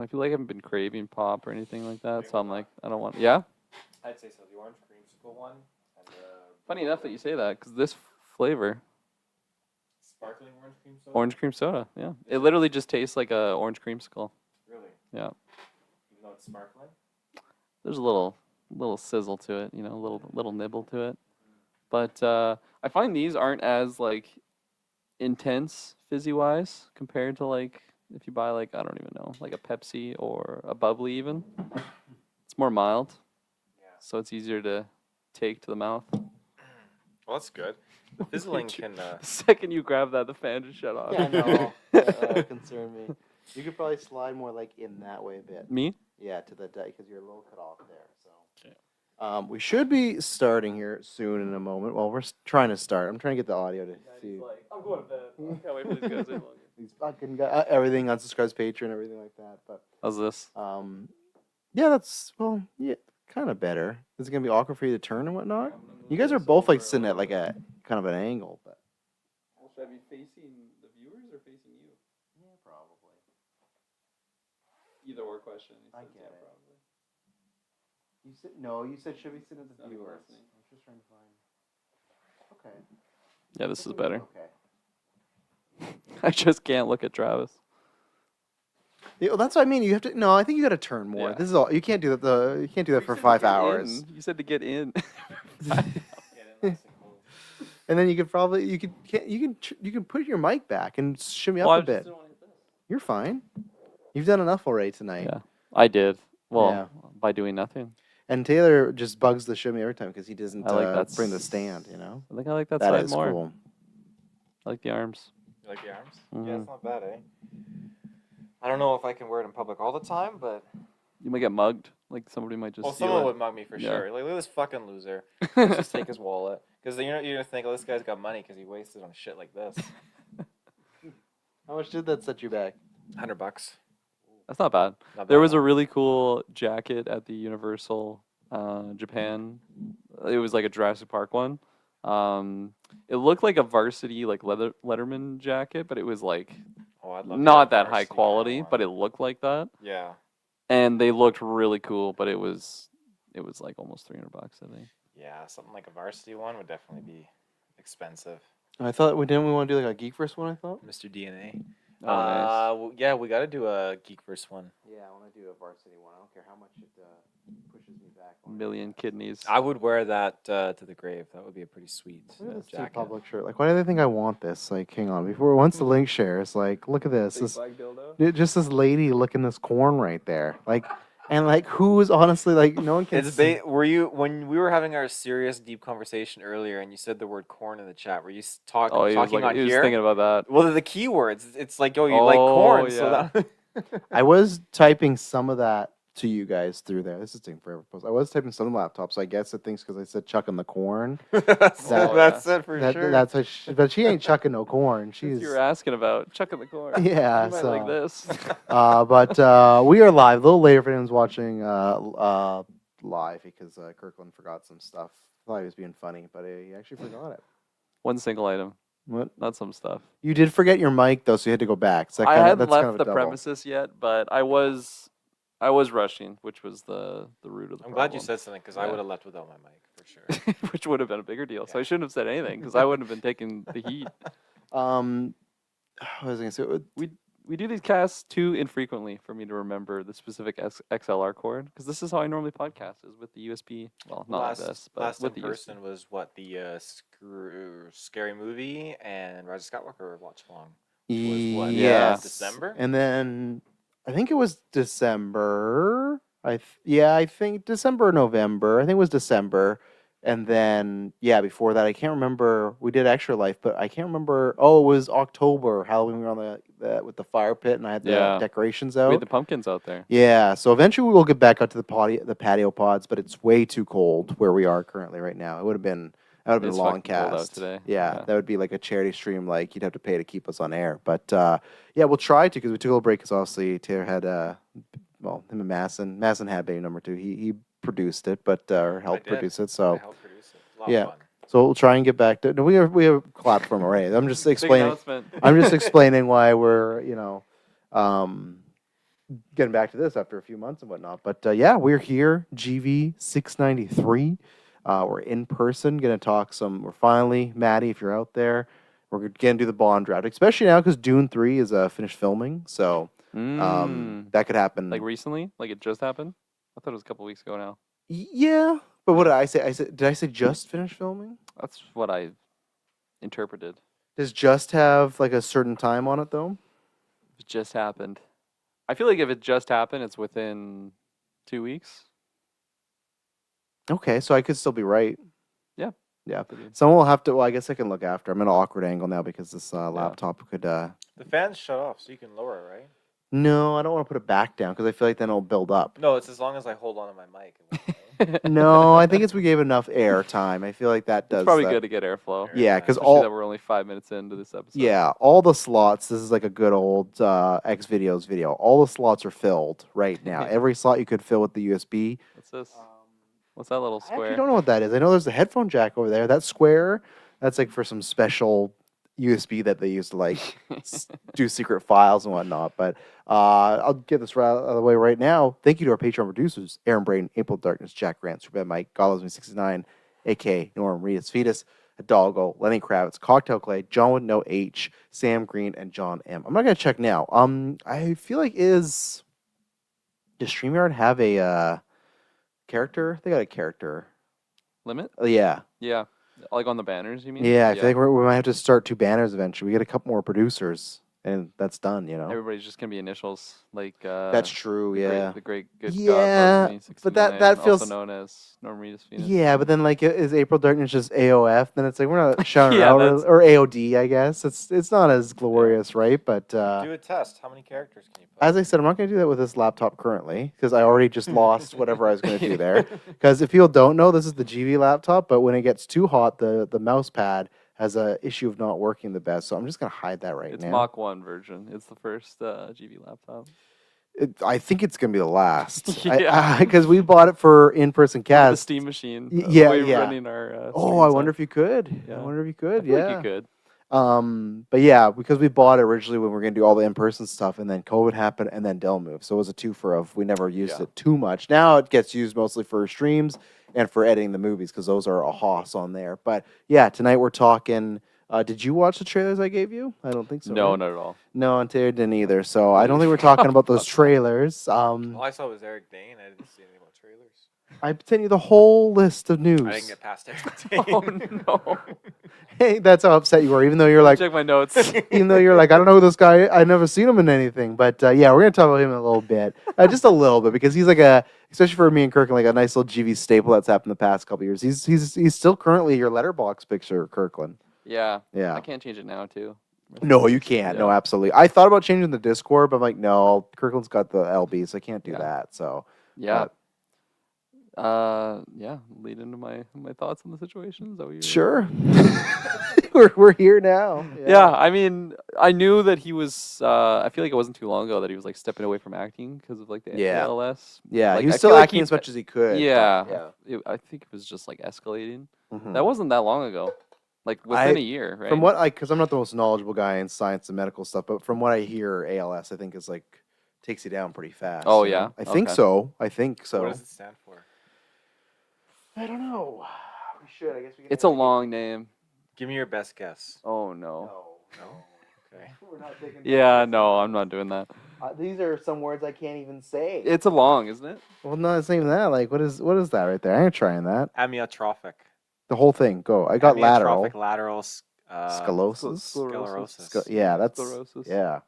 I feel like I haven't been craving pop or anything like that, so I'm like, I don't want. Yeah. I'd say so. The orange creamsicle one. And Funny enough that you say that, because this flavor, sparkling orange cream soda. orange cream soda, yeah, it literally just tastes like a orange creamsicle. Really? Yeah. Even though it's sparkling. There's a little sizzle to it, you know, a little nibble to it. But I find these aren't as like intense fizzy wise compared to like if you buy like I don't even know like a Pepsi or a bubbly even. It's more mild, Yeah. so it's easier to take to the mouth. Well, that's good. The fizzling can. The second you grab that, the fan just shut off. Yeah, I know. That concerned me. You could probably slide more like in that way a bit. Me? Yeah, to the because you're a little cut off there. So. Okay. We should be starting here soon in a moment. Well, we're trying to start. I'm trying to get the audio to see. Like, I'm going to bed. I can't wait for these guys any longer. These fucking guys, everything unsubscribes Patreon, everything like that. But How's this? yeah, that's kind of better. Is it gonna be awkward for you to turn and whatnot? You guys are both like sitting at like a kind of an angle, but. Well, should I be facing the viewers or facing you? Yeah, probably. Either or question. I get it. You said no. You said should we sit at the viewers? I'm just trying to find. Okay. Yeah, this is better. Okay. I just can't look at Travis. Yeah, well, that's what I mean. You have to. No, I think you got to turn more. Yeah. This is all. You can't do that. You can't do that for 5 hours. You said to get in. And then you could probably you can put your mic back and shimmy Well, up a bit. You're fine. You've done enough already tonight. Yeah, I did. Well, Yeah. by doing nothing. And Taylor just bugs the shimmy every time because he doesn't I like that bring the stand. You know. I think I like that That side is more. cool. I like the arms. You like the arms? Mhm. Yeah, it's not bad, eh? I don't know if I can wear it in public all the time, but. You might get mugged. Like somebody might just. Well, steal someone it. would mug me for Yeah. sure. Like, look at this fucking loser. Let's just take his wallet. Because you're gonna think, oh, this guy's got money because he wasted on shit like this. How much did that set you back? $100. That's not bad. Not There bad, was huh? a really cool jacket at the Universal Japan. It was like a Jurassic Park one. It looked like a varsity like Letterman jacket, but it was like Oh, I'd love to not have that high varsity quality, one. but it looked like that. Yeah. And they looked really cool, but it was like almost $300, I think. Yeah, something like a varsity one would definitely be expensive. I thought we want to do like a Geek First one. I thought. Mr. DNA. Oh, nice. Yeah, we got to do a Geek First one. Yeah, I want to do a varsity one. I don't care how much it pushes me back. Million kidneys. I would wear that to the grave. That would be a pretty sweet Look at this jacket. public shirt. Like, why do they think I want this? Like, hang on. Once the link shares, like, look at this. This just this lady looking this corn right there. Like, and like, who is honestly like, no one can. Were you when we were having our serious, deep conversation earlier, and you said the word corn in the chat? Were you talking Oh, he was, on he was here? thinking about that. Well, the keywords. It's like, oh, you like corn, yeah. so that. I was typing some of that to you guys through there. This is taking forever. Post. I was typing some laptops. So I guess it thinks because I said chucking the corn. that's it for sure. That's what but she ain't chucking no corn. She's. You were asking about chucking the corn. Yeah, You might so like this. but we are live a little later for anyone's watching live because Kirklin forgot some stuff. Thought he was being funny, but he actually forgot it. One single item, What? not some stuff. You did forget your mic though, so you had to go back. So I hadn't that's left kind of a the double. premises yet, but I was rushing, which was the root of the I'm problem. glad you said something because I Yeah. would have left without my mic for sure. Which would have been a bigger deal. So I Yeah. shouldn't have said anything because I wouldn't have been taking the heat. What was I gonna say? We do these casts too infrequently for me to remember the specific XLR cord because this is how I normally podcast is with the USB. Well, not like this, but last with in the person was what the scary movie and Rise of Skywalker watch along. Was what, Yes. December? And then I think it was December. I think December or November. I think it was December. And then before that I can't remember. We did Extra Life, but I can't remember. Oh, it was October. Halloween we were on the with the fire pit and I had the Yeah. decorations USB. We out. had the pumpkins out there. Yeah, so eventually we will get back out to the patio pods, but it's way too cold where we are currently right now. That would have been a It's long fucking cold out cast today. Yeah, Yeah. that would be like a charity stream. Like you'd have to pay to keep us on air. But yeah, we'll try to because we took a little break because obviously Taylor had him and Masson had baby number 2. He produced it, but or helped did. produce it. I So helped produce it. A lot yeah. of fun. so we'll try and get back to. No, we have clapped for him already. I'm just Big explaining. announcement. I'm just explaining why we're getting back to this after a few months and whatnot. But yeah, we're here, GV 693. We're in person, gonna talk some. We're finally, Maddie, if you're out there, we're gonna do the Bond draft, especially now because Dune 3 is finished filming, so that could happen. Like recently? Like it just happened? I thought it was a couple weeks ago now. Yeah, but what did I say? Did I say just finished filming? That's what I interpreted. Does just have like a certain time on it though? It just happened. I feel like if it just happened, it's within 2 weeks. Okay, so I could still be right. Yeah. Yeah. Could be. Someone will have to. Well, I guess I can look after. I'm in an awkward angle now because this laptop could. The fan's shut off, so you can lower it, right? No, I don't want to put it back down because I feel like then it'll build up. No, it's as long as I hold on to my mic. No, I think it's we gave enough air time. I feel like that does. It's probably that. good to get airflow. Yeah, because Especially all that we're only 5 minutes into this episode. yeah, all the slots. This is like a good old X videos video. All the slots are filled right now. Every slot you could fill with the USB. What's this? What's that little I square? actually don't know what that is. I know there's a headphone jack over there. That square, that's like for some special USB that they use to like do secret files and whatnot. But I'll get this right out of the way right now. Thank you to our Patreon producers, Aaron Braden, April Darkness, Jack Grant, Superbad Mike, God Loves Me 69, aka Norm Reedus Fetus, Hidalgo, Lenny Kravitz, Cocktail Clay, John with no H, Sam Green, and John M. I'm not gonna check now. I feel like does StreamYard have a character? They got a character Limit? yeah. Yeah. Like on the banners, you mean? Yeah, I feel like we might have to start 2 banners eventually. We get a couple more producers, and that's done. You know, Everybody's just gonna be initials, like that's true. Yeah, the great good Yeah, God loves me, but that 69, feels- also known as Norm Reedus Venus. yeah. But then, like, is April Darkness just AOF? Then it's like we're not shouting Yeah, out that's- or AOD. I guess it's not as glorious, right? But Do a test. How many characters can you put? as I said, I'm not going to do that with this laptop currently because I already just lost whatever I was going to do there. Because if people don't know, this is the GV laptop, but when it gets too hot, the mouse pad has a issue of not working the best. So I'm just going to hide that right It's now. Mach 1 version. It's the first GV laptop. I think it's going to be the last. Yeah. Because we bought it for in-person The cast. Steam machine. Yeah, way we're yeah. running our. Oh, I wonder if you could. Yeah. I wonder if you I could. feel Yeah. like you could. But yeah, because we bought it originally when we were going to do all the in-person stuff, and then COVID happened, and then Dell moved. So it was a twofer of we never used Yeah. it too much. Now it gets used mostly for streams and for editing the movies because those are a hoss on there. But yeah, tonight we're talking. Did you watch the trailers I gave you? I don't think so. No, right? not at all. No, and Taylor didn't either. So I don't think we're talking about those trailers. All I saw was Eric Dane. I didn't see anything about trailers. I sent you the whole list of news. I didn't get past Eric Dane. Oh no! Hey, that's how upset you were, even though you're like, Check my notes. even though you're like, I don't know who this guy. I've never seen him in anything. But yeah, we're gonna talk about him in a little bit, just a little bit, because he's like especially for me and Kirklin, like a nice little GV staple that's happened the past couple years. He's still currently your letterbox picture, Kirklin. Yeah. Yeah. I can't change it now too. No, you can't. No, Yeah. absolutely. I thought about changing the Discord, but I'm like, no, Kirkland's got the LB, so I can't do Yeah. that. So Yeah. Yeah. Lead into my thoughts on the situation. Is that what you're sure, we're here now. Yeah, I mean, I knew that he was. I feel like it wasn't too long ago that he was like stepping away from acting because of like the Yeah. ALS. Yeah, Like, he was I still feel like acting he- as much as he could. but Yeah, I think it was just like escalating. Mhm. That wasn't that long ago, like within a year, right? From what because I'm not the most knowledgeable guy in science and medical stuff, but from what I hear, ALS I think is like takes you down pretty fast. Oh, you know? yeah? I think Okay. so. I think so. What does it stand for? I don't know. We should. I guess we. It's a long name. Give me your best guess. Oh no. No. Okay. We're not taking. Yeah, no, I'm not doing that. These are some words I can't even say. It's a long, isn't it? Well, no, it's not even that. Like, what is that right there? I ain't trying that. Amyotrophic. The whole thing. Go. I got lateral. Amyotrophic lateral Sclerosis. Sclerosis. Yeah, that's. Sclerosis. Yeah.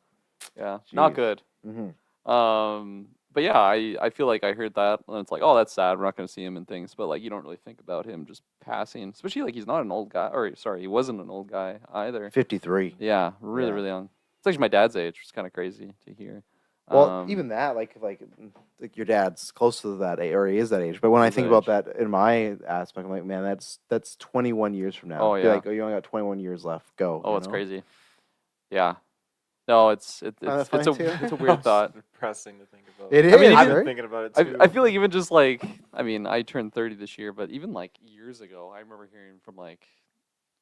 Yeah, not Jeez. good. Mm-hmm. But yeah, I feel like I heard that and it's like, oh, that's sad. We're not going to see him and things. But like, you don't really think about him just passing, especially like he's not an old guy. Or sorry, he wasn't an old guy either. 53. Yeah, really, Yeah. really young. It's actually my dad's age, which is kind of crazy to hear. Well, even that, like your dad's close to that age, or he is that age. But when I He's think that about that in my aspect, I'm like, man, that's 21 years from now. Oh, Be yeah. like, oh, you only got 21 years left. Go. Oh, you it's know? crazy. Yeah. No, it's that it's a funny too? it's a weird thought. Depressing to think about. It I mean, is, I've even- been right? thinking about it I too. I feel like even just like I mean I turned 30 this year, but even like years ago, I remember hearing from like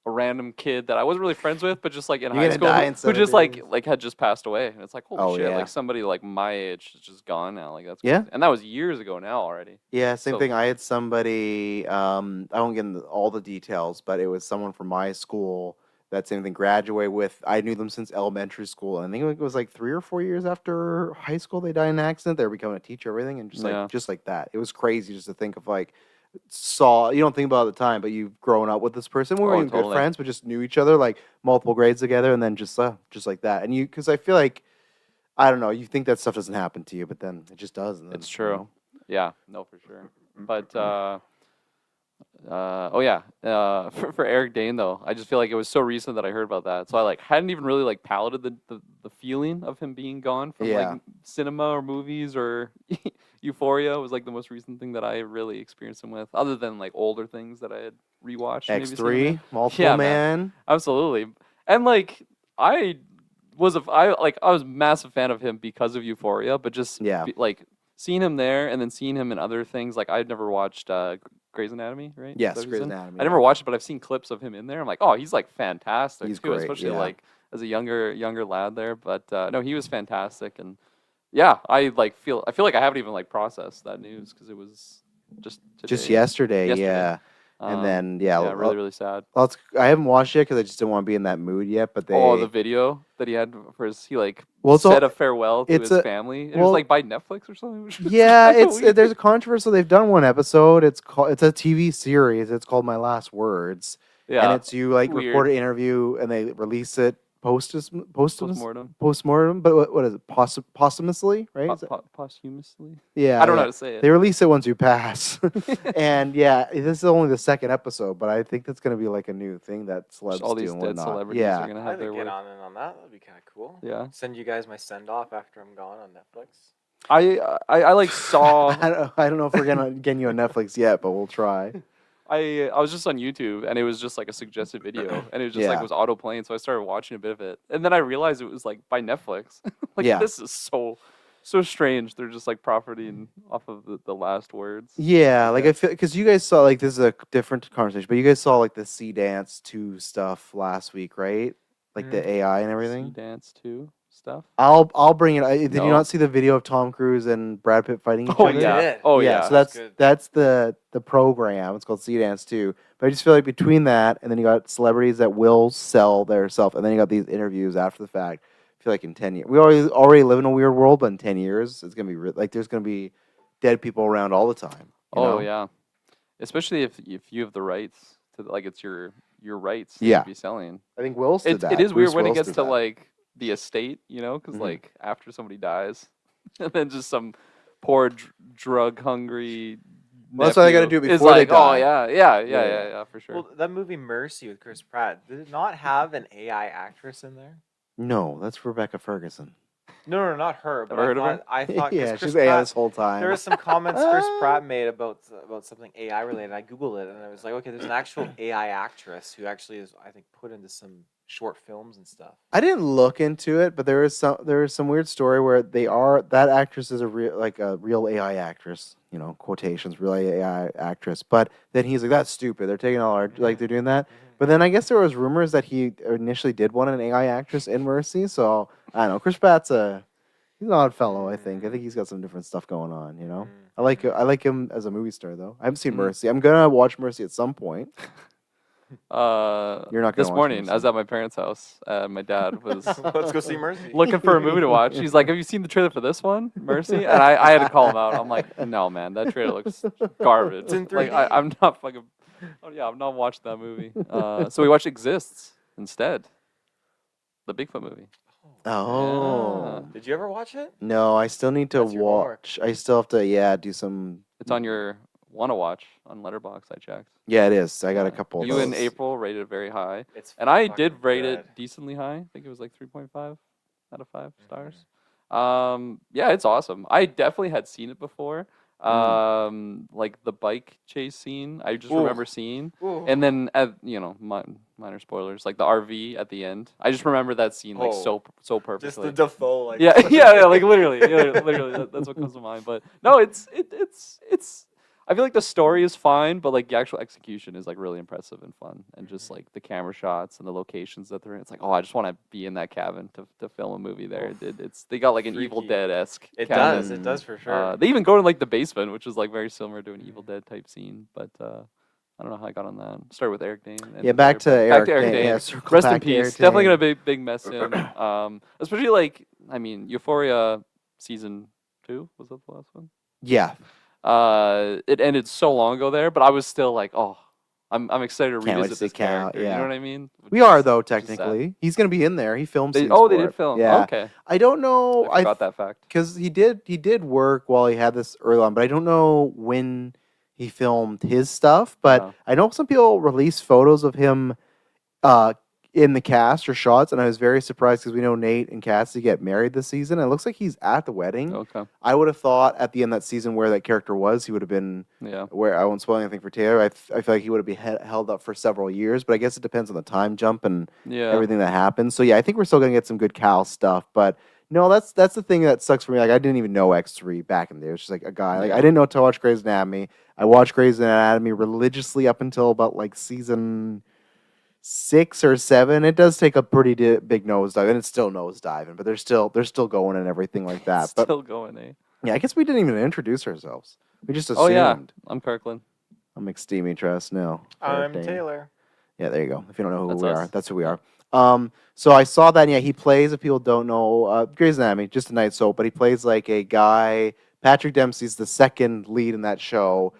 a random kid that I wasn't really friends with, but just like in You're high gonna school, die in who 7 just days. like had just passed away, and it's like holy Oh, shit, yeah. like somebody like my age is just gone now, like that's Yeah. crazy. And that was years ago now already. Yeah, same So- thing. I had somebody, I won't get into all the details, but it was someone from my school that same thing graduated with. I knew them since elementary school. And I think it was like 3 or 4 years after high school they died in an accident. They were becoming a teacher, everything, and Yeah. just like that. It was crazy just to think of like you don't think about it at the time, but you've grown up with this person. We weren't Oh, even good totally. friends, but just knew each other like multiple grades together, and then just like that. And because I feel like I don't know, you think that stuff doesn't happen to you, but then it just does. And then, It's true. Yeah, no, for sure. But for Eric Dane though, I just feel like it was so recent that I heard about that, so I like hadn't even really like palated the feeling of him being gone from Yeah. like cinema or movies or Euphoria was like the most recent thing that I really experienced him with, other than like older things that I had rewatched. and maybe seen him X3, in. multiple Yeah, man. Absolutely, and like I was a massive fan of him because of Euphoria, but just Yeah. like seeing him there and then seeing him in other things, like I'd never watched Grey's Anatomy, right? Yes, Is that who Grey's he's in? Anatomy. I never watched it, but I've seen clips of him in there. I'm like, oh, he's like fantastic He's too, great, especially yeah. like as a younger lad there. But no, he was fantastic, and yeah, I feel like I haven't even like processed that news because it was just Just today. yesterday, Yesterday. yeah. And then yeah, really really sad. I haven't watched it because I just didn't want to be in that mood yet. But The video that he had for he it's said all- a farewell to it's his a- family. It well- was like by Netflix or something. which was yeah, so weird. there's a controversy. They've done one episode. It's a TV series. It's called My Last Words, and yeah, it's you like weird. record an interview and they release it Postmortem. postmortem. But what is it? Posthumously, right? Is it- Posthumously. yeah, I don't know yeah. how to say it. They release it once you pass. And yeah, this is only the second episode, but I think that's going to be like a new thing that celebs all do these and dead whatnot. celebrities Yeah. are gonna I have would their get work. on in on that. That'd be kind of cool. Yeah, Send you guys my send off after I'm gone on Netflix. I like saw. I don't know if we're gonna get you on Netflix yet, but we'll try. I was just on YouTube and it was just like a suggested video and it was just like Yeah. was auto playing, so I started watching a bit of it and then I realized it was like by Netflix. Like Yeah. this is so strange. They're just like profiting off of the last words. Yeah, like Yeah. I feel because you guys saw like this is a different conversation, but you guys saw like the Sea Dance 2 stuff last week, right? Like the AI and Sea everything. Dance 2 stuff. I'll bring it. Did you No. not see the video of Tom Cruise and Brad Pitt fighting each Oh other? yeah. did. Oh yeah, yeah. so That's that's good. the program. It's called Sea Dance 2. But I just feel like between that and then you got celebrities that will sell their self, and then you got these interviews after the fact. I feel like in 10 years, we already live in a weird world, but in 10 years, it's gonna be like there's gonna be dead people around all the time. you know? Yeah. Especially if you have the rights to like it's your rights Yeah. to be selling. I think Will's did that. It is Bruce weird when it Willis gets did to that. like the estate, because Mhm. like after somebody dies, and then just some poor drug hungry. Well, that's why they gotta do it is before they like, die. Oh yeah, for sure. Well, that movie Mercy with Chris Pratt, did it not have an AI actress in there? No, that's Rebecca Ferguson. No, not her. But Ever heard of her? I thought 'cause Yeah, Chris she's Pratt, AI this whole time. there was some comments Chris Pratt made about something AI related. I googled it and I was like, okay, there's an actual AI actress who actually is, I think, put into some short films and stuff. I didn't look into it, but there is some weird story where that actress is a real AI actress, quotations, real AI actress. But then he's like, that's stupid. They're taking all our like they're doing that. But then I guess there was rumors that he initially did want an AI actress in Mercy. So I don't know. Chris Pratt's he's an odd fellow. I think he's got some different stuff going on. I like him as a movie star though. I haven't seen Mercy. I'm gonna watch Mercy at some point. You're not gonna This watch morning, Mercy. I was at my parents' house. My dad was Let's go see Mercy. looking for a movie to watch. He's like, "Have you seen the trailer for this one, Mercy?" And I had to call him out. I'm like, "No, man, that trailer looks garbage. It's in Like 3D. I'm not fucking. Oh yeah, I'm not watching that movie." So we watched Exists instead, the Bigfoot movie. Oh. Did you ever watch it? No, I still need to That's your homework. watch. I still have to do some. It's on your wanna watch on Letterboxd. I checked. Yeah, it is. I got a couple. You of and those. April rated it very high, It's and I fucking did rate good. it decently high. I think it was like 3.5 out of 5 Mm-hmm. stars. Yeah, it's awesome. I definitely had seen it before. Like the bike chase scene, I just Ooh. remember seeing, Ooh. and then minor spoilers, like the RV at the end. I just remember that scene like so perfectly. Just the Defoe, like yeah, like literally, that's what comes to mind. But no, it's. I feel like the story is fine, but like the actual execution is like really impressive and fun, and just Mhm. like the camera shots and the locations that they're in. It's like, oh, I just want to be in that cabin to film a movie there. Oof. It's they got like an Evil Freaky. Dead-esque It cabin. does. It does for sure. They even go to like the basement, which is like very similar to an Evil Mhm. Dead type scene. But I don't know how I got on that. Started with Eric Dane. Yeah, ended back with to Eric Eric Dane. Dane. Yeah, circle Rest in back to Eric peace. Definitely Dane. gonna big miss him. Especially like I mean, Euphoria season 2 was that the last one? Yeah, It ended so long ago there, but I was still like, oh, I'm excited to Can't wait to revisit see this Cal, character. You yeah. know what I mean? we are Which though is sad. technically. He's gonna be in there. He filmed They, scenes oh, they for did it. film. Yeah, Okay, I don't know. I forgot that fact. because he did work while he had this early on, but I don't know when he filmed his stuff. But Yeah. I know some people released photos of him uh, in the cast or shots, and I was very surprised because we know Nate and Cassie get married this season. And it looks like he's at the wedding. Okay. I would have thought at the end of that season where that character was, he would have been Yeah. where I won't spoil anything for Taylor. I feel like he would have been held up for several years, but I guess it depends on the time jump and Yeah. everything that happens. So yeah, I think we're still gonna get some good Cal stuff, but. No, that's the thing that sucks for me. Like I didn't even know X3 back in the day. It was just like a guy. Like I Yeah. didn't know to watch Grey's Anatomy. I watched Grey's Anatomy religiously up until about like season 6 or 7. It does take a pretty big nosedive, and it's still nosediving, but they're still going and everything like that. But Still going, eh? yeah, I guess we didn't even introduce ourselves. We just assumed. Oh yeah, I'm Kirklin. I'm McSteamy Trust. No, I'm Dane. Taylor. Yeah, there you go. If you don't know who That's we us. are, that's who we are. So I saw that. And yeah, he plays. If people don't know, Grey's Anatomy, just a night soap, but he plays like a guy. Patrick Dempsey's the second lead in that show.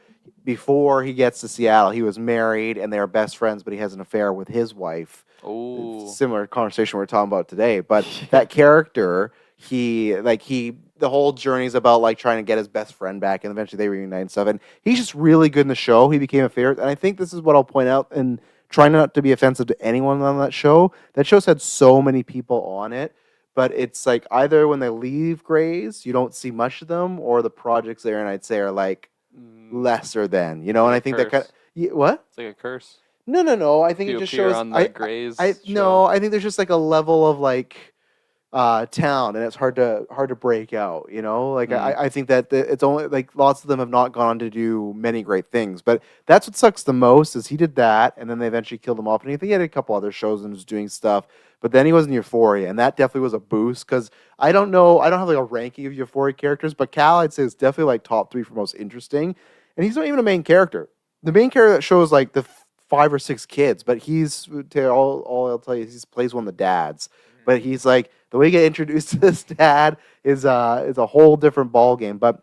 Before he gets to Seattle, he was married and they are best friends, but he has an affair with his wife. Oh. Similar conversation we're talking about today, but that character, the whole journey is about like trying to get his best friend back, and eventually they reunite and stuff. And he's just really good in the show. He became a favorite, and I think this is what I'll point out. And trying not to be offensive to anyone on that show. That show's had so many people on it, but it's like either when they leave Grey's, you don't see much of them, or the projects there, and I'd say are like lesser than, you know. And I think that kind of what? It's like a curse. No. I think You it just appear shows. on the Grey's I show. no. I think there's just like a level of like town, and it's hard to break out. You know, like I think that it's only like lots of them have not gone on to do many great things, but that's what sucks the most is he did that, and then they eventually killed him off, and I think he had a couple other shows and was doing stuff, but then he was in Euphoria, and that definitely was a boost because I don't have like a ranking of Euphoria characters, but Cal I'd say is definitely like top 3 for most interesting, and he's not even a main character. The main character that shows like the 5 or 6 kids, but he's all I'll tell you is he plays one of the dads. But he's like the way you get introduced to this dad is a whole different ball game. But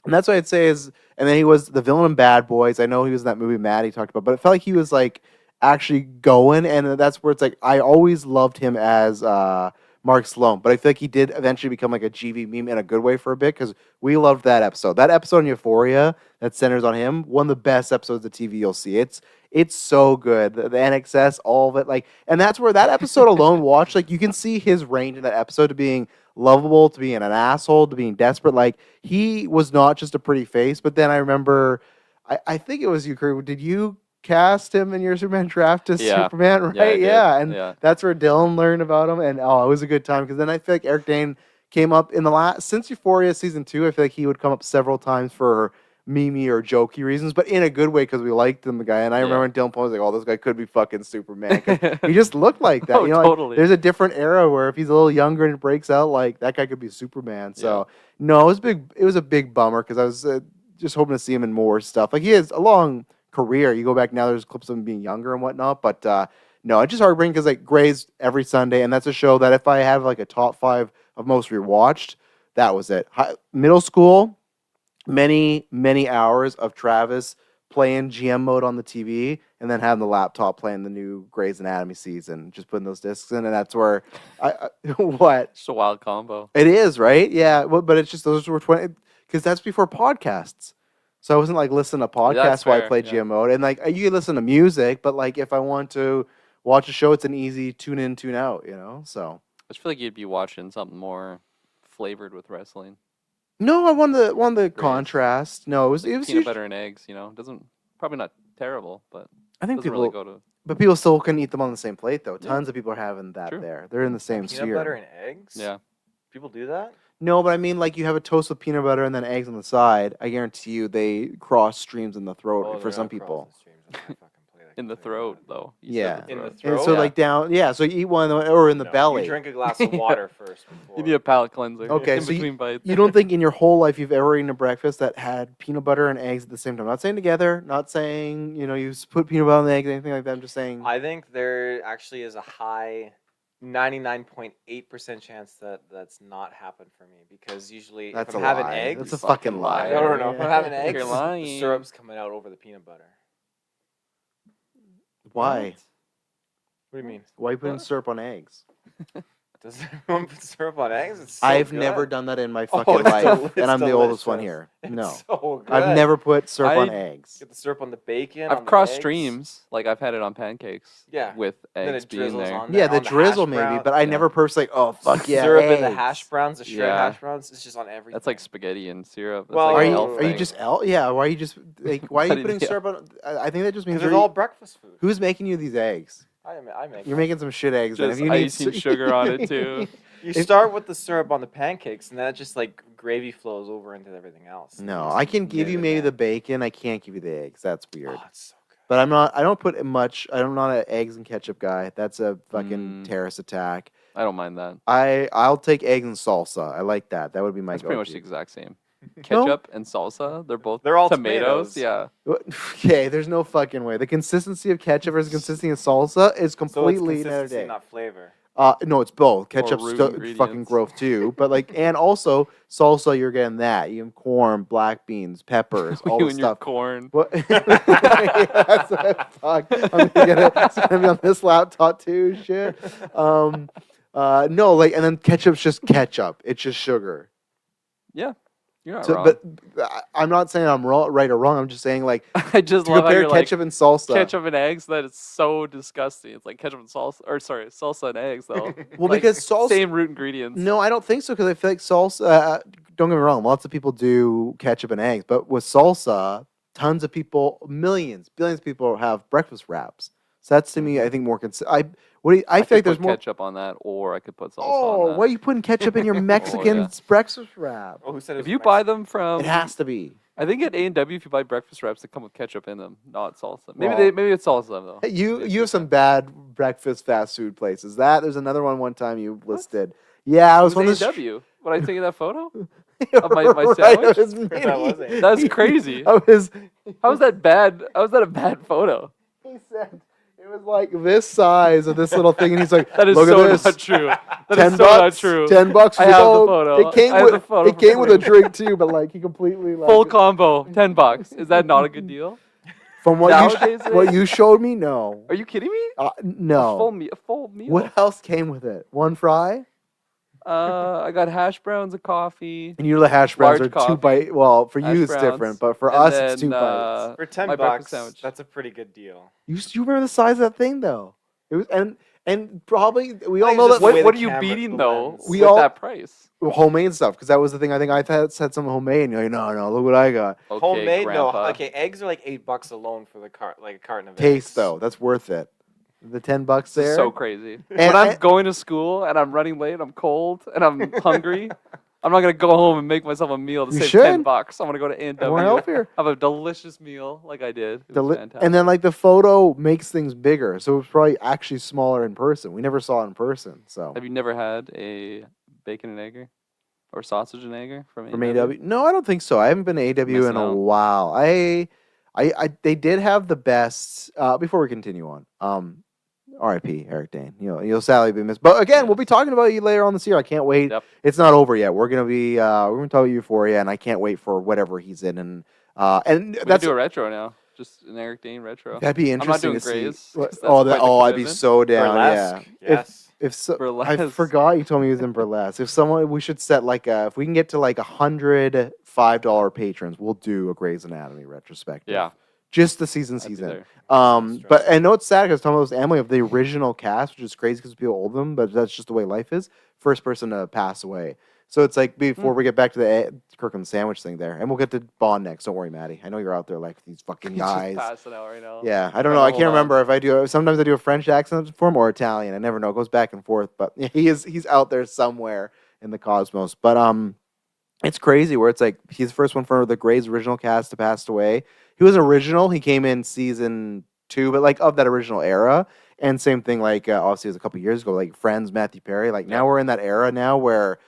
and that's what I'd say is, and then he was the villain in Bad Boys. I know he was in that movie Matt he talked about, but it felt like he was like actually going, and that's where it's like I always loved him as Mark Sloan, but I feel like he did eventually become like a GV meme in a good way for a bit because we loved that episode. That episode in Euphoria that centers on him, one of the best episodes of TV you'll see. It's so good. The NXS, all of it, like, and that's where that episode alone watched, like, you can see his range in that episode to being lovable, to being an asshole, to being desperate. Like, he was not just a pretty face. But then I remember, I think it was you, Kurt. Did you cast him in your Superman draft as Yeah. Superman, Yeah, I right? did. Yeah, and Yeah. that's where Dylan learned about him, and oh, it was a good time because then I feel like Eric Dane came up in the last since Euphoria season 2. I feel like he would come up several times for memey or jokey reasons, but in a good way because we liked him, the guy. And I remember when Dylan Poe was like, "Oh, this guy could be fucking Superman." 'Cause he just looked like that. Oh, you know, totally. like, there's a different era where if he's a little younger and breaks out, like that guy could be Superman. So no, it was big. It was a big bummer because I was just hoping to see him in more stuff. Like he has a long career. You go back now, there's clips of him being younger and whatnot, but no, it's just heartbreaking because like Grey's every Sunday, and that's a show that if I have like a top 5 of most rewatched, that was it. Middle school, many hours of Travis playing GM mode on the TV, and then having the laptop playing the new Grey's Anatomy season, just putting those discs in, and that's where what It's a wild combo. it is, right? Yeah, but it's just those were 20 because that's before podcasts. So I wasn't like listening to podcasts That's while I fair, played GM mode, and like you can listen to music, but like if I want to watch a show, it's an easy tune in, tune out, you know. So I just feel like you'd be watching something more flavored with wrestling. no, I wanted the contrast. No, it was Peanut butter and eggs, you know, doesn't probably not terrible, but I think doesn't people, really go to. but people still can eat them on the same plate though. Yeah. Tons of people are having that True. there. They're in the same Peanut sphere. butter and eggs? Yeah. People do that? No, but I mean, like, you have a toast with peanut butter and then eggs on the side. I guarantee you they cross streams in the throat Oh, for they're some not people. crossing streams on my fucking plate, I In can the tell you throat, that. though. You Yeah. said the In the throat. And throat? so, Yeah. like, down, yeah, so you eat one or in the No, belly. You drink a glass of water first before. You need a palate cleanser. Okay, in so between bites. You don't think in your whole life you've ever eaten a breakfast that had peanut butter and eggs at the same time? Not saying together, not saying, you put peanut butter on the eggs, anything like that. I'm just saying. I think there actually is a high 99.8% chance that that's not happened for me because usually That's if I'm a having lie. eggs, That's a fucking lie. no. If I'm having You're eggs, the lying. syrup's coming out over the peanut butter. Why? What do you mean? Why you putting What? syrup on eggs? Does everyone put syrup on eggs? It's so I've good. never done that in my Oh, fucking it's life, and I'm the oldest one delicious. here. It's No, so good. I've never put syrup on I- eggs. Get the syrup on the bacon. I've on the crossed eggs. streams. Like I've had it on pancakes. Yeah. With Then eggs it being drizzles there. on Yeah, there, the on drizzle hash maybe, brown. but I Yeah. never personally. Like, oh fuck yeah, Syrup in the eggs. hash browns, the shredded Yeah. hash browns. It's just on everything. That's like spaghetti and syrup. That's Well, like Are an you elf are you thing. just Yeah? Why are you just like? Why are you Bad putting idea. syrup on? I think that just means because it's you're. all breakfast food. Who's making you these eggs? I make. You're them. making some shit eggs. Then. Just If you need icing sugar on it too. You if- start with the syrup on the pancakes, and then it just like gravy flows over into everything else. and No, you just I can give get you it maybe in the there. bacon. I can't give you the eggs. That's weird. Oh, it's so good. But I'm not. I don't put much. I'm not an eggs and ketchup guy. That's a fucking Mm. terrorist attack. I don't mind that. I'll take eggs and salsa. I like that. That would be my That's go-to. pretty much the exact same. Ketchup and salsa, they're both They're all tomatoes. tomatoes. Yeah. Okay, there's no fucking way. The consistency of ketchup versus consistency of salsa is So it's completely another consistency, day. not flavor. No, it's both. Ketchup's root still fucking ingredients. gross too, but and also salsa, you're getting that. You have corn, black beans, peppers, all you the and your stuff. corn. What? That's what I thought. I'm gonna get it. It's gonna be on this laptop too. Shit. No, and then ketchup's just ketchup. It's just sugar. Yeah. You're not So, wrong. but I'm not saying I'm right or wrong. I'm just saying I just to love how compare you're ketchup and salsa. like ketchup and eggs. That is so disgusting. It's like ketchup and salsa, or sorry, salsa and eggs though. Well, Like, because salsa. same root ingredients. No, I don't think so because I feel like salsa. Don't get me wrong. Lots of people do ketchup and eggs, but with salsa, tons of people, millions, billions of people have breakfast wraps. So that's to me, I think more. I feel could like there's put more. ketchup on that, or I could put salsa on Oh, that. why are you putting ketchup in your Mexican yeah. breakfast wrap? Oh, who said it If was you buy Mexican? them from, It has to be. I think at A&W, if you buy breakfast wraps, they come with ketchup in them, not salsa. Maybe Well, maybe it's salsa though. Hey, you Maybe have it's some bad breakfast fast food places. There's another one time you listed. Yeah, I was It on was this. A&W. When I taking that photo, of my sandwich? That was it. That's crazy. How is that bad? How is that a bad photo? he said it was like this size of this little thing, and he's like, That is "Look so at this, not true. That is $10, so not true. $10." I He's like, have the "Oh, photo. It came I have with the photo it for came with a free." drink too, but like he completely like Full combo, $10. Is that not a good deal? from what Nowadays, what you showed me. No, Are you kidding me? A no. full meal. What else came with it? One fry, I got hash browns, a coffee, and you know the hash browns Large are coffee, 2 bites. Well, for hash you it's browns, different, but for and us it's 2 then, bites. For 10 my breakfast bucks, sandwich. that's a pretty good deal. You remember the size of that thing though? It was and probably we all think know it's that just the way What the are you camera beating though blends. We with all- that price? homemade stuff because that was the thing. I think I had said some homemade, and you're like, no, look what I got. Okay, Homemade? Grandpa. No. Okay, eggs are like $8 alone for the like a carton of Taste eggs. though, that's worth it. The $10 This there. is so crazy. And when I'm I- going to school and I'm running late, I'm cold and I'm hungry, I'm not gonna go home and make myself a meal to You save should. $10. I'm gonna go to More A&W, healthier. have a delicious meal like I did. It was fantastic. And then like the photo makes things bigger, so it's probably actually smaller in person. We never saw it in person, so Have you never had a bacon and egger or sausage and egger from from AW. No, I don't think so. I haven't been to AW in Missing a out. while. They did have the best. Before we continue on, R.I.P. Eric Dane. You'll sadly be missed. But again, we'll be talking about you later on this year. I can't wait. Yep. It's not over yet. We're gonna talk about Euphoria, and I can't wait for whatever he's in. And We could that's do a retro now, just an Eric Dane retro. that'd be I'm not interesting doing to see. Grays, 'cause that's Oh, quite the I'd be commitment. so down. Burlesque. Yeah. Yes. If so, I Burlesque. forgot you told me he was in burlesque. We should set if we can get to like $105 patrons, we'll do a Grey's Anatomy retrospective. Yeah. Just the season. I'd be there. But I know it's sad because Tom was Emily of the original cast, which is crazy because people old them, but that's just the way life is. First person to pass away. So it's like before we get back to the Kirklin sandwich thing there, and we'll get to Bond next. Don't worry, Maddie. I know you're out there like these fucking He's guys. just passing out right now. Yeah, I don't know. I Hold can't on. remember if I do. Sometimes I do a French accent for him or Italian. I never know. It goes back and forth. But he's out there somewhere. in the cosmos. But it's crazy where it's like he's the first one for the Grey's original cast to pass away. He was original. He came in season 2, but like of that original era. And same thing, like obviously it was a couple years ago, like Friends, Matthew Perry. Like now we're in that era now where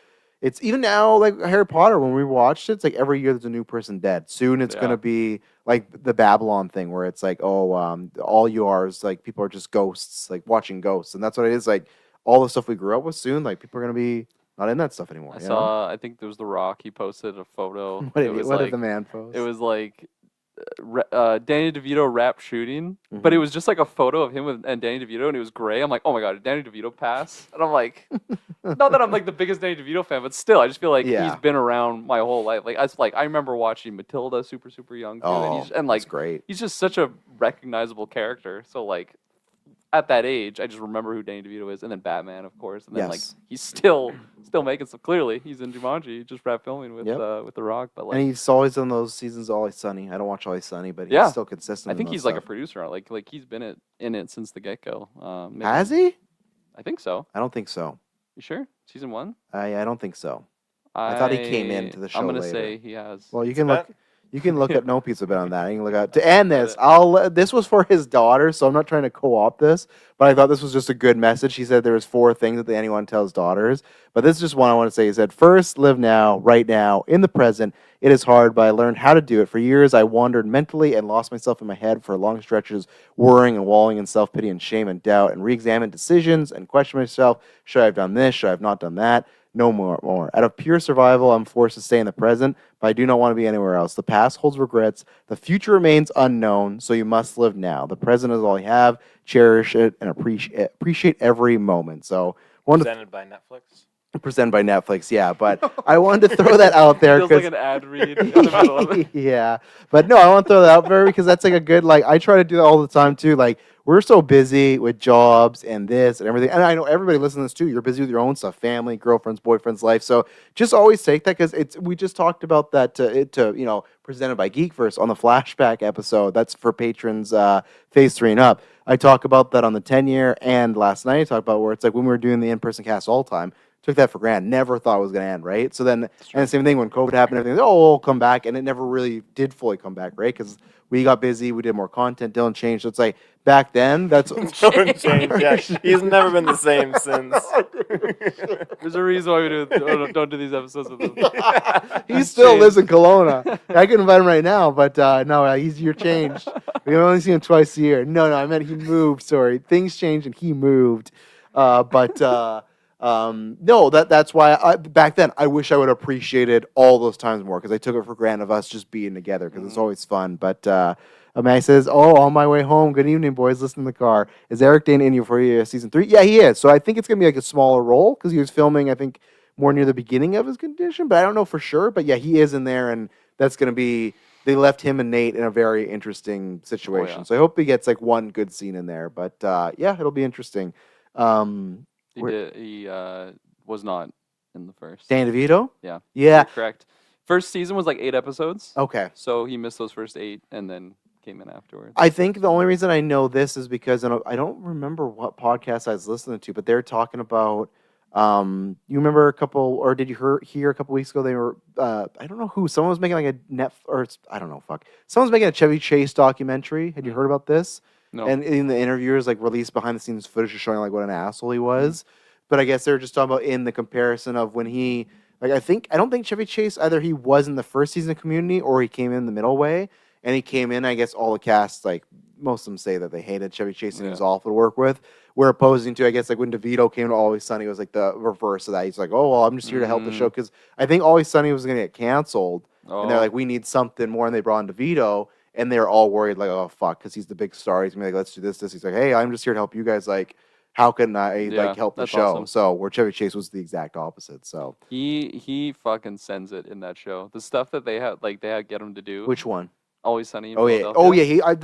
it's even now like Harry Potter. When we watched it, it's like every year there's a new person dead. Soon it's gonna be like the Babylon thing where it's like, oh, all you are is like people are just ghosts, like watching ghosts, and that's what it is. Like all the stuff we grew up with. Soon, like people are gonna be not in that stuff anymore. I saw. I think there was The Rock. He posted a photo. What did the man post? It was like Danny DeVito rap shooting, but it was just like a photo of him and Danny DeVito, and it was gray. I'm like, oh my god, did Danny DeVito pass? And I'm like, not that I'm like the biggest Danny DeVito fan, but still, I just feel like he's been around my whole life. Like I remember watching Matilda super young too, and like that's great. He's just such a recognizable character. So like at that age, I just remember who Danny DeVito is, and then Batman, of course, and then like he's still making stuff. Clearly, he's in Jumanji. He just wrapped filming with The Rock, but like, and he's always in those seasons of Always Sunny. I don't watch Always Sunny, but he's still consistent. I think he's like a producer. Like he's been in it since the get go. Has he? I think so. I don't think so. You sure? Season 1? I don't think so. I thought he came into the show. I'm gonna later. say he has. Well, you can look. You can look at No Pizza Bet on that. You can look at to end this. This was for his daughter, so I'm not trying to co-opt this, but I thought this was just a good message. He said there was 4 things that anyone tells daughters, but this is just one I want to say. He said, first, live now, right now, in the present. It is hard, but I learned how to do it. For years, I wandered mentally and lost myself in my head for long stretches, worrying and wallowing in self-pity and shame and doubt, and re-examined decisions and questioned myself. Should I have done this? Should I have not done that? No more. Out of pure survival, I'm forced to stay in the present, but I do not want to be anywhere else. The past holds regrets. The future remains unknown, so you must live now. The present is all you have. Cherish it and appreciate every moment. So, presented by Netflix. Presented by Netflix, yeah. But I wanted to throw that out there. Feels like an ad read. In the middle of it. Yeah, but no, I want to throw that out there because that's like a good. Like I try to do that all the time too. Like we're so busy with jobs and this and everything, and I know everybody listening to this too. You're busy with your own stuff, family, girlfriends, boyfriends, life. So just always take that because we just talked about that to presented by Geekverse on the flashback episode. That's for patrons, phase 3 and up. I talk about that on the 10-year, and last night I talked about where it's like when we were doing the in-person cast all the time. Took that for granted. Never thought it was going to end, right? So then, and the same thing when COVID happened, everything, we'll come back. And it never really did fully come back, right? Because we got busy, we did more content, Dylan changed. So it's like, back then, that's... Dylan changed, yeah. He's never been the same since. There's a reason why we don't do these episodes with him. He still lives in Kelowna. I could invite him right now, but no, you're changed. We can only see him twice a year. No, I meant he moved, sorry. Things changed and he moved. No, that's why back then I wish I would have appreciated all those times more because I took it for granted of us just being together because it's always fun. But Amanda says, on my way home, good evening, boys, listen in the car. Is Eric Dane in you for season 3? Yeah, he is. So I think it's going to be like a smaller role because he was filming, I think, more near the beginning of his condition, but I don't know for sure. But yeah, he is in there, and that's going to be, they left him and Nate in a very interesting situation. Oh, yeah. So I hope he gets like one good scene in there. But yeah, it'll be interesting. He was not in the first. Dan DeVito? Yeah. Yeah. Correct. First season was like 8 episodes. Okay. So he missed those first 8 and then came in afterwards. I think the only reason I know this is because I don't remember what podcast I was listening to, but they're talking about, you remember a couple, or did you hear a couple weeks ago, they were, I don't know who, someone was making like I don't know, someone's making a Chevy Chase documentary. Had you heard about this? No. And in the interviewers like released behind the scenes footage of showing like what an asshole he was. But I guess they were just talking about in the comparison of when he, like I don't think Chevy Chase, either he was in the first season of Community or he came in the middle way. And he came in, I guess all the cast, like most of them say that they hated Chevy Chase and he was awful to work with. We're opposing to, I guess, like when DeVito came to Always Sunny, it was like the reverse of that. He's like, oh, well, I'm just here to help the show. Because I think Always Sunny was going to get canceled. Oh. And they're like, we need something more. And they brought in DeVito. And they're all worried, like, oh, fuck, because he's the big star. He's going to be like, let's do this. He's like, hey, I'm just here to help you guys. Like, how can I help the show? Awesome. So where Chevy Chase was the exact opposite. So he fucking sends it in that show. The stuff that they had get him to do. Which one? Always Sunny. Oh yeah.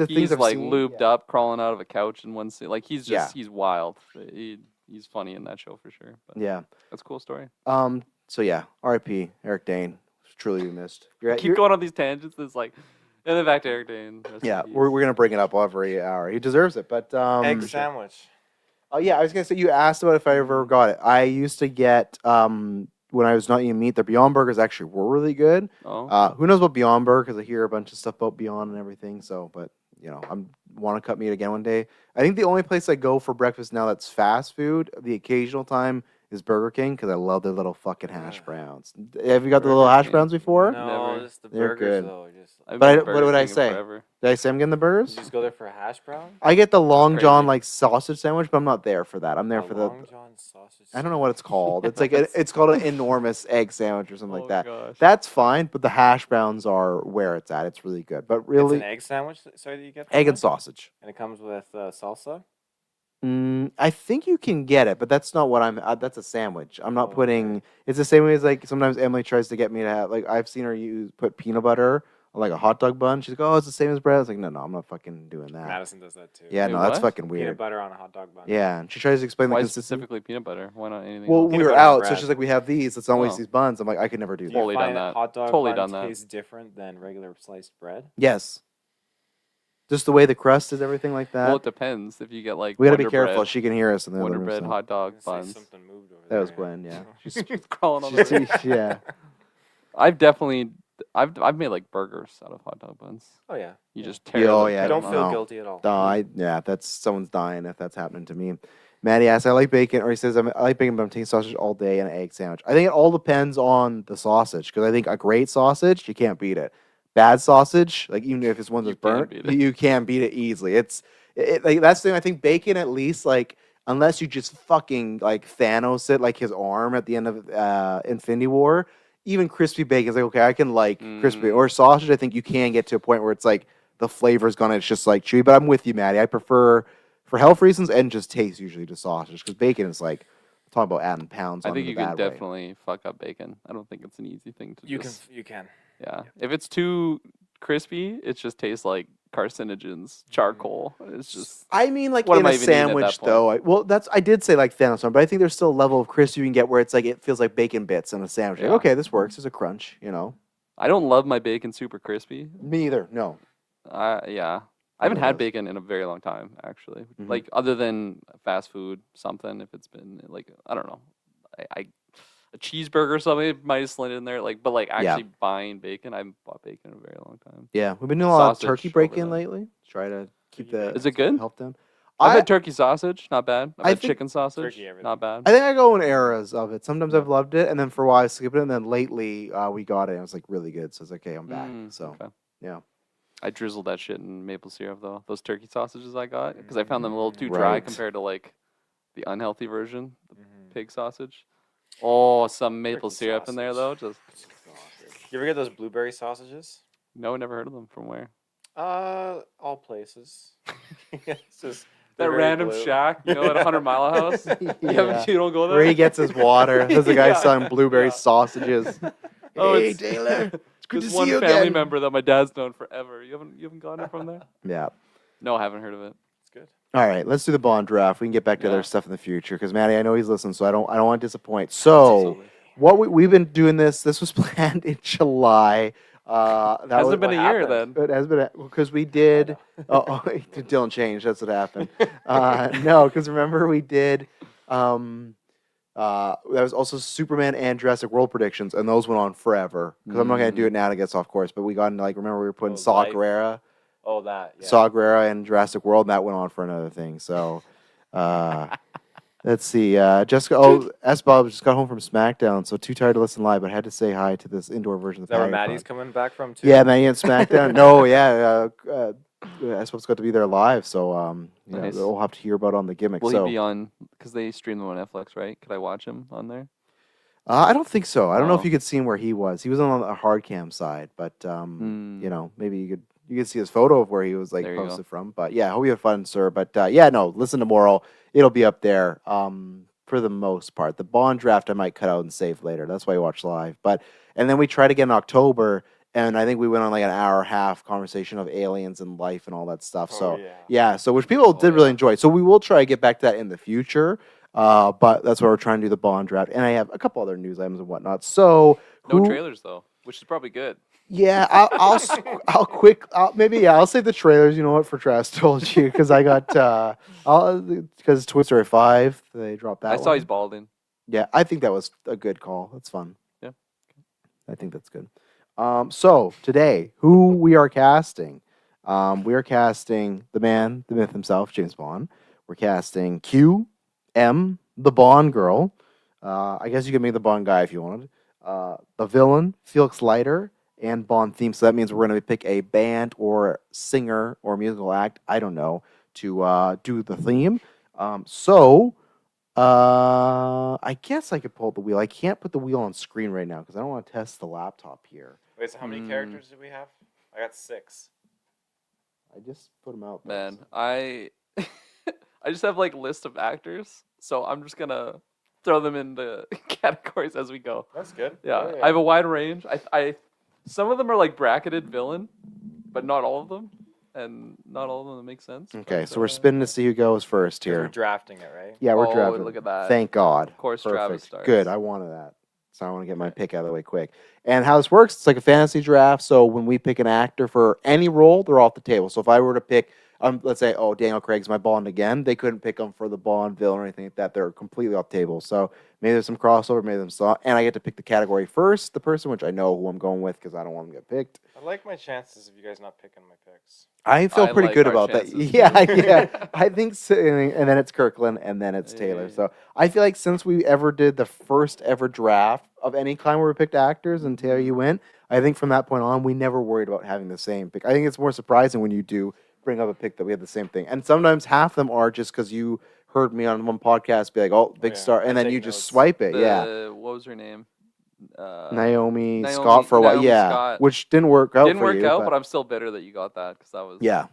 He's like lubed up, crawling out of a couch in one scene. Like he's wild. He's funny in that show for sure. But yeah, that's a cool story. So yeah, R.I.P. Eric Dane. Truly missed. Keep going on these tangents. It's like. And then back to Eric Dane. Yeah, we're going to bring it up every hour. He deserves it. But egg sandwich. Oh, yeah, I was going to say, you asked about if I ever got it. I used to get, when when I was not eating meat, their Beyond Burgers actually were really good. Oh, Who knows about Beyond Burger? Because I hear a bunch of stuff about Beyond and everything. So, but I'm want to cut meat again one day. I think the only place I go for breakfast now that's fast food, the occasional time, is Burger King because I love their little fucking hash browns. Have you got the little Burger hash King. browns before? No, Never. just the They're burgers good. though. Just I've But been what Burger would I King say? forever. Did I say I'm getting the burgers? you just go there for a hash brown. I get the Long John crazy. like sausage sandwich, but I'm not there for that. I'm there A for the. Long John sausage. I don't know what it's called. It's like it's called an enormous egg sandwich or something Oh like that. gosh. That's fine, but the hash browns are where it's at. It's really good. But It's really, an egg sandwich. Sorry, that you get. from egg and there? sausage. And it comes with salsa. I think you can get it, but that's not what I'm. That's a sandwich. I'm not Oh, putting. okay. It's the same way as like sometimes Emily tries to get me to have. Like I've seen her put peanut butter on like a hot dog bun. She's like, "Oh, it's the same as bread." I was like, "No, I'm not fucking doing that." Madison does that too. Yeah, Wait, no, that's what? fucking Peanut weird. butter on a hot dog bun. Yeah, and she tries to explain the Why consistency. specifically peanut butter? Why not anything Well, else? we Peanut were butter on out, so bread. she's like, "We have these. Let's not waste Oh. these buns." I'm like, "I could never do Do that." you Totally find done that that. hot dog Totally bun done that. tastes different than regular sliced bread? Yes, just the way the crust is, everything like that. Well, it depends. If you get like We got to be Wonder careful. Bread, She can hear us in the Wonder living room. Bread so- hot dog I'm gonna say buns. something moved over That was there. Gwen. Yeah, she's She's crawling on she's the yeah. I've definitely, I've made like burgers out of hot dog buns. Oh yeah. You Yeah. just tear. Yeah, oh, them- yeah, I tear don't them feel out. no. guilty at all. Yeah, that's someone's dying if that's happening to me. Maddie asks, I like bacon, or he says, I like bacon, but I'm taking sausage all day and an egg sandwich. I think it all depends on the sausage, because I think a great sausage, you can't beat it. Bad sausage, like even if it's one You that's can't burnt, beat it. you can't beat it easily. Like that's the thing. I think bacon, at least, like unless you just fucking like Thanos it, like his arm at the end of Infinity War, even crispy bacon is like, okay, I can like crispy, or sausage. I think you can get to a point where it's like the flavor's gone, it's just like chewy. But I'm with you, Maddie. I prefer, for health reasons and just taste, usually to sausage, because bacon is like, talk about adding pounds. I onto think the you can bad way. definitely fuck up bacon. I don't think it's an easy thing to You can. just. You can. Yeah. If it's too crispy, it just tastes like carcinogens, charcoal. It's just. I mean, like What in am I a even eating at that sandwich, point? though. I did say like Thanos, but I think there's still a level of crispy you can get where it's like it feels like bacon bits in a sandwich. Like, Yeah. okay, this works. There's a crunch, I don't love my bacon super crispy. Me either. No. Yeah. I haven't Nobody had does. bacon in a very long time, actually. Mhm. Like other than fast food, something. If it's been like I don't know, I a cheeseburger or something it might have slid in there. Like, but like actually buying bacon, I haven't bought bacon in a very long time. Yeah, we've been doing a lot of Sausage turkey over break-in that. lately. Try to keep Turkey the bacon. Is it good? health down. I've I had turkey sausage, not bad. I've I had think- chicken sausage, Turkey everything. not bad. I think I go in eras of it. Sometimes I've loved it, and then for a while I skip it, and then lately we got it, and it was like really good. So it's like, okay, I'm back. So okay. yeah. I drizzled that shit in maple syrup though. Those turkey sausages I got because I found them a little too dry Right. compared to like the unhealthy version, the Mhm. pig sausage. Oh, some maple Turkey syrup in there though. sausage. Just You ever get those blueberry sausages? no, never heard of them. From where? All places. It's just That they're very random blue. shack, at 100 Mile House. Yeah. You don't go there. Where he gets his water. There's a guy Yeah. selling blueberry Yeah. sausages. Oh, Hey, it's Taylor. It's good There's to one see you family again. member that my dad's known forever. You haven't gotten it from there? Yeah. No, I haven't heard of it. It's good. All right, let's do the bond draft. We can get back to Yeah. other stuff in the future because Maddie, I know he's listening, so I don't want to disappoint. So Absolutely. what we've been doing this was planned in July. That Hasn't was, been a what year happened? then. it has been because we did. Dylan changed. That's what happened. No, because remember we did. That was also Superman and Jurassic World predictions, and those went on forever. Because I'm not going to do it now to get off course, but we got into remember we were putting Oh, Saw life. Gerrera. Oh, that. Yeah. Saw Gerrera and Jurassic World, and that went on for another thing. So, let's see. Jessica, S. Bob just got home from SmackDown, so too tired to listen live, but had to say hi to this indoor version of Is that where Patty Maddie's Pod. coming back from too? Yeah, Maddie and SmackDown. No, yeah. S. Bob's got to be there live, so Nice. we'll have to hear about on the gimmick. Will so, he be on? Because they stream them on Netflix, right? Could I watch him on there? I don't think so. I don't know if Oh. you could see him where he was. He was on the hard cam side, but maybe you could see his photo of where he was There you go. posted from. But yeah, hope you have fun, sir. But no, listen tomorrow. It'll be up there for the most part. The bond draft I might cut out and save later. That's why I watch live. And then we tried again in October, and I think we went on like an hour and a half conversation of aliens and life and all that stuff. Oh, So yeah. so which people did yeah. really enjoy. So we will try to get back to that in the future. But that's why we're trying to do the bond draft, and I have a couple other news items and whatnot. So No trailers though, which is probably good. Yeah, I'll save the trailers. You know what? For Travis told you because I got because Toy Story 5 they dropped that. I saw one. he's balding. Yeah, I think that was a good call. That's fun. Yeah. I think that's good. So today, who we are casting? We are casting the man, the myth himself, James Bond. We're casting Q, M, the Bond girl. I guess you could make the Bond guy if you wanted. The villain, Felix Leiter, and Bond theme. So that means we're going to pick a band or singer or musical act, I don't know, to do the theme. I guess I could pull the wheel. I can't put the wheel on screen right now because I don't want to test the laptop here. Wait, so how many characters do we have? I got 6. I just put them out there. Man, I I just have like list of actors, so I'm just gonna throw them in the categories as we go. That's good. Yeah, I have a wide range. I some of them are like bracketed villain, but not all of them, and not all of them make sense. Okay, but, so we're spinning to see who goes first We're here. drafting it, right? Yeah, we're Oh, drafting. look at that. Thank God. Of course, Perfect. Travis starts. Good. I wanted that. So I want to get my pick out of the way quick. And how this works, it's like a fantasy draft. So when we pick an actor for any role, they're off the table. So if I were to pick, let's say, Daniel Craig's my Bond again, they couldn't pick him for the Bond villain or anything like that. They're completely off the table. So maybe there's some crossover, maybe there's some, and I get to pick the category first, the person, which I know who I'm going with because I don't want them to get picked. I like my chances of you guys not picking my picks. I feel I pretty like good our about that. chances. Yeah. I think so. And then it's Kirklin, and then it's Taylor. Hey. So I feel like since we ever did the first ever draft of any kind where we picked actors and Taylor, you went, I think from that point on, we never worried about having the same pick. I think it's more surprising when you do bring up a pick that we had the same thing. And sometimes half of them are just because you heard me on one podcast be like, big yeah. star, I and then take you just notes. swipe it. Yeah. What was her name? Naomi Scott for a while. Naomi Yeah. Scott. Which didn't work out Didn't for work you. out, but I'm still bitter that you got that because that was yeah.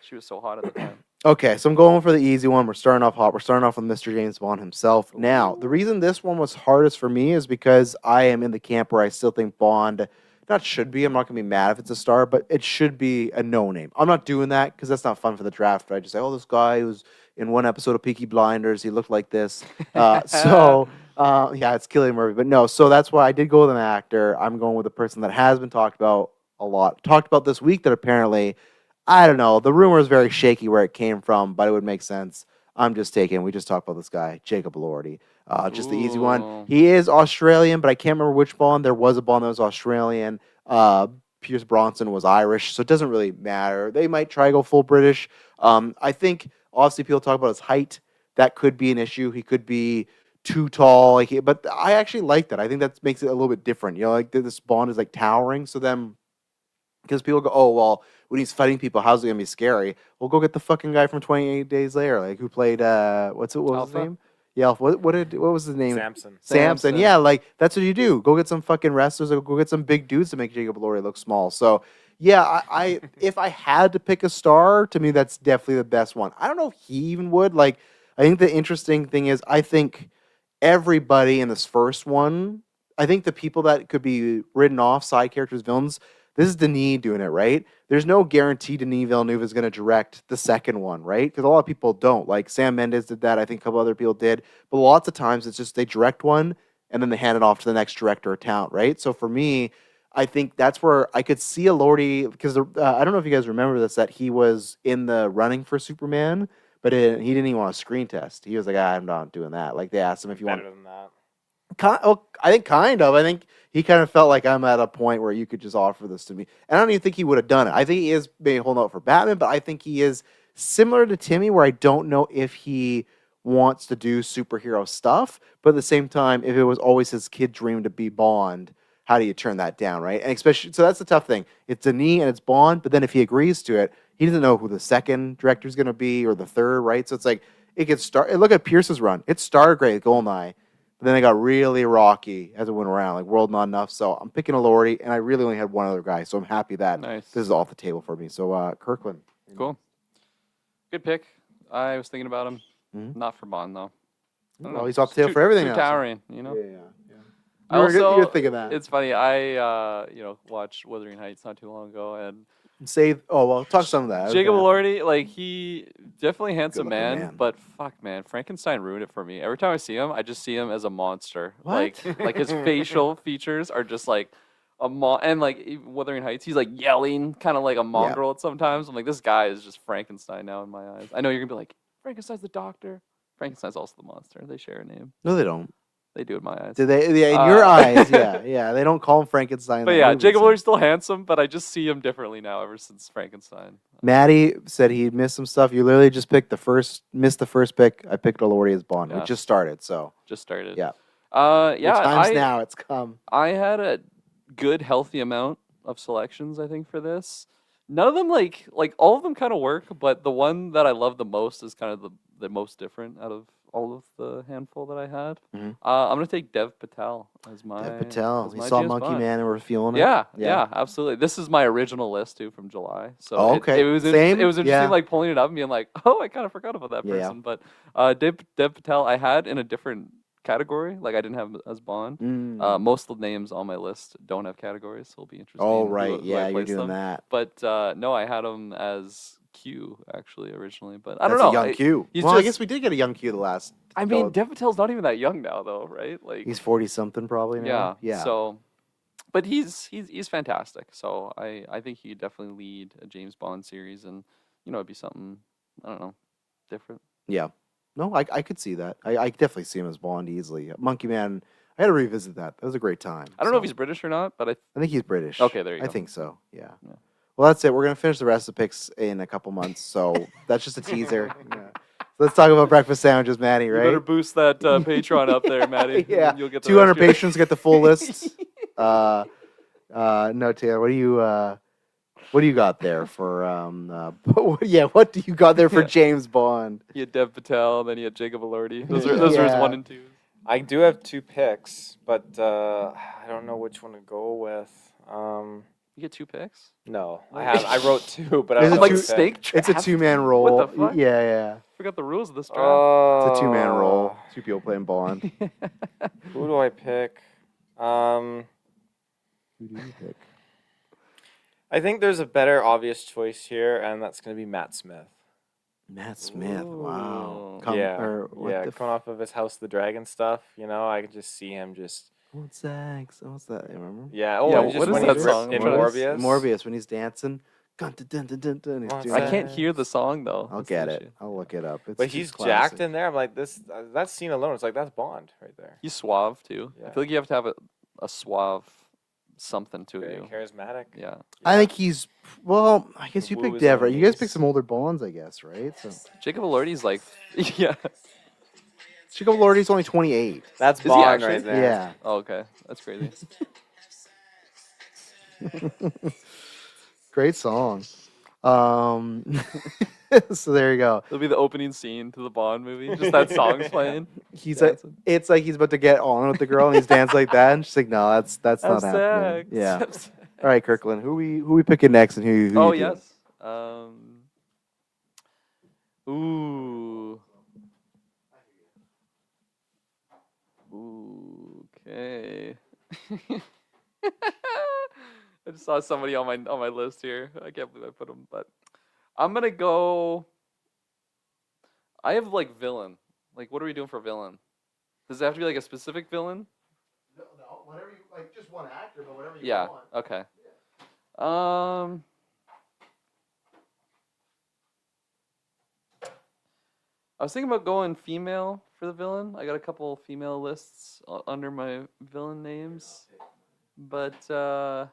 she was so hot at the time. Okay, so I'm going for the easy one. We're starting off hot. We're starting off with Mr. James Bond himself. Now, the reason this one was hardest for me is because I am in the camp where I still think Bond, not should be, I'm not going to be mad if it's a star, but it should be a no-name. I'm not doing that because that's not fun for the draft. I just say, this guy was in one episode of Peaky Blinders. He looked like this. Yeah, it's Cillian Murphy. But no, so that's why I did go with an actor. I'm going with a person that has been talked about a lot. Talked about this week that apparently... I don't know. The rumor is very shaky where it came from, but it would make sense. We just talked about this guy, Jacob Elordi. Just the easy one. Ooh. He is Australian, but I can't remember which Bond. There was a Bond that was Australian. Pierce Bronson was Irish, so it doesn't really matter. They might try to go full British. I think, obviously, people talk about his height. That could be an issue. He could be too tall. But I actually like that. I think that makes it a little bit different. Like this Bond is like towering, so then... Because people go, when he's fighting people, how's it gonna be scary? Well, go get the fucking guy from 28 Days Later, like who played what was his name? Yeah, what was his name? Samson. Yeah, that's what you do. Go get some fucking wrestlers, or go get some big dudes to make Jacob Elordi look small. So yeah, I if I had to pick a star, to me that's definitely the best one. I don't know if he even would. I think the interesting thing is I think everybody in this first one, I think the people that could be written off, side characters, villains. This is Denis doing it, right? There's no guarantee Denis Villeneuve is going to direct the second one, right? Because a lot of people don't. Like Sam Mendes did that. I think a couple other people did. But lots of times it's just they direct one and then they hand it off to the next director or talent, right? So for me, I think that's where I could see Elordi, because I don't know if you guys remember this, that he was in the running for Superman, but he didn't even want a screen test. He was like, I'm not doing that. Like they asked him if you want. Better than that. I think kind of. I think he kind of felt like I'm at a point where you could just offer this to me. And I don't even think he would have done it. I think he is maybe holding out for Batman, but I think he is similar to Timmy, where I don't know if he wants to do superhero stuff, but at the same time, if it was always his kid dream to be Bond, how do you turn that down, right? And especially, so that's the tough thing. It's Denis and it's Bond, but then if he agrees to it, he doesn't know who the second director is going to be or the third, right? So it's like, it could start. Look at Pierce's run. It started great, Goldeneye. But then it got really rocky as it went around, like World Not Enough. So I'm picking Elordi, and I really only had one other guy. So I'm happy that this is off the table for me. So Kirklin. Cool. Good pick. I was thinking about him. Not for Bond, though. Well, he's off the table for everything too else. Towering, you know? Yeah. You're thinking that. It's funny. I watched Wuthering Heights not too long ago, and talk some of that. Jacob Elordi, he definitely handsome Good-looking man, but fuck, man, Frankenstein ruined it for me. Every time I see him, I just see him as a monster. What? Like his facial features are just like and Wuthering Heights, he's like yelling, kind of like a mongrel at sometimes. I'm like, this guy is just Frankenstein now in my eyes. I know you're gonna be like, Frankenstein's the doctor. Frankenstein's also the monster. They share a name. No, they don't. They do in my eyes. Do they? Yeah, in your Uh, eyes, yeah. They don't call him Frankenstein. in But that yeah, movie, Jacob so. Elord's still handsome, but I just see him differently now ever since Frankenstein. Maddie said he missed some stuff. You literally just missed the first pick. I picked Elordi as Bond. Yeah. We just started, so Just started. Yeah. Yeah. your time's now. It's come. I had a good, healthy amount of selections, I think, for this. None of them like all of them kind of work, but the one that I love the most is kind of the most different out of all of the handful that I had. Mhm. I'm gonna take Dev Patel as my Dev Patel. as You my saw James Monkey Bond. Man and we're feeling it. Yeah, absolutely. This is my original list too from July. So Oh, okay. it was Same? it was interesting Yeah. like pulling it up and being like, oh, I kind of forgot about that Yeah. person. But Dev Patel I had in a different category. Like I didn't have him as Bond. Mm. Most of the names on my list don't have categories, so it'll be interesting. Oh who- right, who I yeah, you're place doing them. that. But no, I had him as Q actually originally. But I That's don't know. a young Q. he's Well, I just- guess we did get a young Q the last. I mean, Dev Patel's not even that young now, though, right? Like he's 40 something probably now. Yeah. So, but he's fantastic. So I think he'd definitely lead a James Bond series, and it'd be something I don't know, different. Yeah. No, I could see that. I definitely see him as Bond easily. Monkey Man, I had to revisit that. That was a great time. I don't know if so. he's British or not, but I think he's British. Okay, there you I go. think so. Yeah. Yeah. Well, that's it. We're gonna finish the rest of the picks in a couple months, so that's just a teaser. Yeah. So let's talk about breakfast sandwiches, Maddie. you Right? better boost that Patreon up there, Maddie. Yeah. You'll get the 200 rest of it. patrons get the full list. No, Taylor. What do you got there for? What do you got there for James Bond? You had Dev Patel, then you had Jacob Elordi. Those are his Yeah. 1 and 2. I do have 2 picks, but I don't know which one to go with. You get 2 picks. No, I wrote 2, but I There's don't a know two- which pick. Snake It's a draft? 2-man roll. What the fuck? Yeah. Forgot the rules of this draft. It's a 2-man roll. 2 people playing Bond. Who do I pick? Who do you pick? I think there's a better obvious choice here, and that's going to be Matt Smith. Matt Smith. Wow. Ooh. Coming Coming off of his House of the Dragon stuff, I can just see him just. What's that? What's that? You remember? Yeah. Yeah, just what is when that he's song? in What is- Morbius. Morbius when he's dancing. Dun, dun, dun, dun, dun, dun, he's What's doing I that? can't hear the song though. I'll That's the get it. issue. I'll look it up. It's But just he's classic. jacked in there. I'm like, that scene alone, it's like, that's Bond right there. He's suave too. I Yeah. feel like you have to have a suave something to Very you. charismatic. Yeah. I think he's. Well, I guess you Woo picked his Dev, own right? You guys niece. picked some older Bonds, I guess, right? So Jacob Elordi's like, yeah. Jacob Elordi's only 28. That's Is he Bond actually? right there. Yeah. Oh, okay. That's crazy. Great song. So there you go. It'll be the opening scene to the Bond movie. Just that song's playing. He's like, Dancing. it's like he's about to get on with the girl and he's dancing like that, and she's like, "No, that's not Have happening." sex. Yeah. Have sex. All right, Kirklin, who we picking next, and who Oh you doing? yes. Ooh. Okay. I just saw somebody on my list here. I can't believe I put them, but I'm gonna go. I have like villain. Like, what are we doing for villain? Does it have to be like a specific villain? No, whatever you like, just one actor, but whatever Yeah. Okay. I was thinking about going female for the villain. I got a couple female lists under my villain names, but fuck.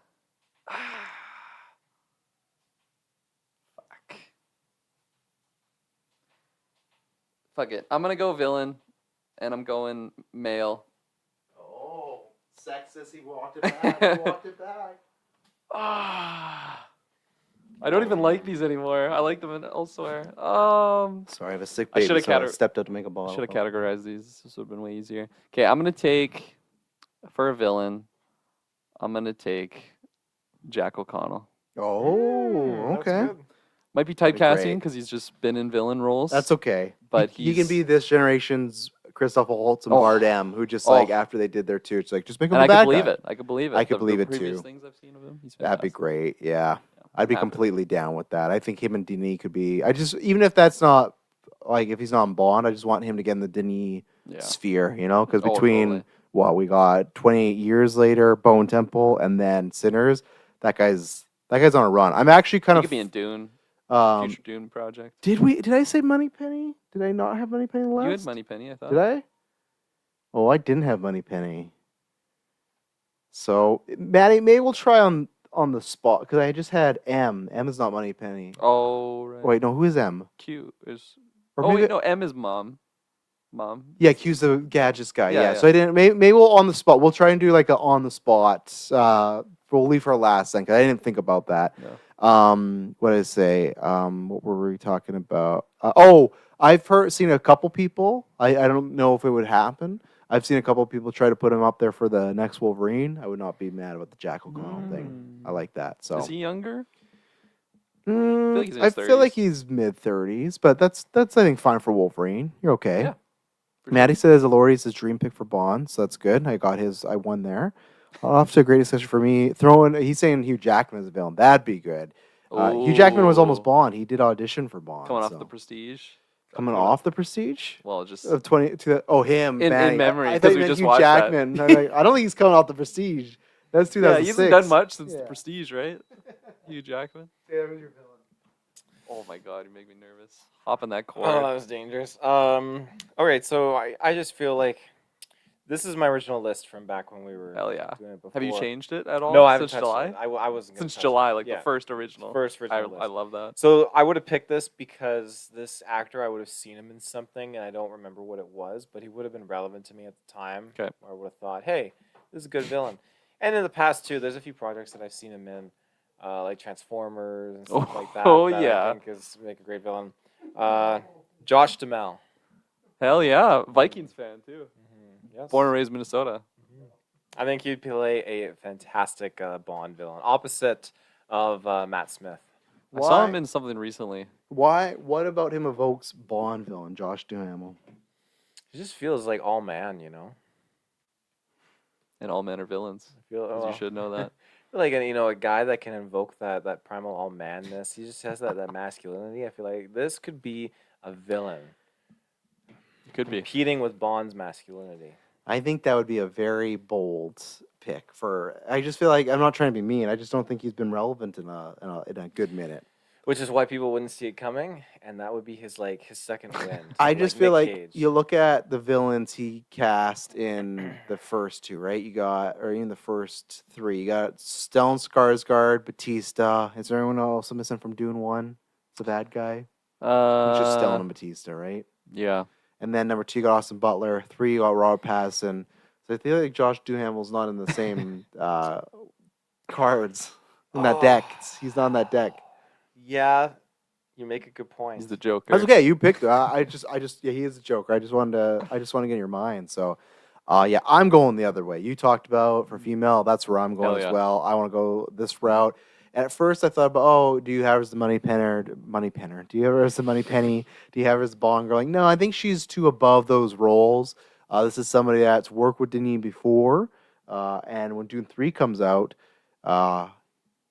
Fuck it. I'm gonna go villain, and I'm going male. Oh, sexist! He walked it back. He walked it back. Ah. I don't even like these anymore. I like them elsewhere. Sorry, I have a sick I baby, shoulda so I stepped out to make a ball. Should have categorized these. This would have been way easier. Okay, I'm gonna take for a villain. I'm gonna take Jack O'Connell. Oh, That's okay. good. Might be That'd be great. typecasting because he's just been in villain roles. That's okay. But he can he's- be this generation's Christopher Waltz and Oh. Bardem, who just Oh. like after they did their two, it's like just make him and a I bad could believe guy. it. I could believe it. I could The believe it previous too. things I've seen of him, he's That'd be fantastic. great. Yeah. I'm I'd be happy. completely down with that. I think him and Denis could be. I just even if that's not like if he's not in Bond, I just want him to get in the Denis Yeah. sphere, because Oh, between totally. what we got 28 years later, Bone Temple, and then Sinners, that guy's on a run. I'm actually kind He of could be in Dune. Future Dune project. Did I say Moneypenny? Did I not have Moneypenny last? You had Moneypenny, I thought. Did I? Oh, I didn't have Moneypenny. So, Maddie, maybe we'll try on the spot because I just had M. M is not Moneypenny. Oh, right. Wait, no, who is M? Q is. Or Oh, maybe- wait, no, M is mom. Mom. Yeah, Q's the gadgets guy. Yeah, Yeah, yeah. so I didn't. Maybe we'll on the spot. We'll try and do like a on the spot. We'll leave her last then because I didn't think about that. No. What did I say? What were we talking about? I've seen a couple people. I don't know if it would happen. I've seen a couple people try to put him up there for the next Wolverine. I would not be mad about the Jackal Clown thing. I like that. So Is he younger? Mm, he's in I his feel like 30s. he's mid-30s, but that's I think fine for Wolverine. You're okay. Yeah. For Maddie sure. says Elordi's his dream pick for Bond, so that's good. I won there. Off to a great discussion for me. He's saying Hugh Jackman as a villain. That'd be good. Hugh Jackman was almost Ooh. Bond. He did audition for Bond. Coming off so. the Prestige. Coming off the Prestige Well, just of 20 to him. in Manny. memory, I 'cause thought you we meant just Hugh watched that. Jackman. I don't think he's coming off the Prestige. That's 2006. yeah, he hasn't done much since Yeah. the Prestige, right? Hugh Jackman. Oh my God, you make me nervous. Hop in that cord. Oh, that was dangerous. All right, so I just feel like this is my original list from back when we were Hell yeah. doing it before. Have you changed it at all? No, I haven't since touched July. it. I wasn't gonna Since touch July, it. like Yeah. the first original. First original list. I love that. So I would have picked this because this actor, I would have seen him in something, and I don't remember what it was, but he would have been relevant to me at the time. Okay. Where I would have thought, hey, this is a good villain. And in the past too, there's a few projects that I've seen him in, like Transformers and stuff like that. Oh, that yeah. I think is make a great villain. Josh Duhamel. Hell yeah, Vikings fan too. Yes. Born and raised Minnesota. I think he'd play a fantastic Bond villain, opposite of Matt Smith. I saw him in something recently. Why? What about him evokes Bond villain Josh Duhamel? He just feels like all man, you know. And all men are villains. I feel, 'Cause you should know that. like a guy that can invoke that primal all manness. He just has that masculinity. I feel like this could be a villain Could be. competing with Bond's masculinity. I think that would be a very bold pick for. I just feel like I'm not trying to be mean. I just don't think he's been relevant in a good minute. Which is why people wouldn't see it coming, and that would be his second win. I to, just feel Nick like Cage. you look at the villains he cast in the first two, right? Or even the first three. You got Stellan Skarsgård, Batista. Is there anyone else I'm missing from Dune 1? It's a bad guy. It's just Stellan and Batista, right? Yeah. And then number 2 you got Austin Butler. 3 you got Robert Pattinson. So I feel like Josh Duhamel's not in the same cards in that deck. He's not on that deck. Yeah, you make a good point. He's the Joker. That's okay. You picked. Yeah, he is a Joker. I just wanted to get in your mind. So, yeah, I'm going the other way. You talked about for female. That's where I'm going Hell as yeah. well. I want to go this route. And at first, I thought about, do you have her as the money penner? Do you have her as the money penny? Do you have her as Bond girl? Like, no, I think she's too above those roles. This is somebody that's worked with Denis before, and when Dune 3 comes out,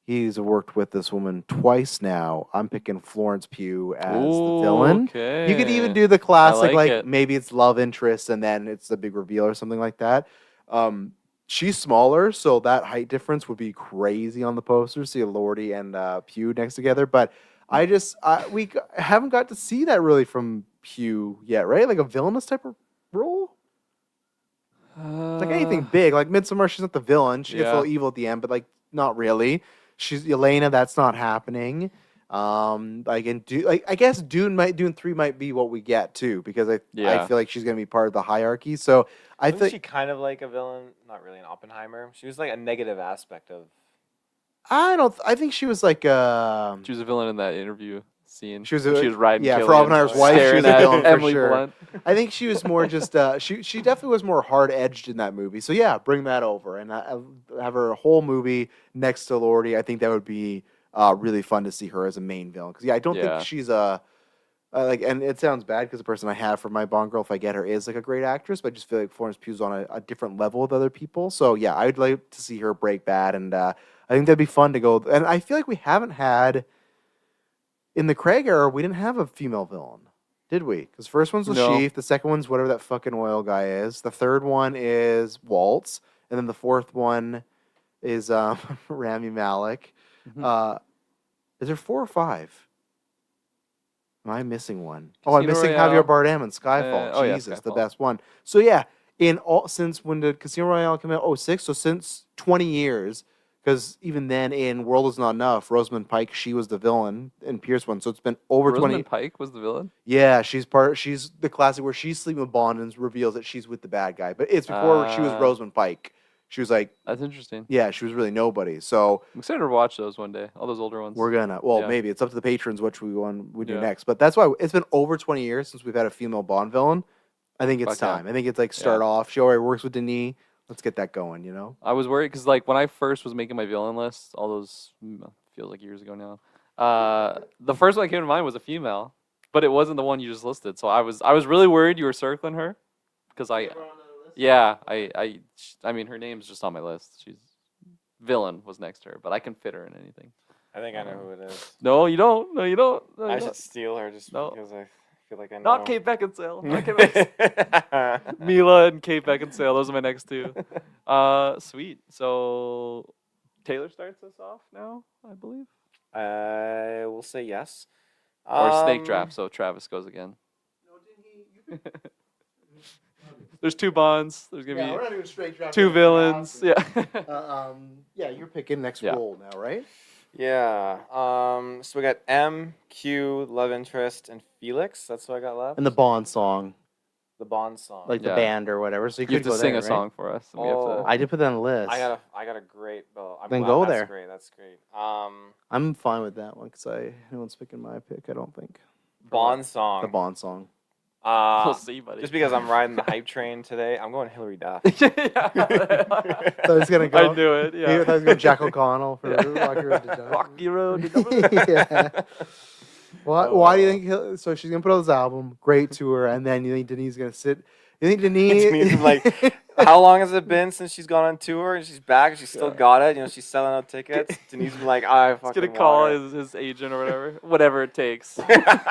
he's worked with this woman twice now. I'm picking Florence Pugh as the villain. Okay. You could even do the classic, like it. maybe it's love interest and then it's the big reveal or something like that. She's smaller, so that height difference would be crazy on the poster. See Lordy and Pugh next together, but we haven't got to see that really from Pugh yet, right? Like a villainous type of role. Like anything big, like Midsommar, she's not the villain. She gets a little evil at the end, but like not really. She's Elena. That's not happening. I guess Dune 3 might be what we get too, because I feel like she's gonna be part of the hierarchy. So I Wasn't think she kind of like a villain? Not really an Oppenheimer. She was like a negative aspect of. I think she was like She was a villain in that interview scene. She was when she was riding. for Killian, Oppenheimer's wife. She staring was a at villain for Emily sure. Blunt. I think she was more just she definitely was more hard edged in that movie. So yeah, bring that over and have her a whole movie next to Lordy. I think that would be really fun to see her as a main villain, because I don't think she's a and it sounds bad because the person I have for my Bond girl, if I get her, is like a great actress, but I just feel like Florence Pugh's on a different level with other people. So yeah, I'd like to see her break bad, and I think that'd be fun to go. And I feel like we haven't had in the Craig era, we didn't have a female villain, did we? Because the first one's the Sheaf, the second one's whatever that fucking oil guy is, the third one is Waltz, and then the fourth one is Rami Malek. Mm-hmm. Is there 4 or 5? Am I missing one? Oh, I'm Casino missing Royale. Javier Bardem in Skyfall. Oh, yeah, Jesus, the Skyfall. best one. So yeah, since when did Casino Royale come out? 06, so since 20 years. Because even then, in World Is Not Enough, Rosamund Pike, she was the villain in Pierce one. So it's been over 20. Rosamund Pike was the villain. Yeah, she's the classic where she's sleeping with Bond and reveals that she's with the bad guy. But it's before she was Rosamund Pike. She was like, That's interesting. yeah, she was really nobody. So I'm excited to watch those one day. All those older ones. we're gonna, Yeah. maybe it's up to the patrons which we do Yeah. next. But that's why it's been over 20 years since we've had a female Bond villain. I think it's Fuck yeah. time. I think it's like start off. She already works with Denis. Let's get that going. You know. I was worried because like when I first was making my villain list, all those feels like years ago now. The first one that came to mind was a female, but it wasn't the one you just listed. So I was really worried you were circling her, because I mean her name's just on my list. She's villain was next to her, but I can fit her in anything. I think I know who it is. No, you don't. No, you don't. No, I you should don't. steal her just No. because I feel like I know. Not Kate Beckinsale. Not Kate Beckinsale. Mila and Kate Beckinsale. Those are my next two. Sweet. So Taylor starts us off now, I believe. I will say yes. Or snake draft. So Travis goes again. There's two Bonds. There's gonna we're be not doing straight draft. two villains. Yeah. Yeah, you're picking next Yeah. role now, right? Yeah. So we got M, Q, love interest, and Felix. That's what I got left. And the Bond song, The Bond song. like the Yeah. band or whatever. So you, You have could to go sing there, a right? song for us. And we have Oh. to. I did put that on the list. I got a great bill. I'm Then glad. go That's there. great. That's great. I'm fine with that one because no one's picking my pick. I don't think Bond song. the Bond song. We'll see, buddy. Just because I'm riding the hype train today, I'm going Hillary Duff. So he's gonna go. I knew it. I Yeah. thought he was going Jack O'Connell for Rocky Road to Jump. Rocky Road. to Dublin. Yeah. Why do you think? So she's gonna put out this album, great tour, and then you think Denise is gonna sit? You think Denise? Denise, like, how long has it been since she's gone on tour and she's back and she's still got it? You know, she's selling out tickets. Denise would be like, I He's fucking gonna call want it. his agent or whatever it takes,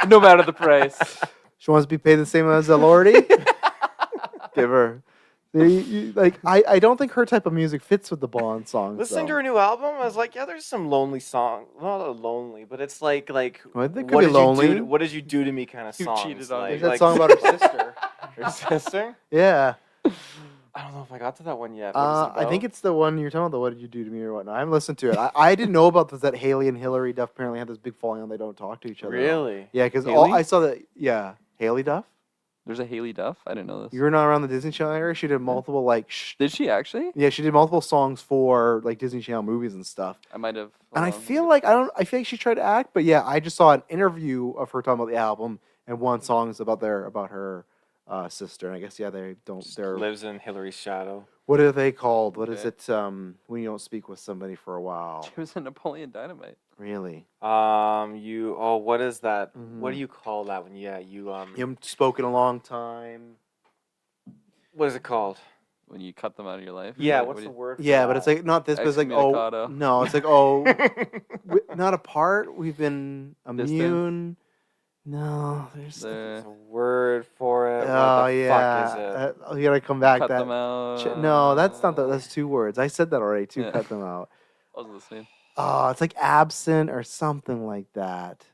no matter the price. She wants to be paid the same as Lordy. Give her. I don't think her type of music fits with the Bond songs. Listening to though. her new album, I was like, yeah, there's some lonely song. Not lonely, but it's like Well, they could what be did lonely. you do? What did you do to me? Kind of You songs. cheated on me. like, There's that like, song about her sister. her sister. Yeah. I don't know if I got to that one yet. What is it I think about? it's the one you're talking about. The What Did You Do to Me or whatnot. I haven't listened to it. I didn't know about this. That Haley and Hillary Duff apparently had this big falling out. They don't talk to each other. Really. Yeah, because Haley? I saw that. Yeah, Haley Duff. There's a Haley Duff. I didn't know this. You were not around the Disney Channel area. She did multiple Did she actually? yeah, she did multiple songs for like Disney Channel movies and stuff. I might have. And I feel like I feel like she tried to act, but yeah, I just saw an interview of her talking about the album, and one song is about her sister. And I guess they don't. They're lives in Hillary's shadow. what are they called? What is Okay. it? When you don't speak with somebody for a while. She was in Napoleon Dynamite. Really? What is that? What do Mhm. you call that when? Yeah, You haven't spoken a long time. What is it called? When you cut them out of your life. Yeah, Like, what's what the do word? For Yeah, but it's that? like not this, but it's like Excommunicado. no, it's like not apart. We've been Distant? immune. No, there's. There's a word for it. Oh what the yeah, fuck is it? you gotta come back. cut that them out. no, that's not that's 2 words. I said that already. Yeah. Cut them out. I was listening. Oh, it's like absent or something like that.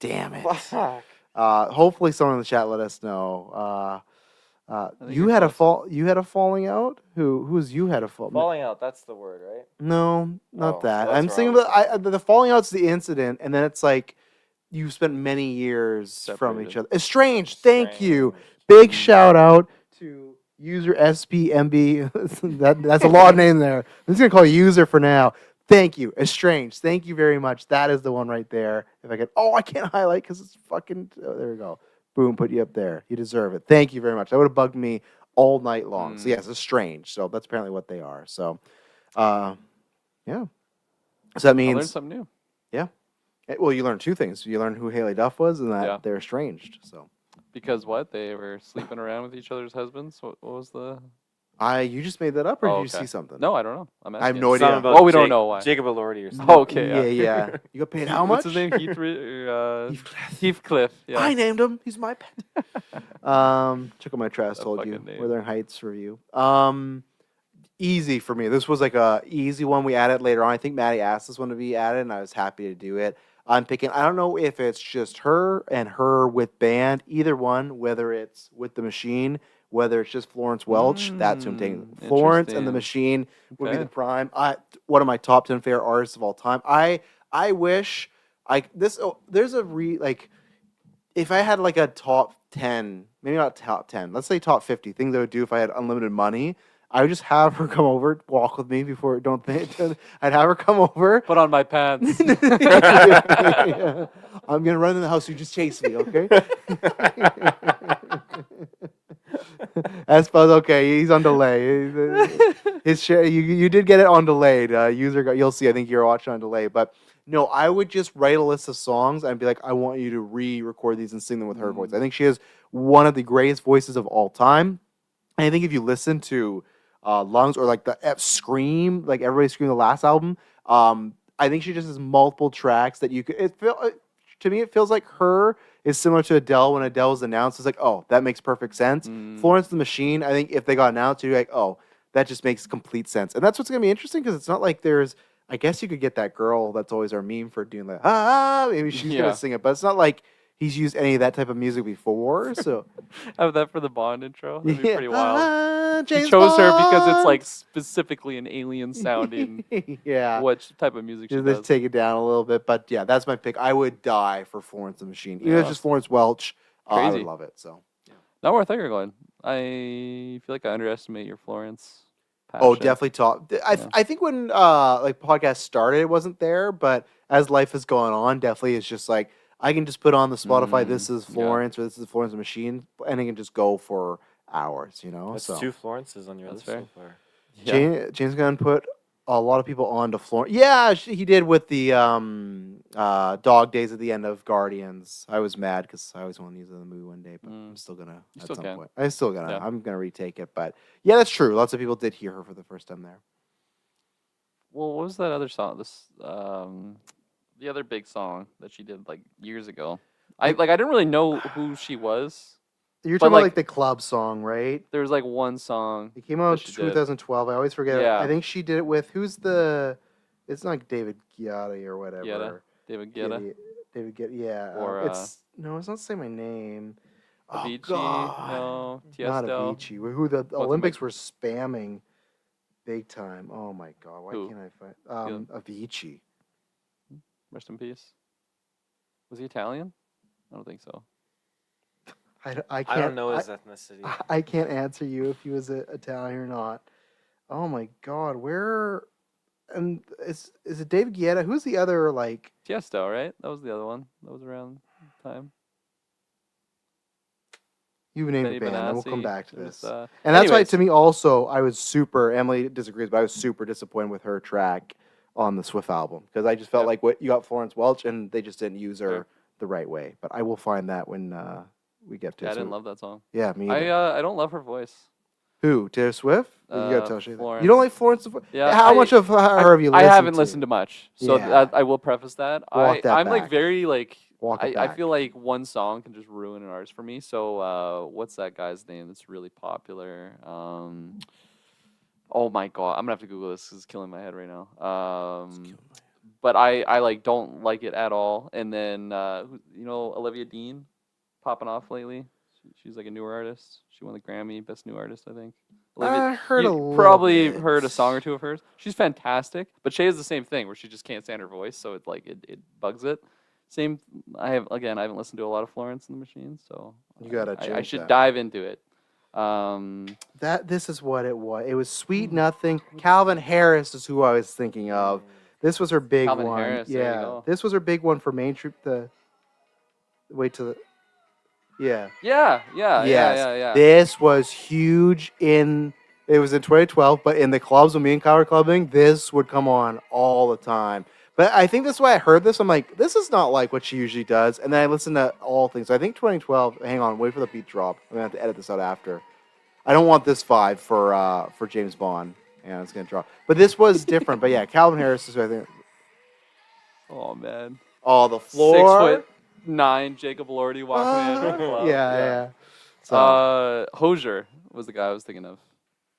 Damn it. Fuck. Hopefully, someone in the chat let us know. think You you're had a close. You had a falling out. Who's you had a fall? Falling out. That's the word, right? No, not Oh, that. that's I'm where I saying was about the falling out's the incident, and then it's like you've spent many years from each Separated. other. Estranged. Thank you. Strange. Big shout out to user SPMB. That's a long name there. I'm just gonna call you user for now. Thank you. Estranged. Thank you very much. That is the one right there. If I could, I can't highlight because it's fucking. Oh, there we go. Boom. Put you up there. You deserve it. Thank you very much. That would have bugged me all night long. So yes, estranged. So that's apparently what they are. So, yeah. So that I learned means something new. well, you learned 2 things. You learned who Haley Duff was, and that Yeah. they're estranged. So Because what? They were sleeping around with each other's husbands? What was the. you just made that up, or Oh, did you okay. see something? No, I don't know. I'm I have asking. no idea. Something about Well, we don't know why. Jacob Elordi or something. Oh, okay. Yeah. You got paid how much? What's his name? Heathcliff. Yeah. I named him. He's my pet. Check out my trash. A Told you. fucking name. Wuthering Heights review. easy for me. This was like a easy one we added later on. I think Maddie asked this one to be added, and I was happy to do it. I'm picking. I don't know if it's just her and her with band, either one. Whether it's with the Machine, whether it's just Florence Welch. That's who I'm taking. Florence and the Interesting. Machine would be the Okay. prime. One of my top 10 favorite artists of all time. I wish there's a like if I had like a top 10, maybe not top 10, let's say top 50 things I would do if I had unlimited money. I would just have her come over, walk with me before. Don't think I'd have her come over. Put on my pants. Yeah. I'm gonna run in the house. You just chase me, okay? Espo's okay. He's on delay. His share. You did get it on delayed. You'll see. I think you're watching on delay. But no, I would just write a list of songs and be like, I want you to re-record these and sing them with her voice. I think she has one of the greatest voices of all time. And I think if you listen to Lungs or like the Scream, like everybody screamed the last album, I think she just has multiple tracks that you could. To me, it feels like her is similar to Adele when Adele was announced. It's like, oh, that makes perfect sense. Florence the Machine, I think if they got announced, you're like, oh, that just makes complete sense. And that's what's gonna be interesting because it's not like there's. I guess you could get that girl that's always our meme for doing that. Maybe she's gonna sing it, but it's not like he's used any of that type of music before. So Have that for the Bond intro. That'd be pretty wild. James He chose her because it's Bond! like specifically an alien sounding. Yeah. What type of music she Let's does. take it down a little bit, but yeah, that's my pick. I would die for Florence the Machine. Even if Yeah. it's just Florence Welch, I would Crazy. love it. So, Not where I think you're going. I feel like I underestimate your Florence passion. oh, definitely top. I think when like podcast started, it wasn't there, but as life has gone on, definitely it's just like I can just put on the Spotify. This is yeah. Florence or this is Florence the Machine, and I can just go for hours. You know, That's so 2 Florences on your That's list fair. so far. Yeah. James Gunn put a lot of people onto Florence. Yeah, he did with the dog days at the end of Guardians. I was mad because I always want to use it in the movie one day, but I'm still gonna You at still some can. point. I'm still gonna. Yeah. I'm gonna retake it, but yeah, that's true. Lots of people did hear her for the first time there. Well, what was that other song? The other big song that she did like years ago. I didn't really know who she was. You're But, talking about like- like the club song, right? There was like one song. It came out in that she did. 2012. I always forget. Yeah. I think she did it with who's the? It's not David Guetta or whatever. Guetta? David Guetta. David Guetta. Yeah. Or, it's no. It's not Say My Name. Avicii. Oh, God. No. Not Tiesto. Avicii. Who the What's Olympics were spamming big time. Oh my God. Why Who? can't I find Avicii? Rest in peace. Was he Italian? I don't think so. I can't. I don't know his ethnicity. I can't answer you if he was Italian or not. Oh my God. Where? And is it David Guetta? Who's the other like? Tiesto, right? That was the other one. That was around the time. You named Benny the band, and we'll come Benassi. back to There's, this. And that's why, anyways. to me, also, I was super. Emily disagrees, but I was super disappointed with her track on the Swift album because I just felt Yep. like what you got Florence Welch, and they just didn't use her Fair. the right way. But I will find that when we get to Yeah, it. I didn't So- love that song. Yeah, me either. I don't love her voice. Who? Taylor Swift? You gotta tell Shay that. Florence. You don't like Florence? Yeah, How much of her have you I listened haven't to? listened to much, so Yeah. I will preface that. Walk that I'm back. like very like Walk it I back. feel like one song can just ruin an artist for me. So what's that guy's name that's really popular? Oh my God, I'm gonna have to Google this 'cause it's killing my head right now. But I like don't like it at all. And then Olivia Dean popping off lately. She's like a newer artist. She won the Grammy Best New Artist, I think. I heard you a little probably bit. heard a song or two of hers. She's fantastic, but Shay is the same thing where she just can't stand her voice, so it bugs it. Same. I haven't listened to a lot of Florence and the Machine, so You gotta I change should that. dive into it. This is what it was. It was Sweet Nothing. Calvin Harris is who I was thinking of. This was her big Calvin one. Harris, there you Yeah, go. this was her big one for Main Street. Wait till the. Yeah. Yeah. Yes. This was huge it was in 2012, but in the clubs when me and Kyle were clubbing, this would come on all the time. But I think that's why I heard this. I'm like, this is not like what she usually does. And then I listened to all things. So I think 2012. Hang on, wait for the beat drop. I'm gonna have to edit this out after. I don't want this vibe for James Bond. Yeah, it's gonna drop. But this was different. But yeah, Calvin Harris is who I think. Oh man. Oh, the floor. 6'9" Jacob Lordy walking in. Yeah. So Hosier was the guy I was thinking of.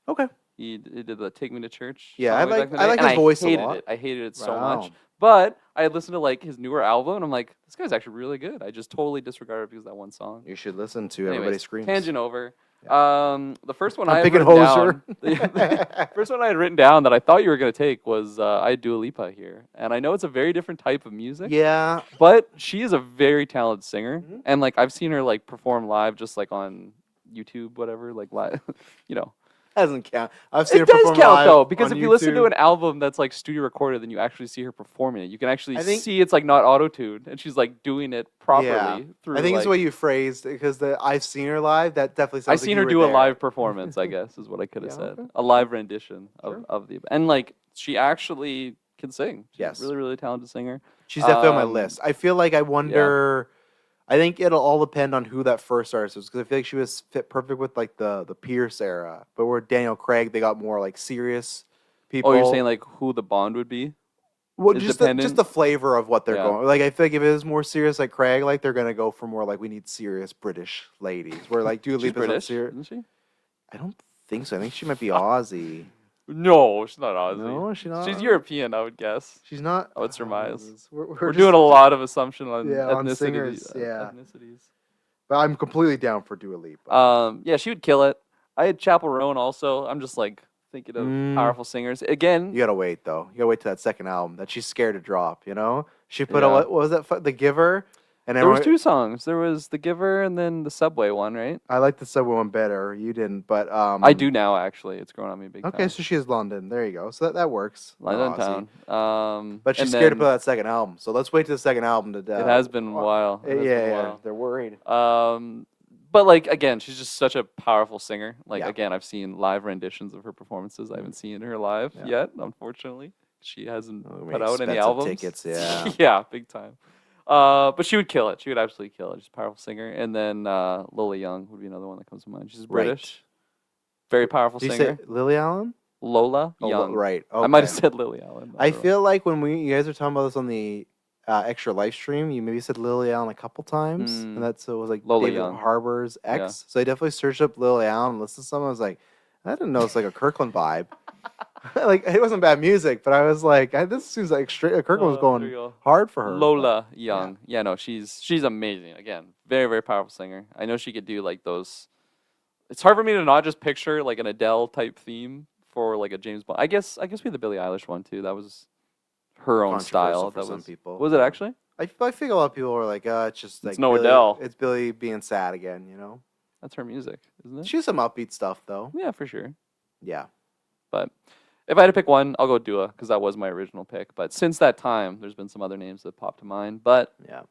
okay. He did the "Take Me to Church." Yeah, song I way back like- in the I day, like and his voice a hated lot. it. I hated it so much. Wow. But I had listened to like his newer album, and I'm like, this guy's actually really good. I just totally disregarded it because of that one song. You should listen to Anyways, Everybody Screams. tangent over. Yeah. The first one I'm I had picking written Hoser. down. The first one I had written down that I thought you were gonna take was I had Dua Lipa here, and I know it's a very different type of music. Yeah. But she is a very talented singer, Mhm. and like I've seen her like perform live, just like on YouTube, whatever, like live, you know. Doesn't count. I've seen It her does perform count live though, because on if you listen to YouTube. an album that's like studio recorded, then you actually see her performing it. You can actually I think- see it's like not auto-tuned, and she's like doing it properly Yeah. through. I think like, it's the way you phrased it because I've seen her live. That definitely sounds I've like seen you her were do a there. live performance, I guess, is what I could have Yeah, said. okay. A live rendition Sure. of the and like she actually can sing. She's Yes. a really, really talented singer. She's definitely on my Um, list. I feel like I wonder. I think it'll all depend on who that first artist was because I feel like she was fit perfect with like the Pierce era, but where Daniel Craig they got more like serious people. Oh, you're saying like who the Bond would be? well, is just dependent? the flavor of what they're Yeah. going. Like I feel like if it was more serious like Craig, like they're gonna go for more like we need serious British ladies. Where like Dua She's Lipa's not British, serious. isn't she? I don't think so. I think she might be Aussie. No, she's not Aussie. No, she's not. She's European, I would guess. She's not. I would surmise. We're We're just- doing a lot of assumption on Yeah, on ethnicity, singers, yeah. ethnicities. But I'm completely down for Dua Lipa. Yeah, she would kill it. I had Chapel Roan also. I'm just like thinking of Mm. powerful singers. Again, You gotta wait though. You gotta wait till that second album that she's scared to drop. You know, she put Yeah. a what was that? The Giver, and there was everyone- 2 songs. There was The Giver and then the Subway one, right? I like the Subway one better. You didn't, but I do now, actually. It's growing on me big Okay, time. so she is London. There you go. So that works. London Aussie. Town. But she's and scared to then put out that second album. So let's wait till the second album to. It has been a while. It has been a Yeah, while. they're worried. But like again, she's just such a powerful singer. Like Yeah. again, I've seen live renditions of her performances. I haven't seen her live Yeah. yet, unfortunately. She hasn't Oh, put out any expensive albums. tickets, yeah. yeah, big time. But she would kill it. She would absolutely kill it. She's a powerful singer. And then Lola Young would be another one that comes to mind. She's British, very powerful Did you singer. say Lily Allen? Lola Oh, Young. right. I might have okay. said Lily Allen. I don't know. feel like when you guys were talking about this on the extra live stream, you maybe said Lily Allen a couple times, Mm. and that's it was like Lola David Young. Harbour's ex. Yeah. So I definitely searched up Lily Allen and listened to some. I was like, I didn't know it's like a Kirklin vibe. Like it wasn't bad music, but I was like, this seems like straight. Kirklin was There you going go. hard for her. but- Lola Young. Yeah, no, she's amazing. Again, very, very powerful singer. I know she could do like those. It's hard for me to not just picture like an Adele type theme for like a James Bond. I guess we had the Billie Eilish one too. That was her own Controversial style. for That some was people. Was it actually? I think a lot of people were like, it's just like no Billie, Adele. It's Billy being sad again, you know. That's her music, isn't it? She has some upbeat stuff though. Yeah, for sure. Yeah. But if I had to pick one, I'll go Dua because that was my original pick. But since that time, there's been some other names that popped to mind. But Yeah.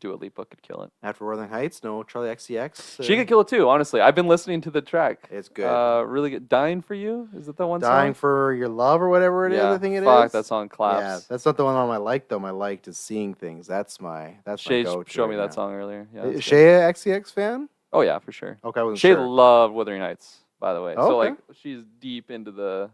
Dua Lipa could kill it. After Wuthering Heights, no Charlie XCX. She could kill it too. Honestly, I've been listening to the track. It's good. Really good. Dying for You, is it the one Dying song? for Your Love or whatever it is. Yeah, I think it is. fuck, that song Yeah, claps. that's not the one on my like though. My like is Seeing Things. That's my Shay go-to showed me right that now. song earlier. Yeah, Is that's Shay good. a XCX fan? Oh yeah, for sure. Okay, I wasn't Shay sure. loved Wuthering Heights, by the way. So Okay. like she's deep into the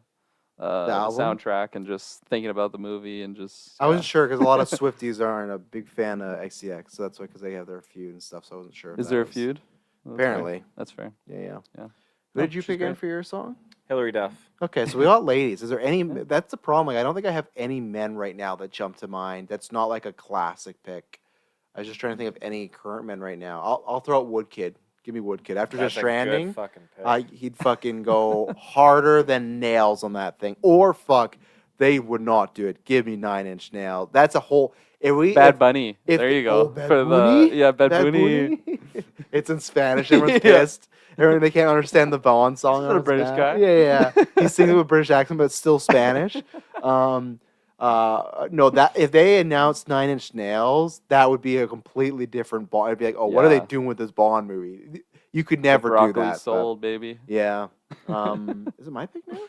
album? soundtrack and just thinking about the movie and just. I wasn't sure because a lot of Swifties aren't a big fan of XCX, so that's why because they have their feud and stuff. So I wasn't sure. if Is that there a was- feud? That's fair. Apparently, That's fair. yeah. Yeah. Who No, did you she's pick in great. for your song? Hillary Duff. Okay, so we got ladies. Is there any? Yeah. That's the problem. Like, I don't think I have any men right now that jump to mind. That's not like a classic pick. I was just trying to think of any current men right now. I'll throw out Woodkid. Give me Woodkid. After That's Just a good Stranding, fucking pick. he'd fucking go harder than nails on that thing. Or fuck, they would not do it. Give me 9 Inch Nails. That's a whole. If we Bad if- Bunny. if- There you oh, go. Bad For Bunny? the Bad Bad Bunny. Bunny? It's in Spanish. Everyone's Yeah. pissed. Everyone they can't understand the Bond song. He's not a on British Spanish. guy. Yeah, yeah. He's singing with a British accent, but it's still Spanish. No, that if they announced 9 Inch Nails, that would be a completely different Bond. I'd be like, oh, what are they Yeah. doing with this Bond movie? You could never do Broccoli that. but- Soul, baby. yeah. Is it my pick now?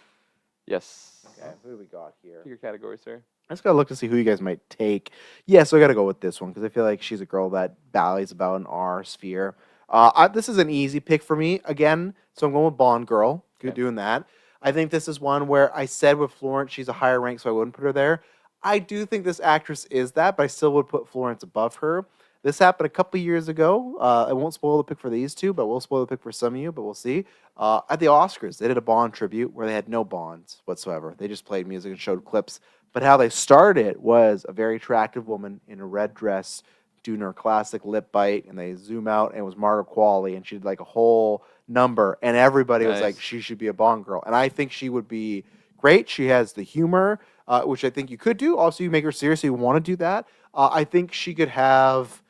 Yes. Okay, who do we got here? Pick your category, sir. I just gotta look to see who you guys might take. Yeah, so I gotta go with this one because I feel like she's a girl that bally's about in our sphere. This is an easy pick for me again, so I'm going with Bond Girl. Good Okay. doing that. I think this is one where I said with Florence she's a higher rank, so I wouldn't put her there. I do think this actress is that, but I still would put Florence above her. This happened a couple years ago. I won't spoil the pick for these two, but we'll spoil the pick for some of you. But we'll see. At the Oscars, they did a Bond tribute where they had no Bonds whatsoever. They just played music and showed clips. But how they started was a very attractive woman in a red dress doing her classic lip bite, and they zoom out, and it was Margaret Qualley, and she did like a whole number, and everybody was like, Nice. she should be a Bond girl. And I think she would be great. She has the humor, which I think you could do. Also, you make her serious, so you want to do that. I think she could have.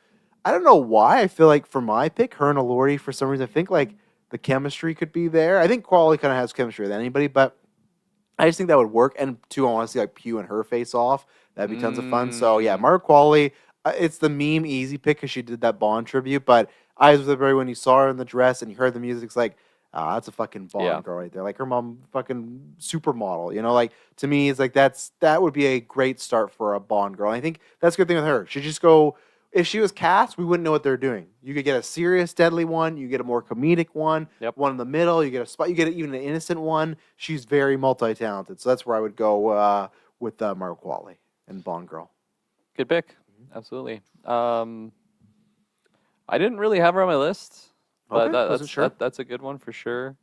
I don't know why. I feel like for my pick, her and Elordi, for some reason, I think like the chemistry could be there. I think Qualley kind of has chemistry with anybody, but I just think that would work. And two, I want to see like Pew and her face off. That'd be tons of fun. So yeah, Margaret Qualley. It's the meme easy pick because she did that Bond tribute. But I was with everybody when you saw her in the dress and you heard the music. It's like, that's a fucking Bond girl right there. Like her mom, fucking supermodel. You know, like to me, it's like that would be a great start for a Bond girl. And I think that's a good thing with her. She just go. If she was cast, we wouldn't know what they're doing. You could get a serious, deadly one. You get a more comedic one. Yep. One in the middle. You get a spot. You get even an innocent one. She's very multi-talented. So that's where I would go with Margaret Qualley and Bond girl. Good pick. Absolutely. I didn't really have her on my list, but Okay, wasn't sure. that's a good one for sure.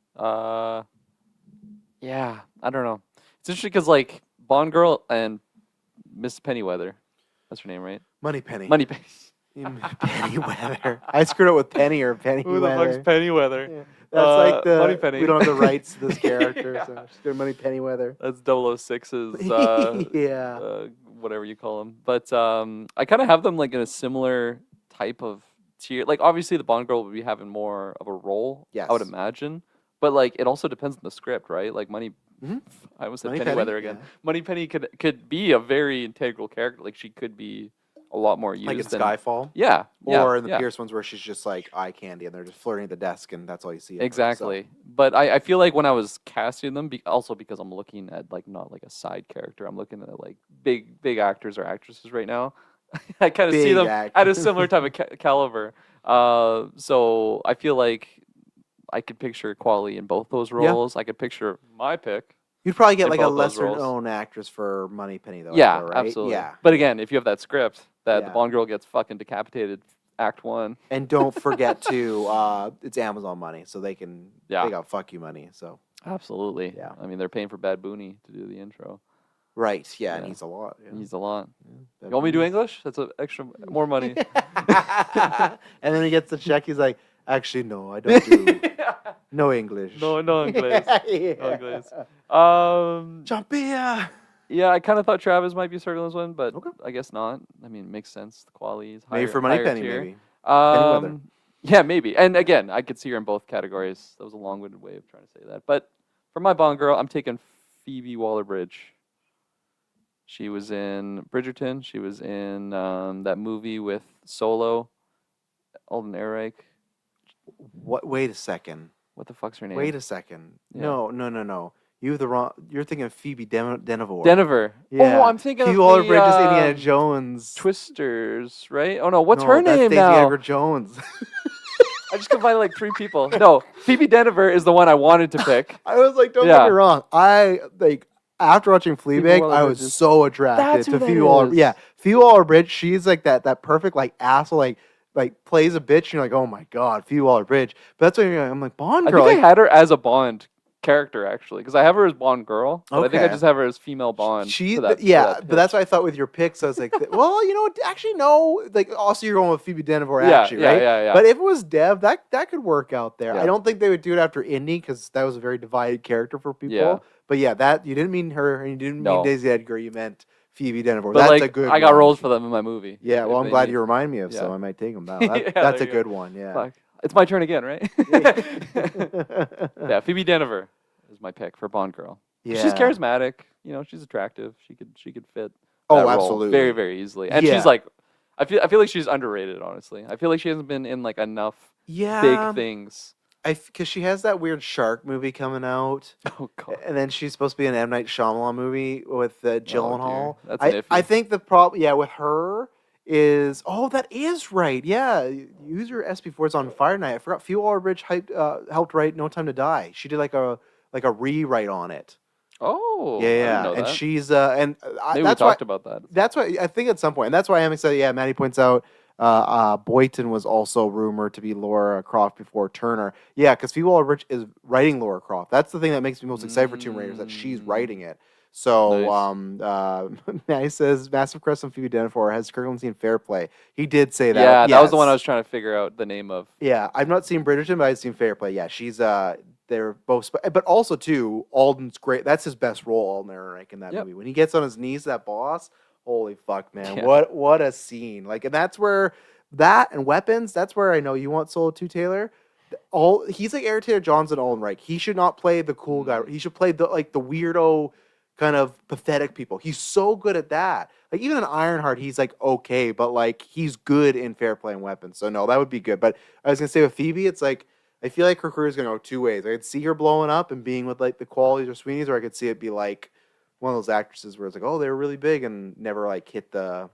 Yeah, I don't know. It's interesting because like Bond girl and Miss Pennyweather, that's her name, right? Moneypenny. Moneypenny. Pennyweather. I screwed up with Penny or Pennyweather. Who the fuck's Pennyweather? Yeah. That's like the Moneypenny. we don't have the rights to this character, Yeah. so just go Money Pennyweather. That's 006's Yeah. whatever you call them. But I kind of have them like in a similar type of tier. Like obviously the Bond girl would be having more of a role, I would Yes. imagine. But like it also depends on the script, right? Like Mhm. I almost said Moneypenny, Pennyweather again. yeah. Moneypenny could be a very integral character. Like she could be a lot more used Like in than Skyfall. Yeah. Or in the yeah. Pierce ones where she's just like eye candy and they're just flirting at the desk and that's all you see. of her, so. Exactly. But I feel like when I was casting them, also because I'm looking at like not like a side character, I'm looking at like big actors or actresses right now. I kind of see Big them act- at a similar type of caliber. So I feel like I could picture Qualley in both those Yeah. roles. I could picture my pick. You'd probably get in like a both those lesser roles. known actress for Moneypenny though. I Yeah, feel, right? absolutely. Yeah. But again, if you have that script that the Yeah. Bond girl gets fucking decapitated Act 1. And don't forget to it's Amazon money, so they got fuck you money. So Absolutely. Yeah. I mean, they're paying for Bad Booney to do the intro. right, yeah, and Yeah. he's a lot. Yeah. He's a lot. Yeah, You want me to do English? That's an extra more money. And then he gets the check. He's like, actually, no, I don't do no English. no English. Yeah. No English. Jump here. Yeah, I kind of thought Travis might be circling this one, but Okay. I guess not. I mean, it makes sense. The quality is higher. Maybe for higher Moneypenny, tier. maybe. Pennyweather. Yeah, maybe. And again, I could see her in both categories. That was a long-winded way of trying to say that. But for my Bond girl, I'm taking Phoebe Waller-Bridge. She was in Bridgerton. She was in that movie with Solo, Alden Ehrenreich. What? Wait a second. What the fuck's her name? Wait a second. Yeah. No. You have the wrong. You're thinking of Phoebe Denevor. Denver. Yeah. Oh, I'm thinking Phoebe of Waller-Bridge is the Indiana Jones. Twisters, right? Oh no, what's No, her that's name Stacey now? Edgar Jones. I just combined like 3 people. No, Phoebe Denver is the one I wanted to pick. I was like, don't Yeah. get me wrong. I like after watching Fleabag, I Waller-Bridge was is- so attracted That's to who that Phoebe Waller. is. Yeah, Phoebe Waller-Bridge. She's like that perfect like asshole like plays a bitch. And you're like, oh my god, Phoebe Waller-Bridge. But that's what I'm like Bond I girl. think like, I had her as a Bond character actually, because I have her as Bond girl, but I think I Okay. just have her as female Bond. She, for that- for yeah, that but that's what I thought with your picks. I was like, well, you know, what, actually, no. Like, also, you're going with Phoebe Denevor, Yeah, actually, yeah, right? yeah. But if it was Dev, that could work out there. Yeah. I don't think they would do it after Indy because that was a very divided character for people. Yeah. But yeah, that you didn't mean her, and you didn't No. mean Daisy Edgar. You meant Phoebe Denevor. But That's like, a good. I got one. roles for them in my movie. Yeah, well, if I'm they glad need- you remind me of some. Yeah. I might take them now. Yeah, That's a there you good one. Yeah. Fuck. It's my turn again, right? Yeah, Phoebe Denver is my pick for Bond girl. Yeah. She's charismatic. You know, she's attractive. She could fit. Oh, that role absolutely. very, very easily. And Yeah. she's like, I feel like she's underrated. Honestly, I feel like she hasn't been in like enough Yeah. big things. Because she has that weird shark movie coming out. Oh god. And then she's supposed to be an M. Night Shyamalan movie with Gyllenhaal. dear. That's I iffy. think the problem, with her is, that is right. Yeah, use your SB4 is on Fire Night. I forgot Phoebe Waller-Bridge helped write No Time to Die. She did like a rewrite on it. Oh. I Yeah, didn't know and that. she's Maybe we that's why. talked about that. That's why I think at some point, and that's why I'm excited. Yeah, Maddie points out Boyton was also rumored to be Laura Croft before Turner. Yeah, because Phoebe Rich is writing Laura Croft. That's the thing that makes me most excited for Tomb Raider is that she's writing it. So, Maddie says Massive Crest on Phoebe Denfor. Has Kirklin seen Fair Play? He did say that. Yeah, that was the one I Yes. was trying to figure out the name of. Yeah, I've not seen Bridgerton, but I've seen Fair Play. Yeah, she's they're both, but also too, Alden's great. That's his best role, Alden Ehrenreich, in that Yep. movie. When he gets on his knees, that boss, holy fuck, man, Yeah. what a scene! Like, and that's where that and Weapons. That's where I know you want Solo 2 Taylor. He's like Aaron Taylor Johnson, Alden Reich. He should not play the cool guy. He should play the weirdo, kind of pathetic people. He's so good at that. Like even in Ironheart, he's like okay, but like he's good in Fair Play and Weapons. So no, that would be good. But I was gonna say with Phoebe, it's like I feel like her career is gonna go two ways. I could see her blowing up and being with like the qualities of Sweeney's, or I could see it be like one of those actresses where it's like, oh, they were really big and never like hit the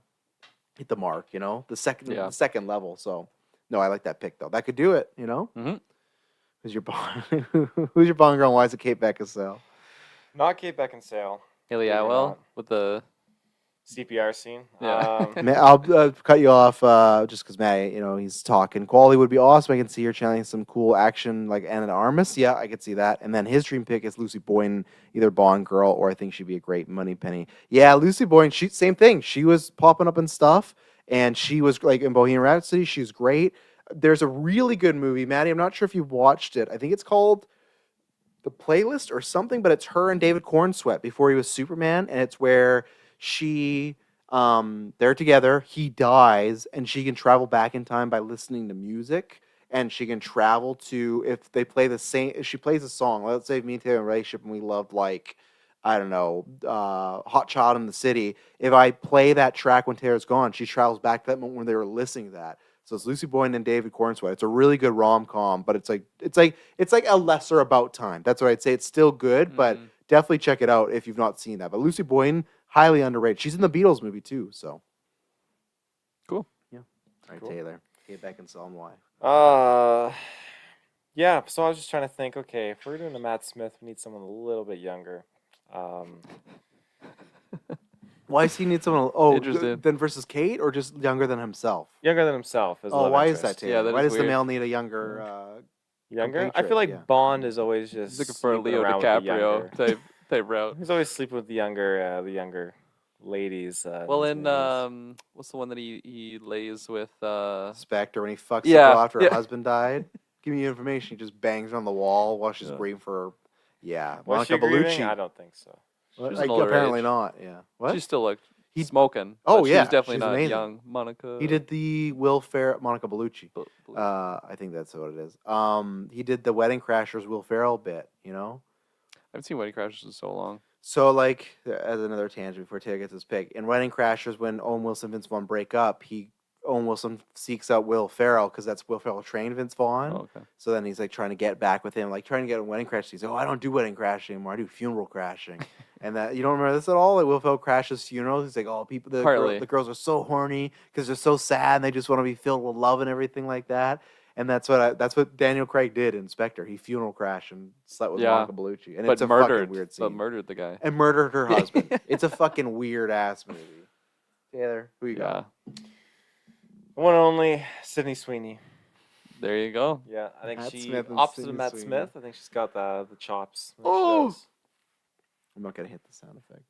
mark, the second level. So no, I like that pick though. That could do it, Mhm. Who's your Bond? Who's your Bond girl? And why is it Kate Beckinsale? Not Kate Beckinsale. Haley Believe it or Atwell not. with the CPR scene. Yeah. I'll cut you off just because Matt, he's talking. Quality would be awesome. I can see her channeling some cool action like Anna de Armas. Yeah, I could see that. And then his dream pick is Lucy Boyne, either Bond girl or I think she'd be a great Moneypenny. Yeah, Lucy Boyne. Same thing. She was popping up and stuff, and she was like in Bohemian Rhapsody. She's great. There's a really good movie, Maddie. I'm not sure if you watched it. I think it's called The Playlist or something, but it's her and David Cornsweet before he was Superman, and it's where they're together, he dies, and she can travel back in time by listening to music, and she can travel to, if they play the same, if she plays a song, let's say me and Taylor in a relationship and we loved like, I don't know, Hot Child in the City. If I play that track when Taylor's gone, she travels back to that moment when they were listening to that. So it's Lucy Boyne and David Cornsweet. It's a really good rom-com, but it's like a lesser about time. That's what I'd say. It's still good, but definitely check it out if you've not seen that. But Lucy Boyne, highly underrated. She's in the Beatles movie too, so Cool. Yeah. All right, Cool. Taylor. Kate Beckinsale and why? Yeah. So I was just trying to think. Okay, if we're doing a Matt Smith, we need someone a little bit younger. Why does he need someone? Oh, Interested. then versus Kate, or just younger than himself? Younger than himself. As Oh, love why is that, interest. Taylor? Yeah, that why is does the weird. male need a younger? Younger? I compatriot? feel like Yeah. Bond is always just He's looking for a sleeping Leo around with the DiCaprio younger- type route. He's always sleeping with the younger ladies. Well, these in movies. what's the one that he lays with? Spectre when he fucks Yeah, the girl after yeah. her husband died. Give me information. He just bangs her on the wall while she's Yeah. waiting for her. Yeah, Was Monica she grieving? Bellucci. I don't think so. Well, She was an older apparently age. not. Yeah. What? She still looked He- smoking. Oh, but she yeah, was definitely she's not amazing. young. Monica. He did the Will Ferrell, Monica Bellucci. Bel- I think that's what it is. He did the Wedding Crashers Will Ferrell bit. I haven't seen Wedding Crashers in so long. So, like, as another tangent before Taylor gets his pick, in Wedding Crashers, when Owen Wilson and Vince Vaughn break up, Owen Wilson seeks out Will Ferrell because that's Will Ferrell trained Vince Vaughn. Oh, okay. So then he's like trying to get back with him, like trying to get a wedding crash. He's like, oh, I don't do wedding crashing anymore. I do funeral crashing. And that, you don't remember this at all? Like Will Ferrell crashes funerals. He's like, oh, Partly. the girls are so horny because they're so sad and they just want to be filled with love and everything like that. And that's what Daniel Craig did in Spectre. He funeral crashed and slept with Yeah. Monica Bellucci. And But it's a murdered. fucking weird But scene. murdered the guy. And murdered her husband. It's a fucking weird ass movie. Taylor, who you got? Yeah. The one and only Sydney Sweeney. There you go. Yeah, I think Matt she Smith and opposite Sydney of Matt Sweeney. Smith. I think she's got the chops. I think she Oh! does. I'm not gonna hit the sound effect.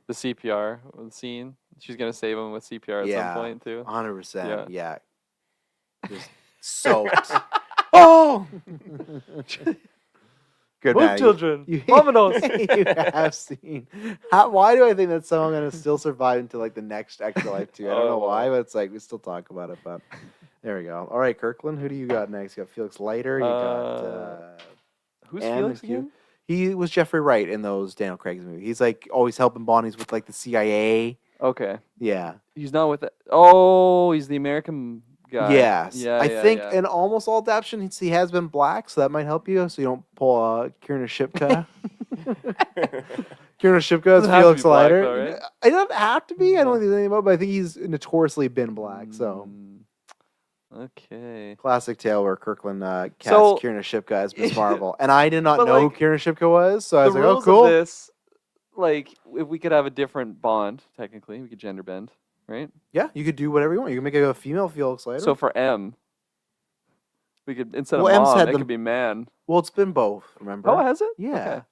The CPR scene. She's gonna save him with CPR at Yeah. some point too. 100%. Yeah. Yeah. Just soaked. Oh! Good Both man. children. You have seen. Why do I think that song gonna still survive until like the next Extra Life 2? I don't know Oh. why, but it's like we still talk about it. But there we go. All right, Kirkland, who do you got next? You got Felix Leiter. You got Who's Anne Felix McHugh. again? he was Jeffrey Wright in those Daniel Craig's movies. He's like always helping Bonnie's with like the CIA. Okay. Yeah. He's not with it. Oh, he's the American guy. Yes. Yeah, I think yeah. in almost all adaptations he has been black, so that might help you. So you don't pull Kierna Shipka. Kierna Shipka as Doesn't have to Felix be black, Leiter. though, right? It doesn't have to be. I don't think there's anything about it, but I think he's notoriously been black. So Okay. classic tale where Kirkland cast So- Kierna Shipka as Miss Marvel. And I did not But, know like, who Kierna Shipka was, so I was The like, oh, rules cool. of this, like, if we could have a different Bond, technically, we could gender bend. right? Yeah, you could do whatever you want. You can make a female Felix Leiter. So for M, we could instead Well, of M's mom, had it them- could be man. well, it's been both. Remember? Oh, has it? Yeah. Okay.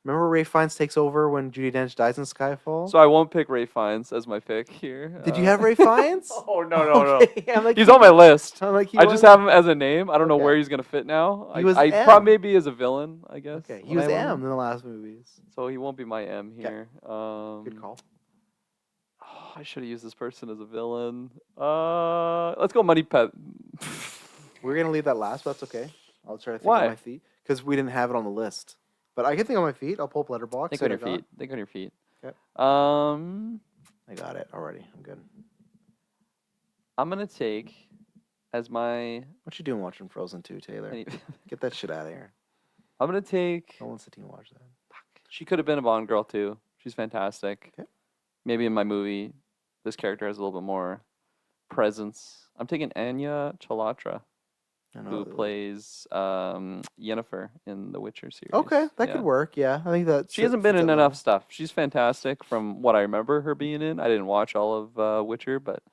Remember Ray Fiennes takes over when Judi Dench dies in Skyfall? So I won't pick Ray Fiennes as my pick here. Did you have Ray Fiennes? Oh no. Okay, I'm like, He's on my list. I'm like, he I just was- have him as a name. I don't know Okay. where he's gonna fit now. He was I M. probably maybe as a villain, I guess. Okay, he when was I learn M him. in the last movies. So he won't be my M Okay. here. Good call. Oh, I should have used this person as a villain. Let's go Money Pet. We're gonna leave that last, but that's okay. I'll try to think Why? on my feet because we didn't have it on the list. But I can think on my feet. I'll pull up Letterboxd. Think see on what your I got. feet. Think on your feet. Yep. I I got it already. I'm good. I'm gonna take as my. What you doing watching Frozen 2, Taylor? any- Get that shit out of here. I'm gonna take. No one's sitting to watch that. She could have been a Bond girl too. She's fantastic. Okay. Maybe in my movie, this character has a little bit more presence. I'm taking Anya Chalotra, I know. who plays Yennefer in the Witcher series. Okay, that Yeah. could work. Yeah, I think that She hasn't been in enough stuff. She's fantastic from what I remember her being in. I didn't watch all of Witcher, but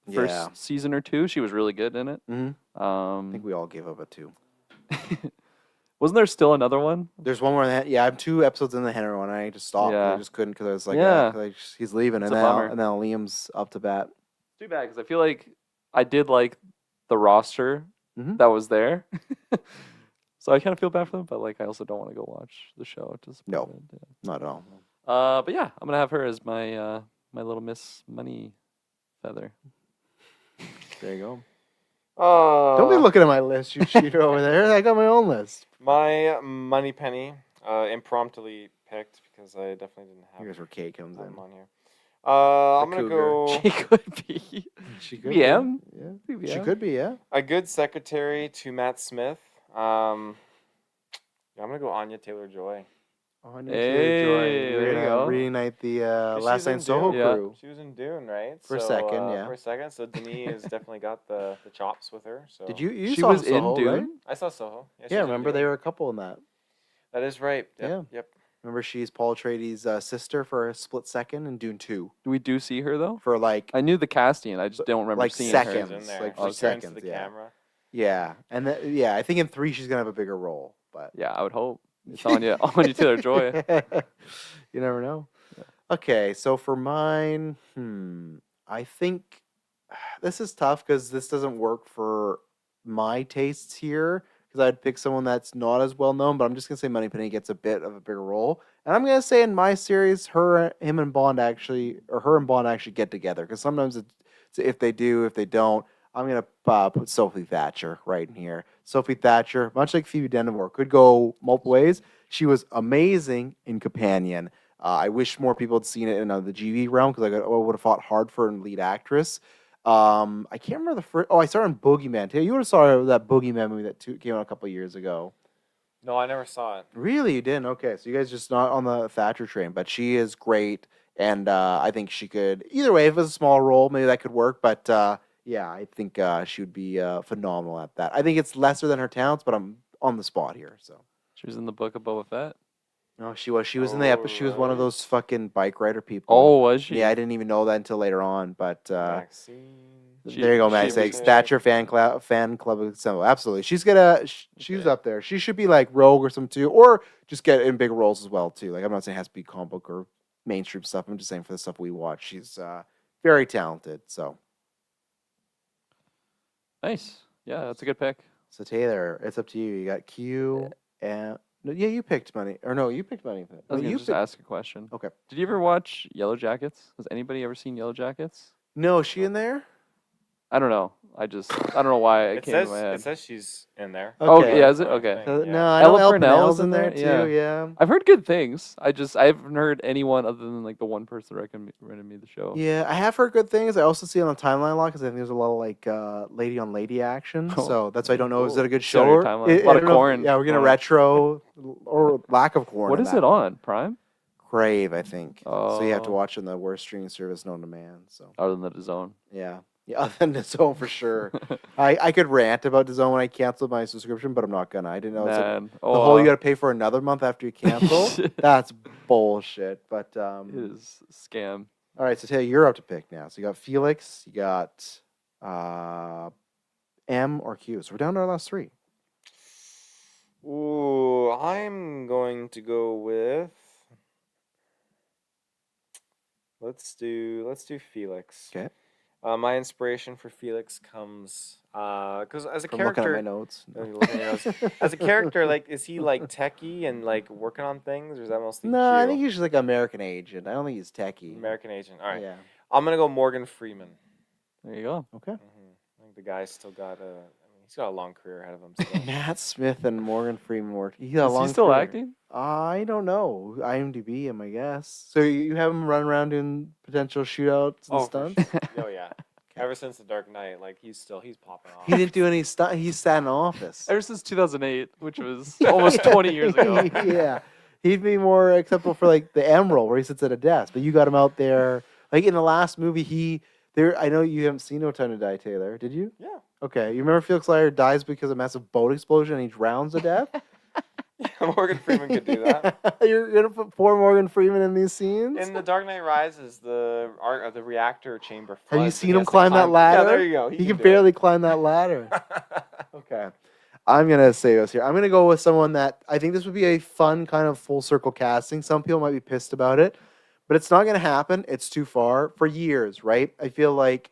the first Yeah. season or two, she was really good in it. Hmm I think we all gave up a 2. Wasn't there still another one? There's one more. Yeah, I'm 2 episodes in the Henry one. I just stopped. Yeah. I just couldn't because I was like, Yeah. like he's leaving, It's and a now bummer. and now Liam's up to bat. Too bad because I feel like I did like the roster Mhm. that was there. So I kind of feel bad for them, but like I also don't want to go watch the show. No. Disappointed, Not at all. yeah. But yeah, I'm gonna have her as my my little Miss Money Feather. There you go. Oh, Don't be looking at my list, you cheater over there. I got my own list. My money penny, impromptu picked because I definitely didn't have Here's where Kate comes in. time on here. I'm gonna cougar. go She could be. She could be M. Yeah. She could be, yeah. a good secretary to Matt Smith. I'm gonna go Anya Taylor-Joy. Anya Hey, Taylor-Joy. We're there you gonna go. reunite the 'Cause Last she's Night in in Soho Dune. Yeah. crew. She was in Dune, right? For a second, yeah. For a second, so Denis has definitely got the chops with her. So Did you She saw was Soho, in Dune. right? I saw Soho. she Yeah, was in remember Dune. they were a couple in that. That is right. Yep, Yeah. Yep. Remember she's Paul Atreides' sister for a split second in Dune 2 We do see her though. for like I knew the casting. I just don't remember like seeing seconds. She's her. in there. like She for turns seconds, to the yeah. camera. yeah, and yeah, I think in 3 she's gonna have a bigger role, but Yeah, I would hope. It's Anya Taylor Joy. you never know. Okay, so for mine, I think this is tough because this doesn't work for my tastes here. Because I'd pick someone that's not as well known, but I'm just gonna say Moneypenny gets a bit of a bigger role, and I'm gonna say in my series, her and Bond actually get together. Because sometimes it's if they do, if they don't, I'm gonna put Sophie Thatcher right in here. Sophie Thatcher, much like Phoebe Denimore, could go multiple ways. She was amazing in Companion. I wish more people had seen it in the GV realm because I would have fought hard for a lead actress. I can't remember the first. Oh, I saw her in Boogeyman. You would have saw that Boogeyman movie that came out a couple of years ago. No, I never saw it. Really, you didn't? Okay, so you guys just not on the Thatcher train, but she is great, and I think she could. Either way, if it was a small role, maybe that could work. But yeah, I think she would be phenomenal at that. I think it's lesser than her talents, but I'm on the spot here. So She was in the book of Boba Fett. no, she was. She was in the episode. She was one of right. those fucking bike rider people. Oh, was she? yeah, I didn't even know that until later on. But Maxine. She- there you go, she man. was Say there. Thatcher fan club assemble. Absolutely, she's gonna. She's Okay. up there. She should be like Rogue or something too, or just get in big roles as well too. Like I'm not saying it has to be comic book or mainstream stuff. I'm just saying for the stuff we watch, she's very talented. So Nice. Yeah, that's a good pick. Taylor, it's up to you. You got Q and no, yeah, you picked money or no, you picked money. I was No, gonna you just picked- ask a question. Okay. Did you ever watch Yellow Jackets? Has anybody ever seen Yellow Jackets? No, is she in there? I don't know. I don't know why it It came says to my head. it says she's in there. Oh, Okay. yeah, is it? That's what I'm Okay. saying, yeah. No, I know Ella El Purnell's Purnell's in in there there? too. Yeah. I've heard good things. I haven't heard anyone other than like the one person recommended me the show. Yeah, I have heard good things. I also see it on the timeline a lot because I think there's a lot of like lady on lady action. Oh, So that's why I don't know. Is it a good See it on show? your Or, timeline. I A lot of don't know if- corn. Yeah, we're getting Corn. retro or lack of corn. What in is that it on? Prime? Crave, I think. So you have to Oh. watch on the worst streaming service known to man. So Other than the zone. yeah, other than DAZN for sure. I could rant about DAZN when I canceled my subscription, but I'm not gonna. I didn't know it's like Man. the whole you got to pay for another month after you cancel. That's bullshit. But It is a scam. All right, so Taylor, you're up to pick now. So you got Felix, you got M or Q. So we're down to our last three. Ooh, I'm going to go with. Let's do Felix. Okay. My inspiration for Felix comes because as a From looking at my character, notes. you're looking at your notes. As a character, like, is he like techie and like working on things, or is that mostly No, I Q? think he's just like an American agent. I don't think he's techie. American agent. All right, Yeah. I'm gonna go Morgan Freeman. There you go. Okay. I think the guy's still got a. I mean, he's got a long career ahead of him. Still. Matt Smith and Morgan Freeman worked. He got a Is long he still career. acting? I don't know. IMDb him, I guess. So you have him run around doing potential shootouts and Oh, for stunts? sure. Oh yeah. Ever since the Dark Knight, like he's popping off. He didn't do any stunt. He sat in office. Ever since 2008, which was almost 20 years ago. Yeah. He'd be more acceptable for like the M role where he sits at a desk. But you got him out there. Like in the last movie, I know you haven't seen No Time to Die, Taylor. Did you? Yeah. Okay. You remember Felix Leiter dies because of a massive boat explosion and he drowns to death? Morgan Freeman could do that. You're gonna put poor Morgan Freeman in these scenes? In The Dark Knight Rises, the reactor chamber floods. Have you and seen he him has to climb that ladder? Yeah, there you go. He can do barely climb that ladder. Okay. I'm going to say this here. I'm going to go with someone that I think this would be a fun kind of full circle casting. Some people might be pissed about it, but it's not going to happen. It's too far. For years, right? I feel like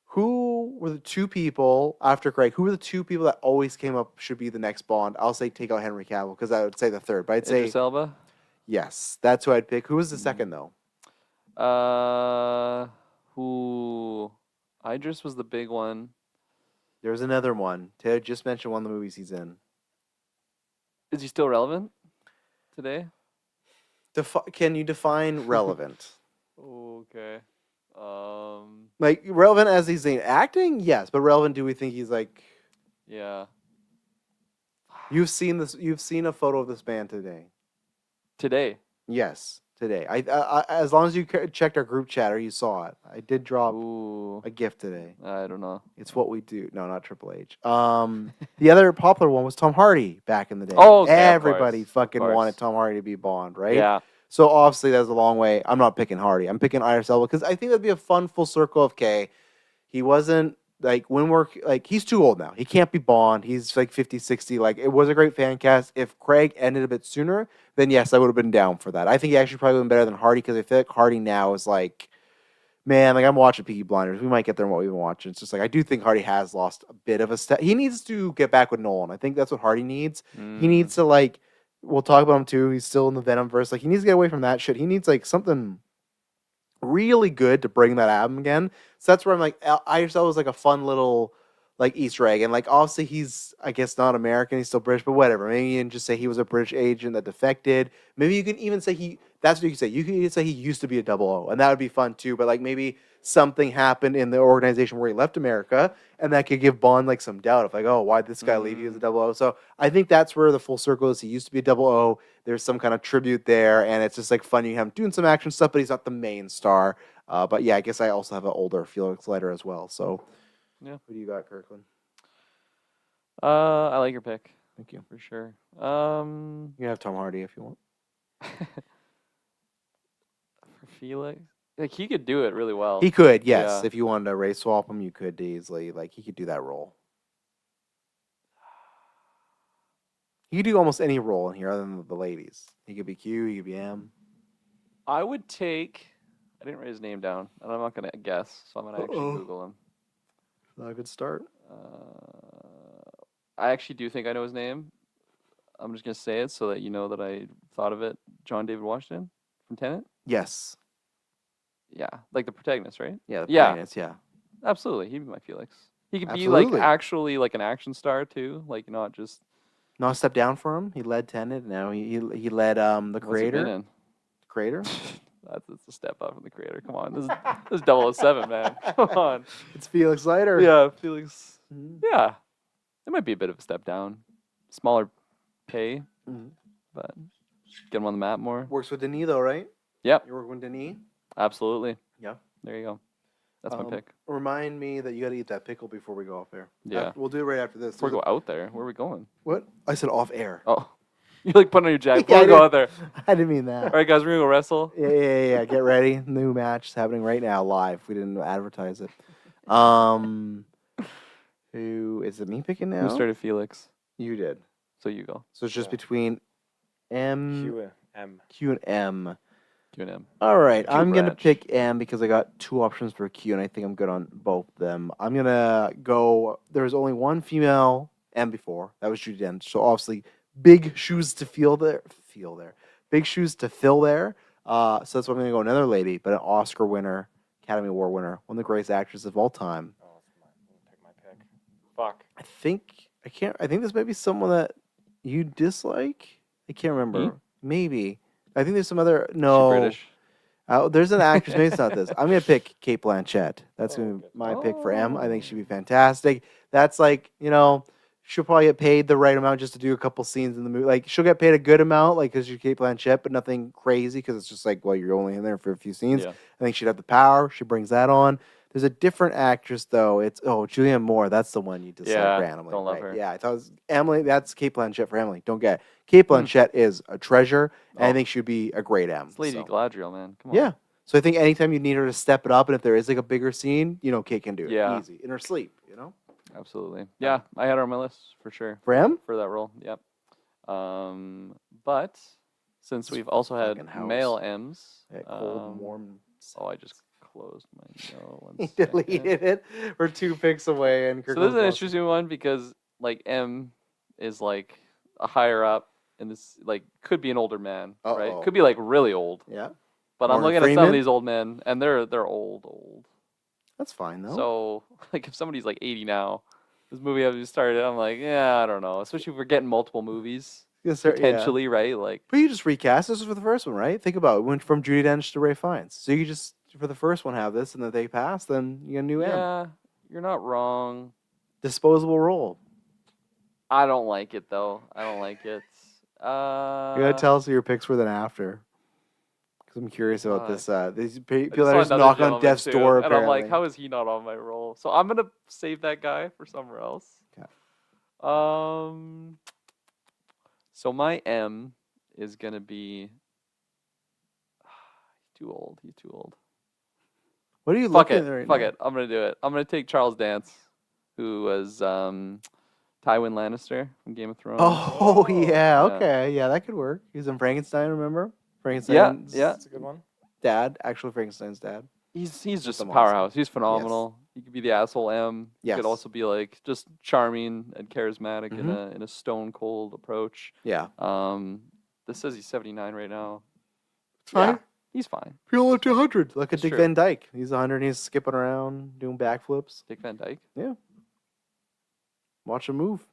who were the two people after Craig? Who were the two people that always came up should be the next Bond? I'll say take out Henry Cavill because I would say the third, but I'd say Idris Elba? yes. That's who I'd pick. Who was the second though? Who? Idris was the big one. There was another one. Taylor just mentioned one of the movies he's in. Is he still relevant today? Can you define relevant? Okay. Like relevant as he's in acting, yes, but relevant. Do we think he's like? Yeah. You've seen this. You've seen a photo of this man today. Today. Yes, today. I as long as you checked our group chat or you saw it, I did drop Ooh. a gift today. I don't know. It's what we do. No, not Triple H. The other popular one was Tom Hardy back in the day. Oh, okay, of everybody course, fucking of course. wanted Tom Hardy to be Bond, right? Yeah. So obviously that's a long way. I'm not picking Hardy. I'm picking Idris Elba because I think that'd be a fun full circle of he wasn't like when we're like he's too old now. He can't be Bond. He's like 50, 60. Like it was a great fan cast. If Craig ended a bit sooner, then yes, I would have been down for that. I think he actually probably been better than Hardy because I feel like Hardy now is like, man, like I'm watching Peaky Blinders. We might get there in what we've been watching. It's just like I do think Hardy has lost a bit of a step. He needs to get back with Nolan. I think that's what Hardy needs. He needs to like. We'll talk about him too. He's still in the Venom verse. Like he needs to get away from that shit. He needs like something really good to bring that album again. So that's where I'm like, Idris Elba was like a fun little like Easter egg. And like obviously he's I guess not American. He's still British, but whatever. Maybe you can just say he was a British agent that defected. Maybe you can even say that's what you can say. You can even say he used to be a 00, and that would be fun too. But like maybe something happened in the organization where he left America, and that could give Bond like some doubt of like, oh, why'd this guy leave? He was a 00. So I think that's where the full circle is. He used to be a 00. There's some kind of tribute there, and it's just like fun. You have him doing some action stuff, but he's not the main star. But yeah, I guess I also have an older Felix Leiter as well. So Yeah. Who do you got, Kirklin? I like your pick Thank you. for sure. You can have Tom Hardy if you want. For Felix, like he could do it really well. He could, yes. Yeah. If you wanted to race swap him, you could easily. Like he could do that role. He could do almost any role in here other than the ladies. He could be Q, he could be M. I would take. I didn't write his name down, and I'm not gonna guess, so I'm gonna actually Google him. Not a good start. I actually do think I know his name. I'm just gonna say it so that you know that I thought of it. John David Washington from Tenet. Yes. Yeah, like the protagonist, right? Yeah. Yeah. Yeah. Absolutely, he'd be my Felix. He could be Absolutely. like actually like an action star too, like not just. Not a step down for him. He led Tenet. Now he led the What's he been creator. in? Creator. That's a step up from the creator. Come on, this is 007, man. Come on. It's Felix Leiter. Yeah, Felix. Mhm. Yeah, it might be a bit of a step down, smaller pay, Mhm. but get him on the map more. Works with Denis though, right? Yep, You're working with Denis. absolutely. Yeah. There you go. That's my pick. Remind me that you got to eat that pickle before we go off air. Yeah. We'll do it right after this. Before we There's go out there, where are we going? What? I said off air. Oh, You like putting on your jacket. Yeah, I Before we go did. out there. I didn't mean All that. right, guys, we're gonna go wrestle. Yeah. Get ready. New match is happening right now, live. We didn't advertise it. Who is it? Me picking now? Who started Felix? You did. So you go. So it's just Yeah. between Q and M. Q and M. Q and M. All right, Q I'm gonna branch. pick M because I got 2 options for Q, and I think I'm good on both of them. I'm gonna go. There was only one female M before. That was Judy Dench. So obviously, big shoes to fill there. Big shoes to fill there. So that's why I'm gonna go another lady, but an Oscar winner, Academy Award winner, one of the greatest actresses of all time. Oh, I'm gonna pick my pick. Fuck. I think this might be someone that you dislike. I can't remember. Maybe. I think there's some other. No. She British. There's an actress. Maybe it's not this. I'm gonna pick Kate Blanchett. That's gonna be good. my pick for M. I think she'd be fantastic. That's like, she'll probably get paid the right amount just to do a couple scenes in the movie. Like she'll get paid a good amount, like because you're Kate Blanchett, but nothing crazy because it's just like, well, you're only in there for a few scenes. Yeah. I think she'd have the power. She brings that on. There's a different actress though. It's Julianne Moore. That's the one you dislike Yeah, randomly. don't love right? her. Yeah, I thought it was Emily. That's Kate Blanchett for Emily. Don't get it. Kate Blanchett is a treasure, and I Oh. think she'd be a great M. It's Lady so. Galadriel, man. Come on. Yeah. So I think anytime you need her to step it up, and if there is like a bigger scene, Kate can do it Yeah. easy in her sleep. Absolutely. Yeah, I had her on my list for sure For M. for that role. Yep. But since we've also had fucking house. male M's. That cold, warm. Oh, I just closed my no. One He second. deleted it. We're 2 picks away, and So this is an interesting one because like M is like a higher up, and this like could be an older man, right? Uh-oh. Could be like really old. Yeah, But I'm Morgan looking at some Freeman? of these old men, and they're old. that's fine though. So like if somebody's like 80 now, this movie hasn't started. I'm like, yeah, I don't know. Especially if we're getting multiple movies Yes, sir, yeah. potentially, right? Like, But you just recast this for the first one, right? Think about it. Went from Judi Dench to Ray Fiennes. So you could just for the first one have this, and then they pass, then you get a new M. yeah, you're not wrong. Disposable role. I don't like it though. I don't like it. You gotta tell us what your picks were then after. Because I'm curious about this. These people that saw just another knock on gentleman, death's too, door. and I'm like, apparently. how is he not on my roll? So I'm gonna save that guy for somewhere else. Okay. So my M is gonna be. He's too old. What are you Fuck looking it. at right Fuck now? it. I'm gonna do it. I'm gonna take Charles Dance, who was Tywin Lannister from Game of Thrones. Oh, yeah. Yeah. Okay. Yeah, that could work. He was in Frankenstein, remember? Frankenstein's yeah. That's a good one. dad. Actually, Frankenstein's dad. He's just the a monster. powerhouse. He's phenomenal. He could be the asshole M. He Yes. could also be like just charming and charismatic in Mhm. a stone cold approach. Yeah. This says he's 79 right now. It's fine. Yeah, he's fine. People up to 100. Look at That's Dick true. Van Dyke. He's 100 and he's skipping around, doing backflips. Dick Van Dyke. Watch him move.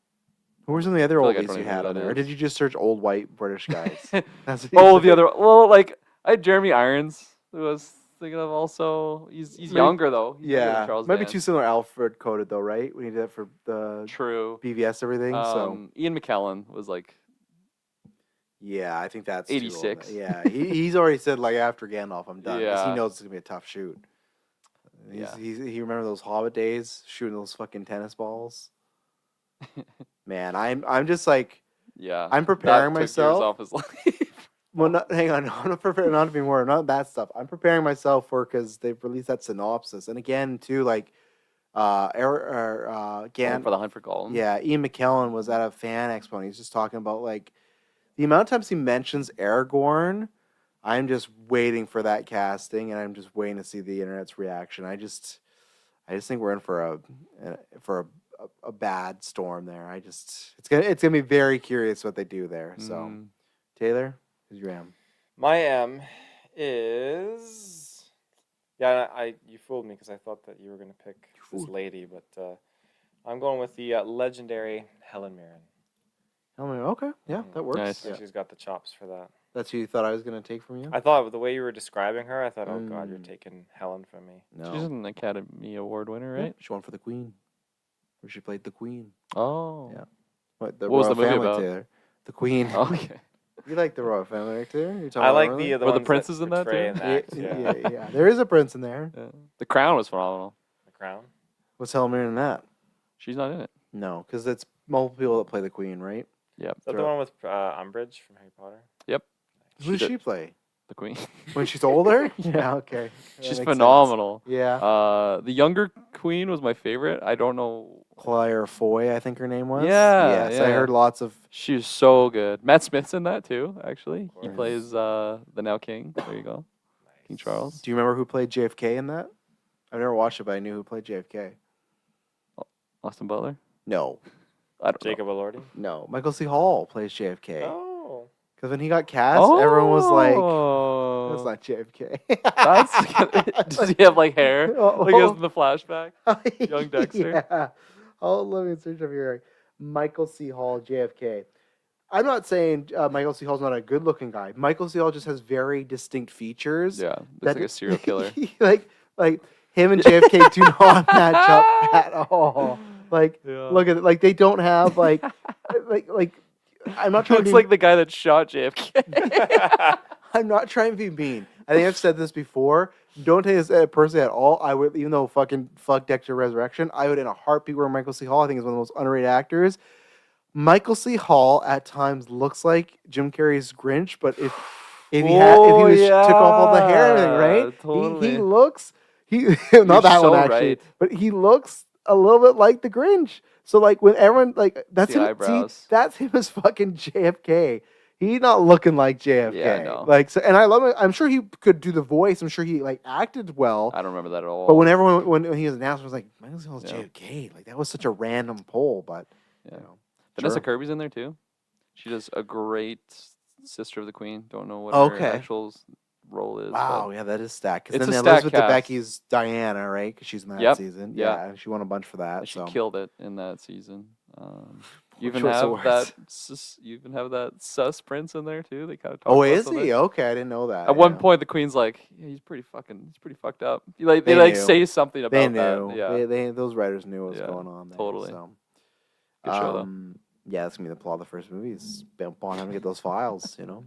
Who were some of the other I feel like I oldies don't you even know had who on that there? Or is. did you just search old white British guys? That's what you Oh, said. the other. Well, like I had Jeremy Irons, who I was thinking of also. He's Maybe- younger though. He's younger than Yeah. Charles Might be Dance. too similar Alfred coded though, right? When he did that for the True. BVS everything. So Ian McKellen was like yeah, I think that's too old. 86. Yeah, he's already said like after Gandalf, I'm done. 'Cause he Yeah. knows it's gonna be a tough shoot. Yeah. He remember those Hobbit days shooting those fucking tennis balls. Man, I'm just like yeah. I'm that preparing took years myself. off his life. Well, hang on, I'm not preparing not to be more, not that stuff. I'm preparing myself for because they've released that synopsis, and again too, like, Going for the hunt for Gollum. yeah, Ian McKellen was at a fan expo, and he's just talking about like the amount of times he mentions Aragorn. I'm just waiting for that casting, and I'm just waiting to see the internet's reaction. I just think we're in for a bad storm there. It's gonna be very curious what they do there. So Mm. Taylor, who's your M? My M is you fooled me because I thought that you were gonna pick this lady, but I'm going with the legendary Helen Mirren. Okay, yeah, that works. Nice. Yeah. She's got the chops for that. That's who you thought I was gonna take from you? I thought with the way you were describing her, I thought, oh god, you're Mm. taking Helen from me. No, She's an Academy Award winner, Yeah, right? she won for the Queen. Where she played the Queen. Oh. Yeah. What What was Royal the movie Family, about? Taylor? The Queen. Okay. You like the Royal Family, right, Taylor? You're talking I about like Royal? the Were the ones that princes in that portray too? that, yeah. Yeah. There is a prince in there. Yeah. The Crown was phenomenal. The Crown. What's Helen Mirren in that? She's not in it. No, because it's multiple people that play the Queen, right? Yep. Is that the one with Umbridge from Harry Potter? Yep. Who does did- she play? The queen. When she's older? Yeah. Okay. That She's makes sense. phenomenal. Yeah. The younger queen was my favorite. I don't know. Claire Foy, I think her name was. Yeah, Yes, I yeah. heard lots of. She was so good. Matt Smith's in that too. Actually, he course. plays the now king. There you go, King Charles. Do you remember who played JFK in that? I've never watched it, but I knew who played JFK. Austin Butler. No. I don't Jacob Elordi? No. Michael C. Hall plays JFK. Oh. Because when he got cast, know. everyone was like, Oh. that's not JFK. That's. Does he have like hair? Oh. Like in the flashback. Young Dexter. Yeah. Oh, let me search up here. Michael C. Hall, JFK. I'm not saying Michael C. Hall's not a good-looking guy. Michael C. Hall just has very distinct features. Yeah, looks like a serial killer. like him and JFK do not match up at all. Like, Yeah. look at it. Like, they don't have like I'm not trying to Looks be, like the guy that shot JFK. I'm not trying to be mean. I think I've said this before. Don't take this personally at all. I would, even though fuck Dexter Resurrection, I would in a heartbeat wear Michael C. Hall. I think he's one of the most underrated actors. Michael C. Hall at times looks like Jim Carrey's Grinch, but if he took off all the hair and everything, right? Totally. He looks not that so one actually, right. but he looks a little bit like the Grinch. So like when everyone like that's The him, eyebrows. that's him as fucking JFK. He's not looking like JFK. Yeah, I know. Like so, and I love it. I'm sure he could do the voice. I'm sure he like acted well. I don't remember that at all. But when everyone when he was announced, I was like, Michael C. Hall's Yeah. JFK. Like that was such a random poll, but Yeah. you know, Vanessa sure. Kirby's in there too. She does a great Sister of the Queen. Don't know what Okay. her actual role is. Wow, yeah, that is stacked. 'Cause It's then a Elizabeth stacked cast. Debicki's Diana, right? Because she's in that Yep, season. yeah. Yeah, and she won a bunch for that. but she So killed it in that season. You even choice of have words. that. You even have that sus prince in there too. They kind of talk Oh, about is something. he? Okay, I didn't know that. At one yeah. point, the queen's like, yeah, he's pretty fucked up. They They like knew. say something about They knew. that. Yeah, They those writers knew what was Yeah, going on there. totally. So. Good show, though. Yeah, that's gonna be the plot of the first movie. Is bump on him to get those files. You know,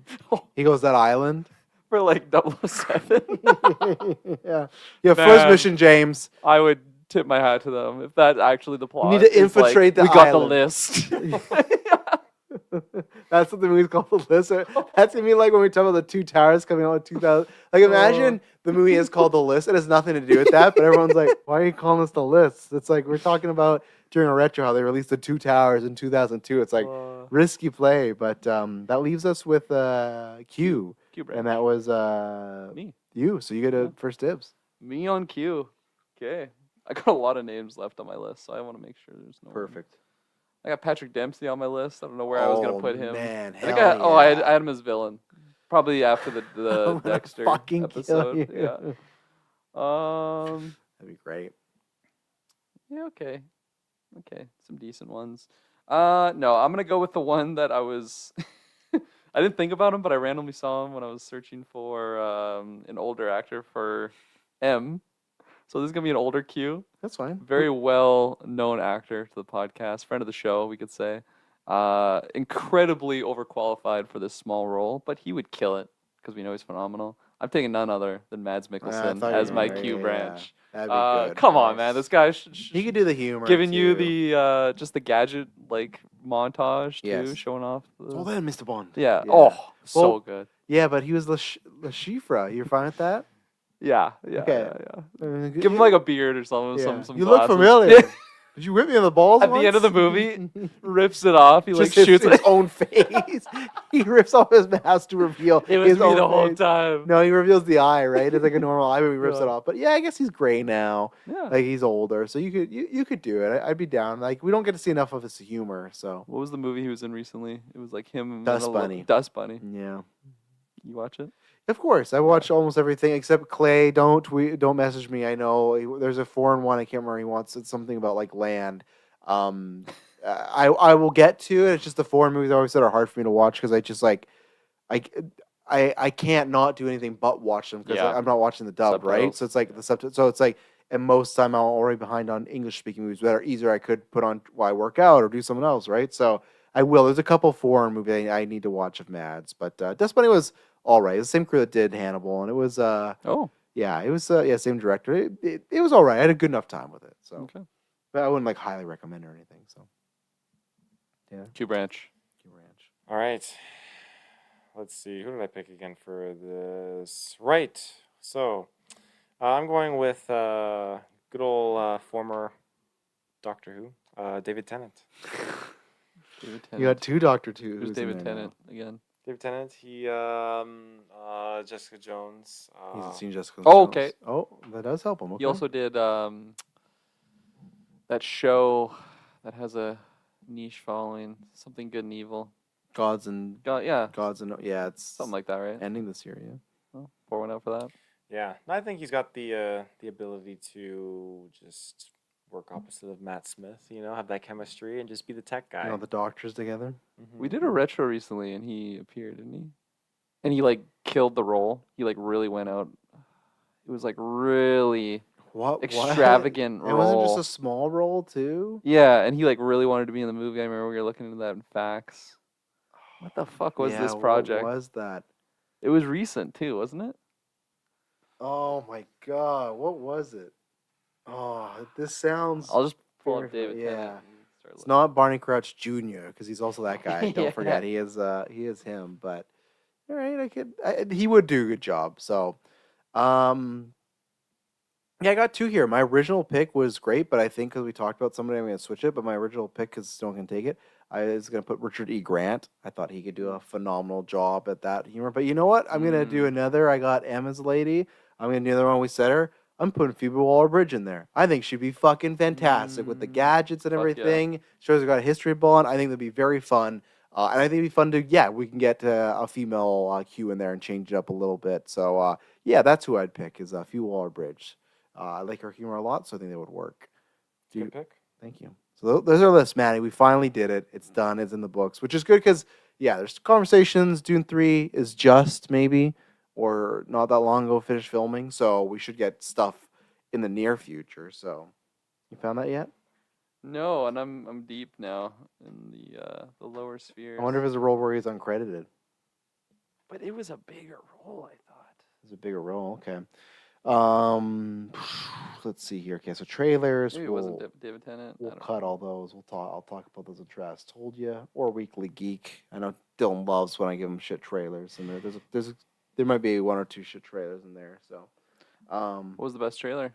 he goes to that island. for like 007. Yeah. First Man. mission, James. I would tip my hat to them if that's actually the plot. need to is, like, infiltrate the We got island. the list. That's what the movie's called, The List. That's gonna be like when we talk about the Two Towers coming out in 2000. Like, imagine the movie is called The List. It has nothing to do with that, but everyone's like, "Why are you calling this The List?" It's like we're talking about during a retro how they released the Two Towers in 2002. It's like risky play, but that leaves us with Q, Q and that was me. you. So you get a Yeah. first dibs. Me on Q. Okay. I got a lot of names left on my list, so I want to make sure there's no one. Perfect. I got Patrick Dempsey on my list. I don't know where I was gonna put him. Man, I think hell I yeah. had him as villain. Probably after the I'm gonna Dexter fucking episode. kill you. Yeah. That'd be great. Yeah, okay. Okay. Some decent ones. No, I'm gonna go with the one that I was I didn't think about him, but I randomly saw him when I was searching for an older actor for M. So this is gonna be an older Q. That's fine. Very well known actor to the podcast, friend of the show, we could say. Incredibly overqualified for this small role, but he would kill it because we know he's phenomenal. I'm taking none other than Mads Mikkelsen thought you as were my right, Q yeah, branch. That'd be good. Come on, man, this guy He could do the humor. giving you too. the just the gadget like montage too, Yes. showing off. Well then, Mr. Bond. Yeah. Yeah. Oh, so Well, good. Yeah, but he was the Shifra. You're fine with that? Yeah. Yeah. okay. Yeah. Give him like a beard or something. Yeah. Some You look glasses. familiar. Did you whip me in the balls At the end of the once? movie, rips it off. He like Just shoots his it. own face. He rips off his mask to reveal It was his me own the whole face. time. No, he reveals the eye, right? It's like a normal eye, but he rips Yeah. it off. But yeah, I guess he's gray now. Yeah. Like he's older, so you could do it. I'd be down. Like we don't get to see enough of his humor, so What was the movie he was in recently? It was like him and Dust a little- Bunny. Dust Bunny. yeah. You watch it? Of course, I watch almost everything except Clay. Don't message me. I know there's a foreign one. I can't remember. He wants it's something about like land. I will get to it. It's just the foreign movies I always said are hard for me to watch because I just like I can't not do anything but watch them because Yeah. I'm not watching the dub, right? Subtitles. So it's like the subtitle. So it's like, and most time I'm already behind on English speaking movies that are easier. I could put on while I work out or do something else, right? So I will. There's a couple foreign movies I need to watch of Mads, but Dust Bunny was all right. It was the same crew that did Hannibal, and it was Oh, yeah, it was same director. It was all right. I had a good enough time with it, so okay. but I wouldn't like highly recommend or anything. So Q branch. Q Ranch. All right. Let's see. Who did I pick again for this? Right. So I'm going with good old former Doctor Who, David Tennant. David You Tennant. got two Doctor Twos. Who's in David there now. Tennant again? David Tennant. He Jessica Jones. He hasn't seen Jessica Oh, Jones. okay. Oh, that does help him. Okay. He also did that show that has a niche following, Something Good and Evil. Gods and Yeah, yeah, it's something like that, right? ending this year. Yeah. Oh, pour one out for that. Yeah, I think he's got the ability to just work opposite of Matt Smith. Have that chemistry and just be the tech guy. You know, the doctors together. We did a retro recently, and he appeared, didn't he? And he like killed the role. He like really went out. It was like really What extravagant It wasn't role. just a small role too. Yeah, and he like really wanted to be in the movie. I remember we were looking into that in facts. What the fuck was Yeah, this project? What was that? It was recent too, wasn't it? Oh my god, what was it? Oh, this sounds. I'll just pull up Very- David yeah. Tennant. and start It's looking. not Barney Crouch Jr. because he's also that guy. Yeah. Don't forget, he is him. But all right, he would do a good job. So, yeah, I got two here. My original pick was great, but I think because we talked about somebody, I'm going to switch it. But my original pick, because no one can take it, I was going to put Richard E. Grant. I thought he could do a phenomenal job at that humor. But you know what? I'm going to do another. I got Emma's lady. I'm going to do another one. We said her. I'm putting Phoebe Waller-Bridge in there. I think she'd be fucking fantastic with the gadgets and Fuck yeah. everything. Shows we got a history of Bond. I think that'd be very fun. And I think it'd be fun to, we can get a female Q in there and change it up a little bit. So, that's who I'd pick is Phoebe Waller-Bridge. I like her humor a lot, so I think they would work. Good pick. Thank you. So those are our lists, Maddie. We finally did it. It's done. It's in the books, which is good because, there's conversations. Dune 3 is just maybe, or not that long ago finished filming, so we should get stuff in the near future. So, you found that yet? No, and I'm deep now in the lower spheres. I wonder if it's a role where he's uncredited. But it was a bigger role, I thought. It's a bigger role. Okay. Let's see here. Okay, so trailers. Maybe it wasn't David Tennant. We'll I don't cut all those. I'll talk about those address. Told you or Weekly Geek. I know Dylan loves when I give him shit trailers, and there might be one or two shit trailers in there. So, What was the best trailer?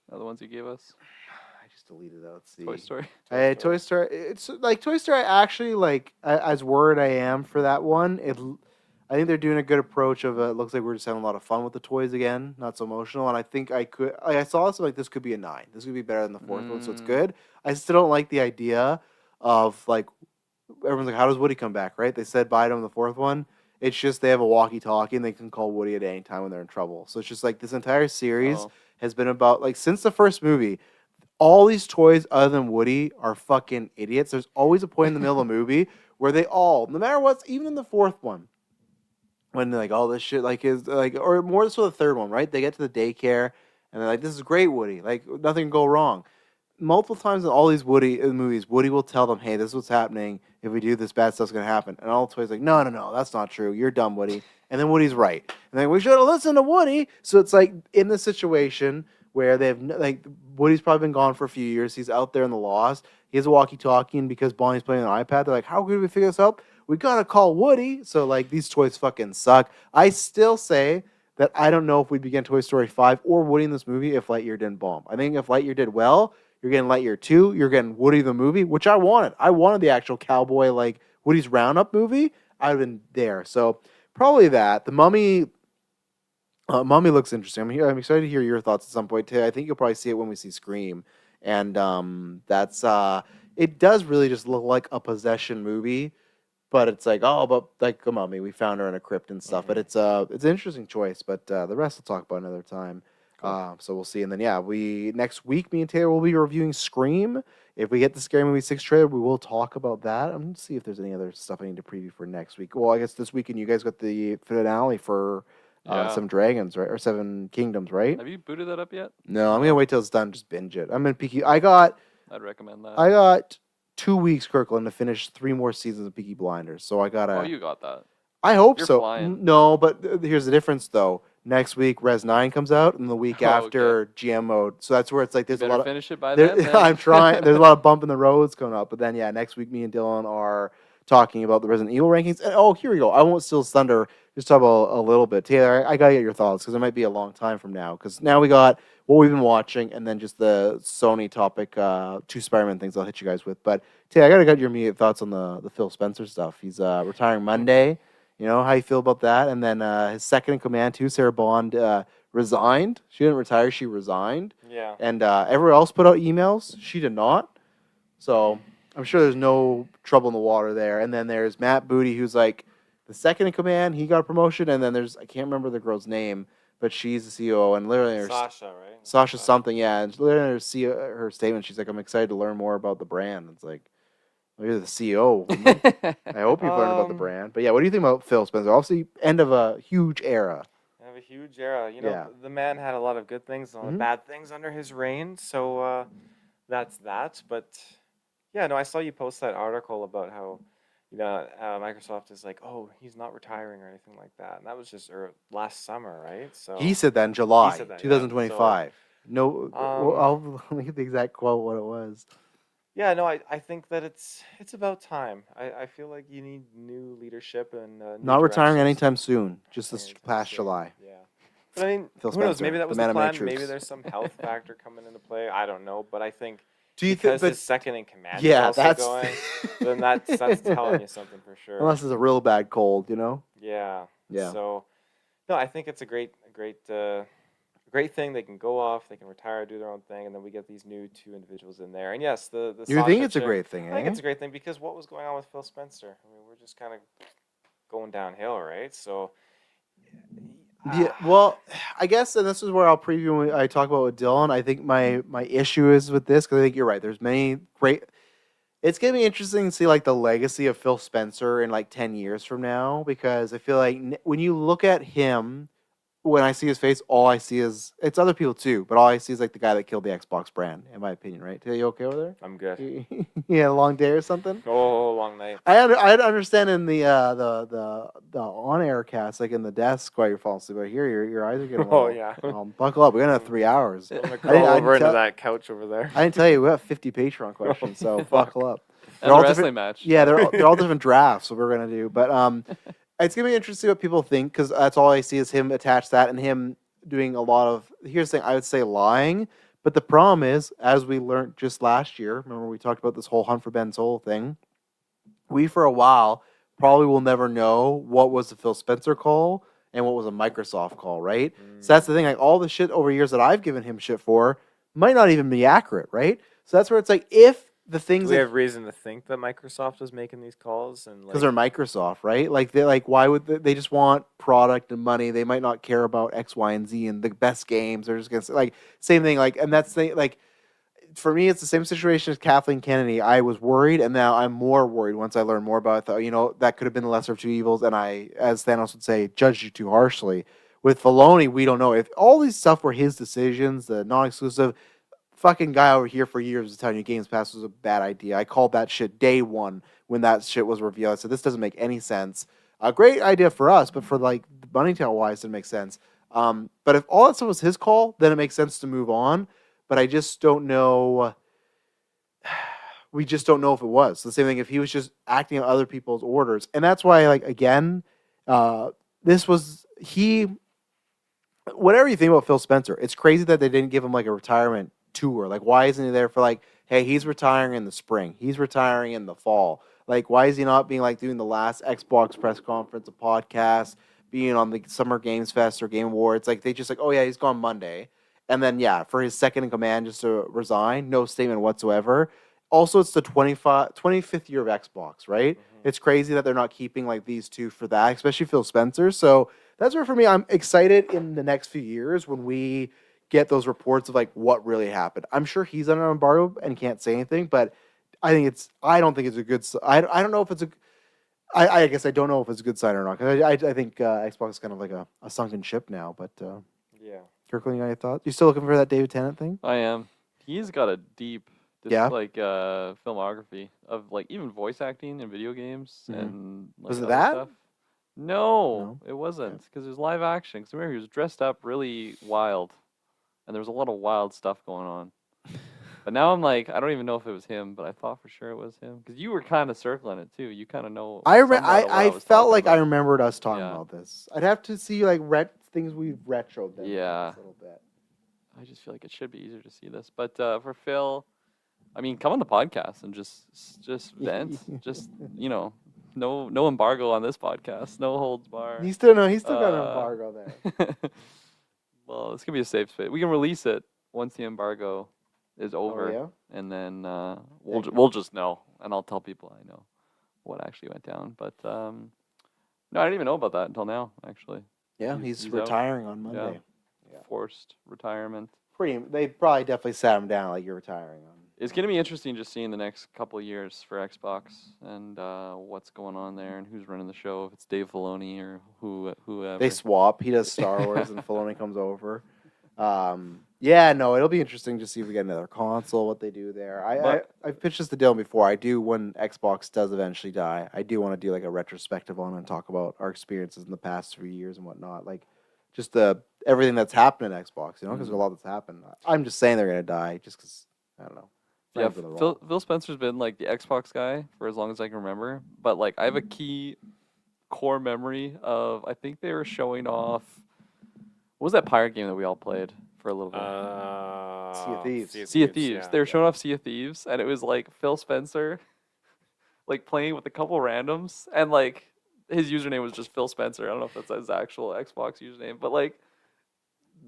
The ones you gave us? I just deleted that. Let's see. Toy Story. Hey, Toy Story. It's like Toy Story. I actually like as worried I am for that one. I think they're doing a good approach of it looks like we're just having a lot of fun with the toys again, not so emotional. And I think I saw this like this could be a 9. This could be better than the fourth one, so it's good. I still don't like the idea of like everyone's like, how does Woody come back? Right? They said bye to him in the fourth one. It's just they have a walkie-talkie and they can call Woody at any time when they're in trouble. So it's just like this entire series has been about like since the first movie. All these toys other than Woody are fucking idiots. There's always a point in the middle of the movie where they all, no matter what, even in the fourth one, when they're like, all this shit, like, is like, or more so the third one, right? They get to the daycare and they're like, this is great, Woody. Like, nothing can go wrong. Multiple times in all these Woody movies, Woody will tell them, hey, this is what's happening. If we do this, bad stuff's going to happen. And all the toys like, no, that's not true. You're dumb, Woody. And then Woody's right. And then we should have listened to Woody. So it's like in the situation where they have, like, Woody's probably been gone for a few years. He's out there in the lost. He has a walkie-talkie, and because Bonnie's playing on an iPad, they're like, how could we figure this out? We gotta call Woody. So, like, these toys fucking suck. I still say that I don't know if we'd begin Toy Story 5 or Woody in this movie if Lightyear didn't bomb. I think if Lightyear did well, you're getting Lightyear 2, you're getting Woody the movie, which I wanted. I wanted the actual cowboy, like, Woody's Roundup movie. I'd have been there. So, probably that. The Mummy looks interesting. I'm excited to hear your thoughts at some point, too. I think you'll probably see it when we see Scream. And that's it does really just look like a possession movie. But it's like, but like a mummy, we found her in a crypt and stuff. But it's an interesting choice. But the rest we'll talk about another time. Cool. So we'll see. And then next week, me and Taylor will be reviewing Scream. If we get the Scary Movie 6 trailer, we will talk about that. I'm going to see if there's any other stuff I need to preview for next week. Well, I guess this weekend you guys got the finale for Seven Dragons, right? Or Seven Kingdoms, right? Have you booted that up yet? No, I'm going to wait till it's done. Just binge it. I'm in Peaky. I'd recommend that. I got 2 weeks, Kirklin, to finish 3 more seasons of Peaky Blinders. So I gotta. Oh, you got that. I hope You're so. flying. No, but here's the difference, though. Next week, Res 9 comes out, and the week after, GM mode. So that's where it's like there's a lot of. Finish it by then. I'm trying. There's a lot of bump in the roads coming up, but then next week, me and Dylan are talking about the Resident Evil rankings. And here we go. I won't steal his thunder. Just talk about a little bit. Taylor, I gotta get your thoughts because it might be a long time from now. Because now we got what we've been watching, and then just the Sony topic, 2 Spider-Man things. I'll hit you guys with. But Taylor, I gotta get your immediate thoughts on the Phil Spencer stuff. He's retiring Monday. You know how you feel about that? And then his second in command too, Sarah Bond, resigned. She didn't retire. She resigned. Yeah. And everyone else put out emails. She did not. So I'm sure there's no trouble in the water there. And then there's Matt Booty, who's like the second in command. He got a promotion. And then there's, I can't remember the girl's name, but she's the CEO. And literally, Sasha, right? Sasha something, yeah. And literally, her statement, she's like, I'm excited to learn more about the brand. It's like, well, you're the CEO. I hope you've learned about the brand. But yeah, what do you think about Phil Spencer? Obviously, end of a huge era. Have a huge era. You know, Yeah. the man had a lot of good things, a lot of bad things under his reign. So that's that. But yeah, no, I saw you post that article about how, you know, Microsoft is like, oh, he's not retiring or anything like that. And that was just last summer, right? So He said that in July said that, yeah. 2025. No, I'll look at the exact quote, what it was. yeah, no, I think that it's about time. I feel like you need new leadership and new Not retiring directions. anytime soon, just this Anytime past soon. July. Yeah. But I mean, Phil who knows? Spencer, Maybe that the was man the of plan. Matrix. Maybe there's some health factor coming into play. I don't know. But I think Do you because think? his second in command Yeah, is also that's going, then that's telling you something for sure. unless it's a real bad cold, you know. Yeah. Yeah. So, no, I think it's a great thing. They can go off, they can retire, do their own thing, and then we get these new 2 individuals in there. And yes, the You Sasha think it's a chick, great thing, I think eh? it's a great thing because what was going on with Phil Spencer? I mean, we're just kind of going downhill, right? So, Yeah, well, I guess, and this is where I'll preview when I talk about with Dylan. I think my issue is with this because I think you're right. There's many great. It's gonna be interesting to see like the legacy of Phil Spencer in like 10 years from now because I feel like when you look at him, when I see his face, all I see is it's other people too, but all I see is like the guy that killed the Xbox brand, in my opinion. Right? Are you okay over there? I'm good. Yeah, a long day or something. Oh, long night. I understand in the on air cast, like in the desk while you're falling asleep. But here, your eyes are getting. Oh, Little, yeah. buckle up. We're gonna have 3 hours. I'm gonna I crawl didn't over into tell- that couch over there. I didn't tell you we have 50 Patreon questions, so Fuck. buckle up. And all the wrestling different- match. Yeah, they're all different drafts. What we're gonna do, but it's gonna be interesting to see what people think because that's all I see is him attach that and him doing a lot of. Here's the thing: I would say lying, but the problem is, as we learned just last year, remember we talked about this whole Hunt for Ben Solo thing. We for a while probably will never know what was a Phil Spencer call and what was a Microsoft call, right? So that's the thing. Like all the shit over years that I've given him shit for might not even be accurate, right? So that's where it's like if the Do things we that have reason to think that Microsoft was making these calls and because they're Microsoft, right? Like they like why would they just want product and money? They might not care about X, Y, and Z and the best games. They're just gonna say, like same thing. Like and that's the like for me, it's the same situation as Kathleen Kennedy. I was worried, and now I'm more worried once I learned more about it. Thought, you know, that could have been the lesser of 2 evils, and I, as Thanos would say, judged you too harshly. With Filoni, we don't know if all these stuff were his decisions, the non-exclusive. Fucking guy over here for years was telling you Games Pass was a bad idea. I called that shit day one when that shit was revealed. I said, this doesn't make any sense. A great idea for us, but for like money tail wise, it didn't make sense. But if all that stuff was his call, then it makes sense to move on. But I just don't know. We just don't know if it was. So the same thing if he was just acting on other people's orders. And that's why, like, again, this was he. Whatever you think about Phil Spencer, it's crazy that they didn't give him like a retirement tour. Like, why isn't he there for like, hey, he's retiring in the spring, he's retiring in the fall. Like, why is he not being like doing the last Xbox press conference, a podcast, being on the Summer Games Fest or Game Awards? Like, they just like, oh yeah, he's gone Monday, and then yeah, for his second in command just to resign, no statement whatsoever. Also, it's the 25th year of Xbox, right? Mm-hmm. It's crazy that they're not keeping like these two for that, especially Phil Spencer. So that's where for me, I'm excited in the next few years when we get those reports of like what really happened. I'm sure he's under embargo and can't say anything, but I don't think it's a good. I don't know if it's a. I guess I don't know if it's a good sign or not because I think Xbox is kind of like a sunken ship now. But yeah. Kirklin, you got any thoughts? You still looking for that David Tennant thing? I am. He's got a deep, Yeah? like filmography of like even voice acting in video games Mhm. and like, Was it other that? stuff. No, No? it wasn't because it was live action. Because remember, he was dressed up really wild, and there was a lot of wild stuff going on. But now I'm like, I don't even know if it was him, but I thought for sure it was him because you were kind of circling it too. You kind of know somewhat of what I was felt talking like I about. remembered us talking Yeah. about this. I'd have to see like things we've retroed them Yeah. a little bit. I just feel like it should be easier to see this. But for Phil, I mean, come on the podcast and just vent. Just no embargo on this podcast. No holds bar. He's still got an embargo there. Well, it's gonna be a safe space. We can release it once the embargo is over, Oh, and then Yeah. we'll just know, and I'll tell people I know what actually went down. But no, I didn't even know about that until now. Actually, yeah. He's He's out. retiring on Monday. Yeah. Forced retirement. They probably definitely sat him down like you're retiring on. It's gonna be interesting just seeing the next couple of years for Xbox and what's going on there and who's running the show. If it's Dave Filoni or whoever. They swap. He does Star Wars and Filoni comes over. Yeah, no, it'll be interesting to see if we get another console, what they do there. I've pitched this to Dylan before. I do, when Xbox does eventually die, I do want to do like a retrospective on it and talk about our experiences in the past 3 years and whatnot. Like just everything that's happened at Xbox, because there's a lot that's happened. I'm just saying they're gonna die just because I don't know. Yeah, Friends with the Phil, wrong. Phil Spencer's been like the Xbox guy for as long as I can remember. But like, I have a key core memory of I think they were showing off. What was that pirate game that we all played for a little bit? Sea of Thieves. Sea of Thieves. Yeah. They were showing off Sea of Thieves, and it was like Phil Spencer, like playing with a couple randoms, and like his username was just Phil Spencer. I don't know if that's his actual Xbox username, but like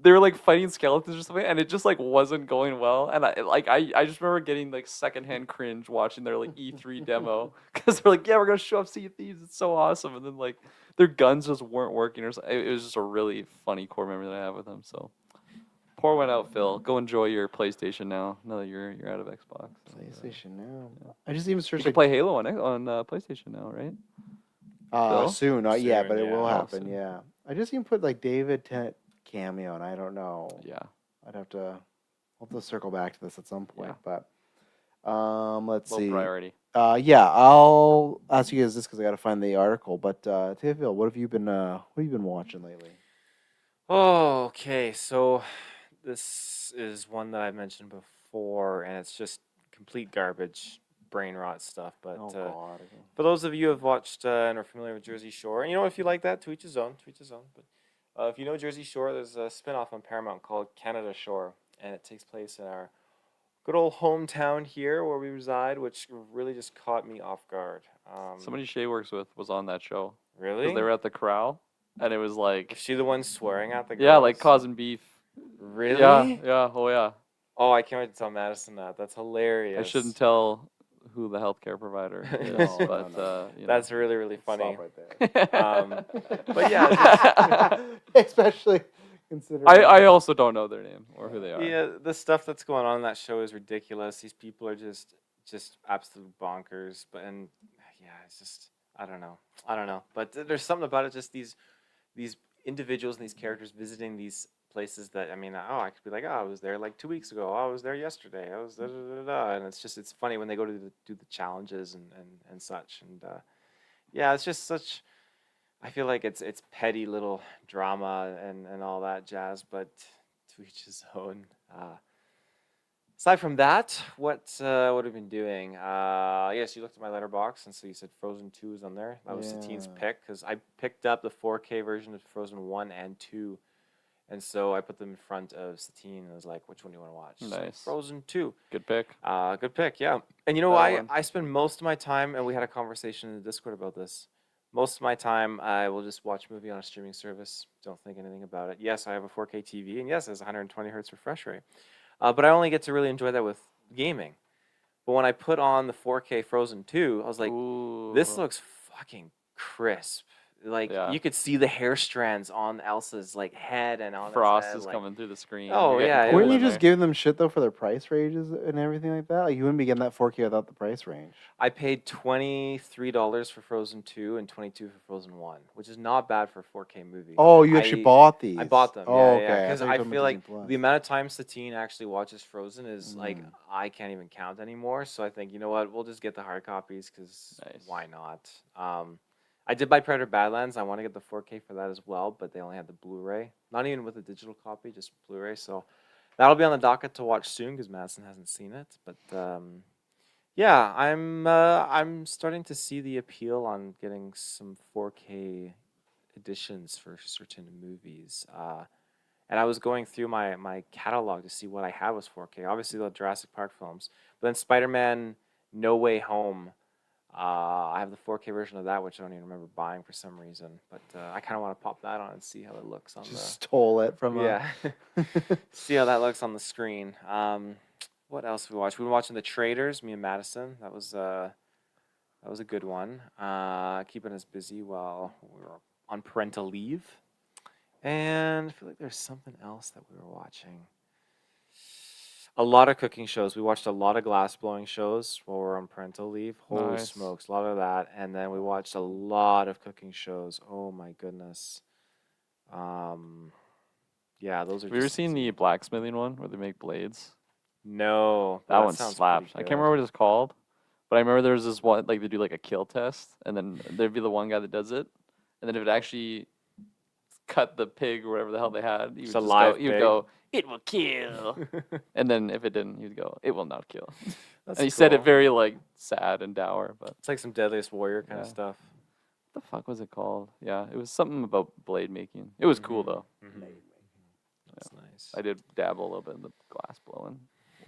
they were like fighting skeletons or something, and it just like wasn't going well. And I just remember getting like secondhand cringe watching their like E3 demo because they're like, yeah, we're gonna show off Sea of Thieves. It's so awesome, and then like their guns just weren't working or something. It was just a really funny core memory that I have with them. So pour one out, Phil. Go enjoy your PlayStation now. Now that you're out of Xbox. PlayStation now. I just even You searched can like play Halo on PlayStation now, right? Phil? soon. Not yet, Soon, but it yeah. will Oh, happen. soon. Yeah, I just even put like David Tennant cameo, and I don't know. Yeah. I'll have to circle back to this at some point. Yeah. But let's Low see. priority. Yeah, I'll ask you guys this because I got to find the article. But Tavil, what have you been watching lately? Oh, okay. So this is one that I mentioned before, and it's just complete garbage, brain rot stuff. But Oh God. for those of you who have watched and are familiar with Jersey Shore, and if you like that, to each his own, to each his own. But if you know Jersey Shore, there's a spin-off on Paramount called Canada Shore, and it takes place in our good old hometown here where we reside, which really just caught me off guard. Somebody Shay works with was on that show Really? because they were at the corral, and it was Is like, she the one swearing at the girls? yeah, like causing beef. Really? Yeah, oh yeah. Oh, I can't wait to tell Madison that. That's hilarious. I shouldn't tell who the healthcare provider is, No, but no. That's really, really funny. Stop right there. But yeah, Especially considering. I also don't know their name or who they are. yeah, the stuff that's going on in that show is ridiculous. These people are just absolute bonkers. But yeah, it's just I don't know. But there's something about it. Just these individuals and these characters visiting these places that I could be like, oh, I was there like 2 weeks ago. Oh, I was there yesterday. I was and it's funny when they go to do the challenges and such. And yeah, it's just such. I feel like it's petty little drama and all that jazz, but to each his own. Aside from that, what have you been doing? Yes, you looked at my letterbox, and so you said Frozen 2 is on there. That was Satine's Yeah. pick, because I picked up the 4K version of Frozen 1 and 2, and so I put them in front of Satine, and I was like, which one do you want to watch? So Nice. Frozen 2. Good pick. Good pick, yeah. And That one. I spend most of my time, and we had a conversation in the Discord about this. Most of my time, I will just watch a movie on a streaming service. Don't think anything about it. Yes, I have a 4K TV, and yes, it has 120 hertz refresh rate. But I only get to really enjoy that with gaming. But when I put on the 4K Frozen 2, I was like, this Ooh. looks fucking crisp. Like Yeah. you could see the hair strands on Elsa's like head and on Frost his head, is like, coming through the screen. Oh, You're getting yeah, it cold Wouldn't you in just there. give them shit though for their price ranges and everything like that? Like you wouldn't be getting that 4K without the price range. I paid $23 for Frozen 2 and $22 for Frozen 1, which is not bad for a 4K movie. Oh, you actually bought these? I bought them. Oh, Yeah, okay. because thought you were I talking feel about like Disney Plus. the amount of time Satine actually watches Frozen is like Mm. I can't even count anymore. So I think, you know what, we'll just get the hard copies because Nice. why not? I did buy Predator Badlands. I want to get the 4K for that as well, but they only had the Blu-ray. Not even with a digital copy, just Blu-ray. So that'll be on the docket to watch soon because Madison hasn't seen it. But yeah, I'm starting to see the appeal on getting some 4K editions for certain movies. And I was going through my catalog to see what I had was 4K. Obviously, the Jurassic Park films, but then Spider-Man: No Way Home. I have the 4K version of that, which I don't even remember buying for some reason. But I kind of want to pop that on and see how it looks on Just stole it from yeah, see how that looks on the screen. What else we watched? We were watching The Traders, me and Madison. That was a good one. Keeping us busy while we were on parental leave. And I feel like there's something else that we were watching. A lot of cooking shows. We watched a lot of glass blowing shows while we were on parental leave. Holy Nice. smokes, a lot of that. And then we watched a lot of cooking shows. Oh my goodness. Yeah, those are. Have you ever seen the blacksmithing one where they make blades? No, That one sounds slaps. pretty I can't good. remember what it's called, but I remember there was this one, like they do like a kill test, and then there'd be the one guy that does it, and then if it actually cut the pig or whatever the hell they had, he would It's just a live go, he would pig. go, "It will kill," and then if it didn't, he'd go, "It will not kill." That's And he said it cool. very like sad and dour, but It's like some Deadliest Warrior kind of Yeah. stuff. what the fuck was it called? Yeah, it was something about blade making. It was cool though. That's nice. I did dabble a little bit in the glass blowing.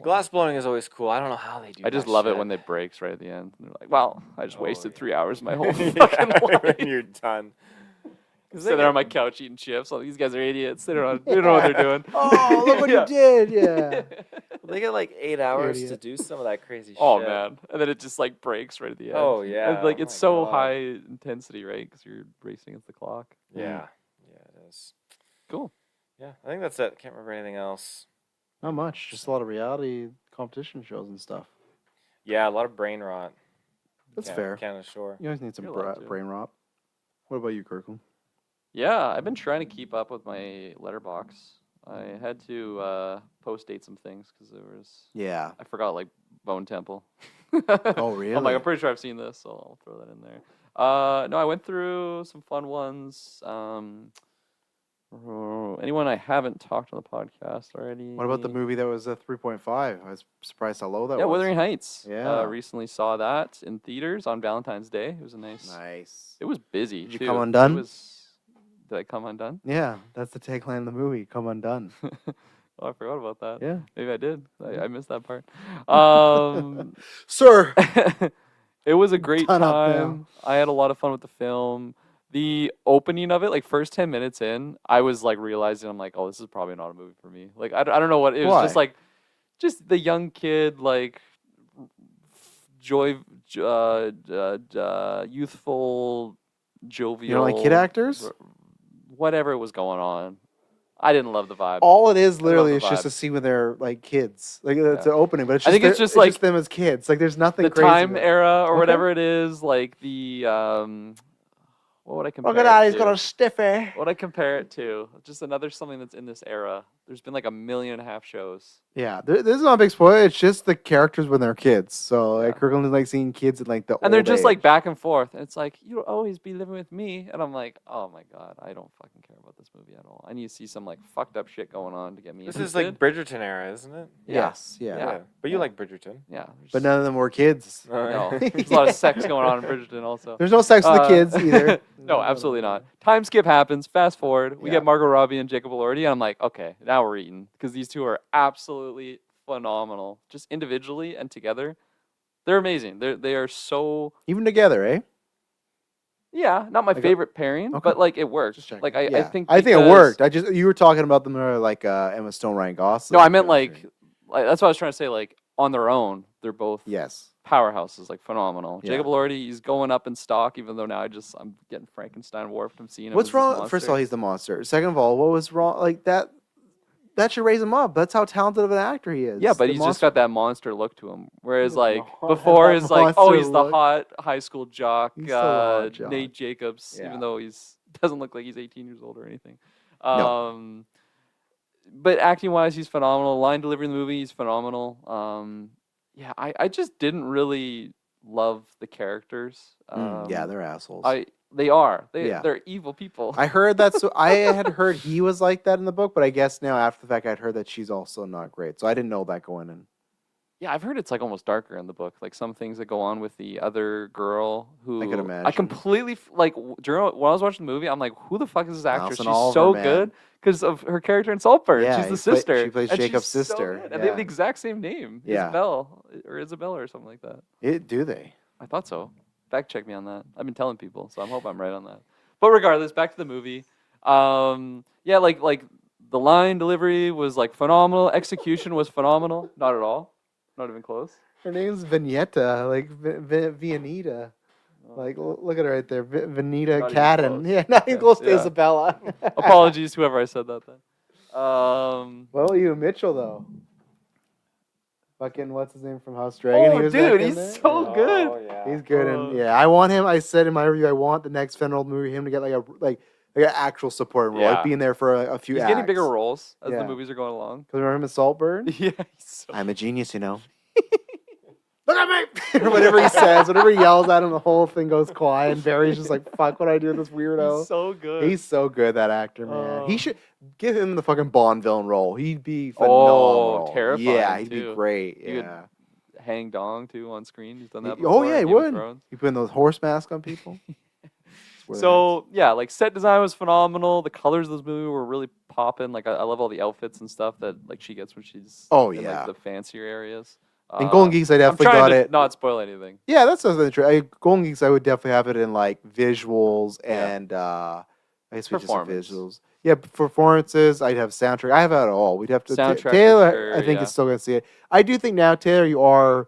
Glass blowing is always cool. I don't know how they do. I just that love it shit. when it breaks right at the end. And they're like, "Wow, I just Oh, wasted yeah. 3 hours of my whole Yeah, fucking life." when you're done. Sitting there on my couch eating chips. Oh, these guys are idiots. They don't know what they're doing. Oh, look what Yeah. you did! Yeah. They get like 8 hours to Idiot. do some of that crazy shit. Oh man, and then it just like breaks right at the end. Oh, And, yeah. like Oh, it's my so God. high intensity, right? Because you're racing against the clock. Yeah. Yeah, it is. Cool. Yeah, I think that's it. Can't remember anything else. Not much. Just a lot of reality competition shows and stuff. Yeah, a lot of brain rot. That's Canada- fair. Canada Shore. You always need some You're allowed to. brain rot. What about you, Kirkland? Yeah, I've been trying to keep up with my letterbox. I had to post date some things because there was Yeah. I forgot like Bone Temple. Oh, really? I'm like, I'm pretty sure I've seen this, so I'll throw that in there. No, I went through some fun ones. Anyone I haven't talked on the podcast already? What about the movie that was a 3.5? I was surprised how low that Yeah, was. Wuthering Heights. Yeah. Recently saw that in theaters on Valentine's Day. It was a nice. Nice. It was busy. Did you too. come undone? Did I come undone? Yeah, that's the tagline of the movie. Come undone. Oh, I forgot about that. Yeah. Maybe I did. I missed that part. Sir. It was a great Done up now. time. I had a lot of fun with the film. The opening of it, like first 10 minutes in, I was like realizing I'm like, oh, this is probably not a movie for me. Like I don't know what it was. Why? Just like, just the young kid, like youthful, jovial. You don't like kid actors? Whatever was going on, I didn't love the vibe. All it is literally the is just vibe. a scene with their like kids. Like it's Yeah. an opening, but it's I just think it's just like them as kids. Like there's nothing the crazy. time about it. era or Okay. whatever it is, like the what would I compare? Look at that, it he's to? got a stiffy. What would I compare it to? Just another something that's in this era. There's been like 1.5 million shows. Yeah, this is not a big spoiler. It's just the characters when they're kids. So like Yeah. Kirkland is like seeing kids in like the And they're old just like age. back and forth. And it's like, you'll always be living with me. And I'm like, oh my God, I don't fucking care about this movie at all. I need to see some like fucked up shit going on to get me This interested. is like Bridgerton era, isn't it? Yes, yeah. Yeah. But you Yeah. like Bridgerton. Yeah. But none of them were kids. No, there's a lot of sex going on in Bridgerton also. There's no sex with the kids either. No, absolutely not. Time skip happens. Fast forward. We Yeah. get Margot Robbie and Jacob Elordi, and I'm like, okay, now we're eating because these two are absolutely phenomenal, just individually and together. They're amazing. They are so Even together, eh? not my Like a- favorite pairing, Okay. but like it works. Just checking. Like I Yeah. think it because- worked. You were talking about them like Emma Stone, Ryan Gosling. No, I meant chemistry. like that's what I was trying to say. Like on their own, they're both Yes. powerhouses, like phenomenal. Yeah. Jacob Elordi, he's going up in stock, even though now I'm getting Frankenstein warped. I'm seeing him. What's as this wrong? First of all, monster. he's the monster. Second of all, what was wrong? Like that. That should raise him up. That's how talented of an actor he is. Yeah, but The he's just monster. got that monster look to him. Whereas The like mon- before that is like, oh, monster he's the look. hot high school jock, He's still a hot jock. Nate Jacobs, Yeah. even though he's doesn't look like he's 18 years old or anything. No. But acting wise, he's phenomenal. Line delivery in the movie, he's phenomenal. I just didn't really love the characters. Yeah, they're assholes. They are. Yeah. They're evil people. I heard that. So I had heard he was like that in the book, but I guess now after the fact, I'd heard that she's also not great. So I didn't know that going in. Yeah, I've heard it's like almost darker in the book. Like some things that go on with the other girl who I could I imagine. completely during when I was watching the movie, I'm like, who the fuck is this actress? Allison She's Oliver, so man. good because of her character in Saltburn. Yeah, she's the he play- sister. she plays and Jacob's she's so sister, good. And they have the yeah. exact same name. Yeah. Isabella or something like that. Do they? I thought so. Fact check me on that. I've been telling people, so I hope I'm right on that. But regardless, back to the movie. Yeah, like the line delivery was like phenomenal. Execution was phenomenal. Not at all. Not even close. Her name's Vignetta, like Vianita. Like, look at her right there, Vanita Not even Cadden. close. Yeah, not even Yeah, close to yeah. Isabella. Apologies, whoever I said that then. What about you, Mitchell, though? Fucking, what's his name from House Dragon? Oh, He was dude, back in he's there? so Yeah. good. Oh, yeah. He's good, Uh, and yeah, I want him. I said in my review, I want the next Fenrild movie him to get like an actual support role, Yeah. like being there for a few He's acts. getting bigger roles as Yeah. the movies are going along. Because remember him in Saltburn? Yeah, he's so I'm a genius, you know. Look at me! Or whatever he says, whatever he yells at him, the whole thing goes quiet, and Barry's just like, "Fuck, what I do with this weirdo?" he's so good. He's so good, that actor, man. He Oh. should give him the fucking Bond villain role. He'd be phenomenal. terrifying, Yeah, he'd too. be great. He would Yeah. hang dong too on screen. He's done that Oh, before. yeah, he in Game of would. Thrones. You putting those horse masks on people? Swear So yeah, like set design was phenomenal. The colors of this movie were really popping. Like I love all the outfits and stuff that like she gets when she's Oh, in yeah. like the fancier areas. in Golden Geeks, I definitely I'm trying got to it. not spoil anything. Yeah, that's something true. Golden Geeks, I would definitely have it in like visuals Yeah. and I guess we just have Performance. visuals. Yeah, performances. I'd have soundtrack. I have it all. We'd have to. Soundtrack for Taylor, sure, I think yeah. is still gonna see it. I do think now, Taylor, you are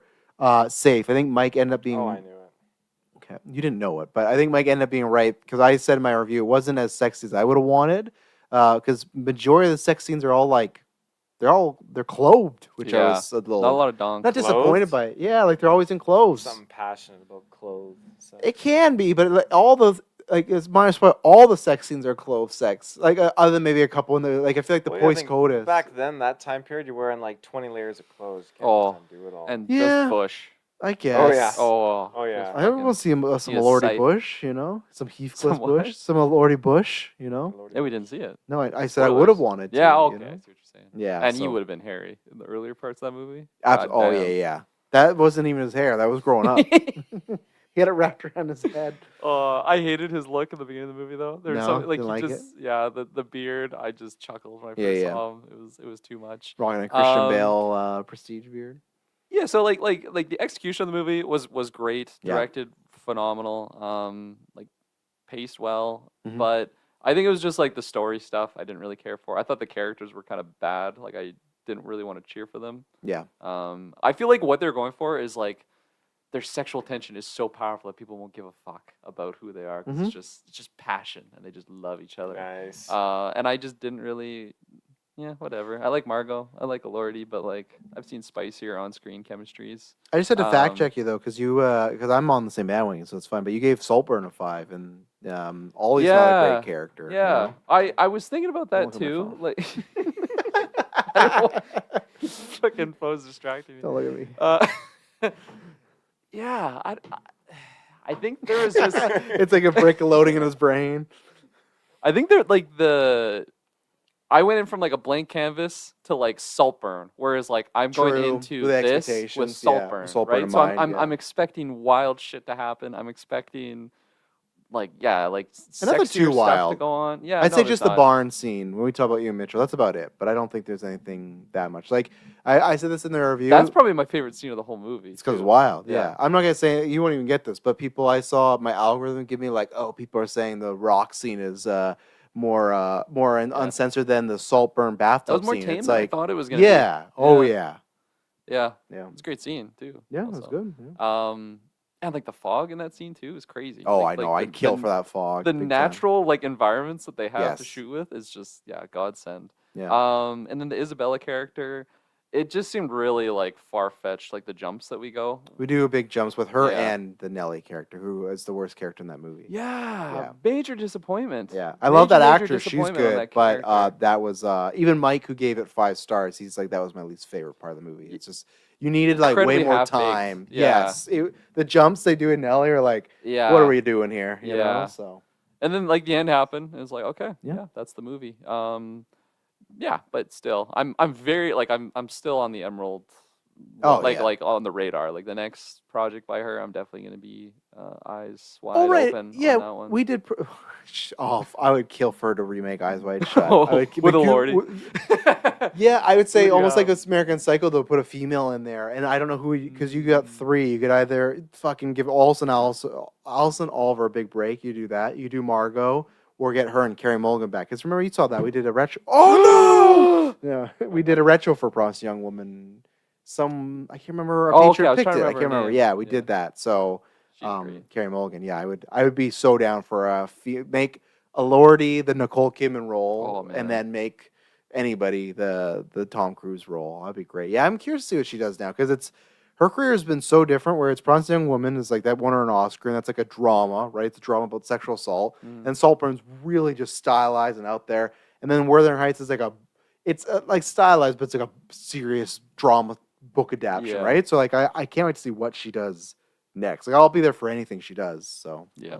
safe. I think Mike ended up being. Oh, I knew it. Okay, you didn't know it, but I think Mike ended up being right because I said in my review it wasn't as sexy as I would have wanted. Because majority of the sex scenes are all like, they're clothed, which I Yeah. was a little Not a lot of dongs. not disappointed Clothed? by it. Yeah, like they're always in clothes. Something passionate about clothes. So. It can be, but like, all those like it's minus point. All the sex scenes are clothes sex. Like other than maybe a couple in the like I feel like the Well, yeah, I Poise think Codas. Back then, that time period, you're wearing like 20 layers of clothes. Can't Oh, do it all. And Yeah. just Bush. I guess. Oh, yeah. Oh, Oh, yeah. just I want fucking- to see some he is Lordy sight. Bush, you know, some Heathcliff Some what? Bush, some Lordy Bush, you know. Lordy Yeah, we knows. didn't see it. No, I said I would have Spoilers. wanted to. Yeah, you okay. know? I see what you're saying. Yeah, And he so- would have been Harry in the earlier parts of that movie. Oh yeah, yeah. That wasn't even his hair. That was growing up. He had it wrapped around his head. I hated his look at the beginning of the movie though. There's No, something like didn't he like just the beard. I just chuckled when I first Yeah, yeah. saw him. It was too much. Wrong on a Christian Um, Bale prestige beard. Yeah, so like the execution of the movie was great, Yeah. directed phenomenal, like paced well, Mhm. but I think it was just like the story stuff I didn't really care for. I thought the characters were kind of bad. Like I didn't really want to cheer for them. Yeah. I feel like what they're going for is like their sexual tension is so powerful that people won't give a fuck about who they are 'cause Mhm. it's just passion and they just love each other. Nice. And I just didn't really, yeah, whatever. I like Margot, I like Elordi, but like I've seen spicier on-screen chemistries. I just had to fact Um, check you though, because because I'm on the same bandwagon, so it's fine. But you gave Saltburn a 5, and Ollie's not a Yeah, great character. you Yeah, know? I was thinking about that look at my too. phone. Like, I don't want- fucking phone's distracting me. Don't look at me. Yeah, I think there was just. It's like a brick loading in his brain. I think they're like I went in from like a blank canvas to like Saltburn, whereas like I'm going True, into with this with expectations, yeah, Saltburn, with Saltburn right? in So mind, I'm yeah. expecting wild shit to happen. I'm expecting like Nothing sexier too stuff wild. to go on. Yeah, I'd no, say there's just the not. barn scene when we talk about you and Mitchell. That's about it. But I don't think there's anything that much. Like I said this in the review. That's probably my favorite scene of the whole movie. It's because it's too. wild. Yeah. Yeah. I'm not gonna say you won't even get this, but people I saw my algorithm give me like, oh, people are saying the rock scene is more uncensored than the Saltburn That bathtub was more scene. tame It's than like, I thought it was gonna yeah. Oh Yeah. yeah. be. Yeah, Yeah. it's a great scene too. Yeah, that's also. good. Yeah. And like the fog in that scene too is crazy. Oh, Like- I know. like I'd kill for that fog. The big time. natural like environments that they have to Yes. shoot with is just godsend. Yeah. And then the Isabella character, it just seemed really like far fetched, like the jumps that we go. We do big jumps with her Yeah. and the Nellie character, who is the worst character in that movie. Yeah, major disappointment. Yeah, I love that Major actress. She's disappointment on good, that but character. that was even Mike who gave it 5 stars. He's like that was my least favorite part of the movie. It's just you needed like way Incredibly more half-baked, time. yeah. Yes, the jumps they do in Nelly are like, Yeah. what are we doing here? You know, Yeah. so And then like the end happened. And it's like, okay, Yeah. yeah, that's the movie. Yeah, but still, I'm very like I'm still on the Emerald. Oh, like yeah. like on the radar. Like the next project by her, I'm definitely gonna be eyes wide oh right, open yeah, on that one. we did. Oh, I would kill for her to remake Eyes Wide Shut. I would, With a but Lordy. Yeah, I would say Good almost like job. this American Psycho. They'll put a female in there, and I don't know who because you got 3. You could either fucking give Allison Oliver a big break. You do that. You do Margot, or get her and Carey Mulligan back. Because remember you saw that we did a retro. Oh no! Yeah, we did a retro for Bronze Young Woman. I can't remember. Oh, Patron okay, I was picked trying to it. I remember can't her remember. name. Yeah, we Yeah. did that. So. She's great. Carey Mulligan, yeah, I would be so down for make a Lordy the Nicole Kidman role, Oh, man. and then make anybody the Tom Cruise role. That'd be great. Yeah, I'm curious to see what she does now because her career has been so different. Where it's Bronze Young Woman is like that won her an Oscar, and that's like a drama, right? It's a drama about sexual assault, and Saltburn's really just stylized and out there. And then Wuthering Heights is like it's like stylized, but it's like a serious drama book adaptation, Yeah. right? So like I can't wait to see what she does next. Like I'll be there for anything she does. So Yeah.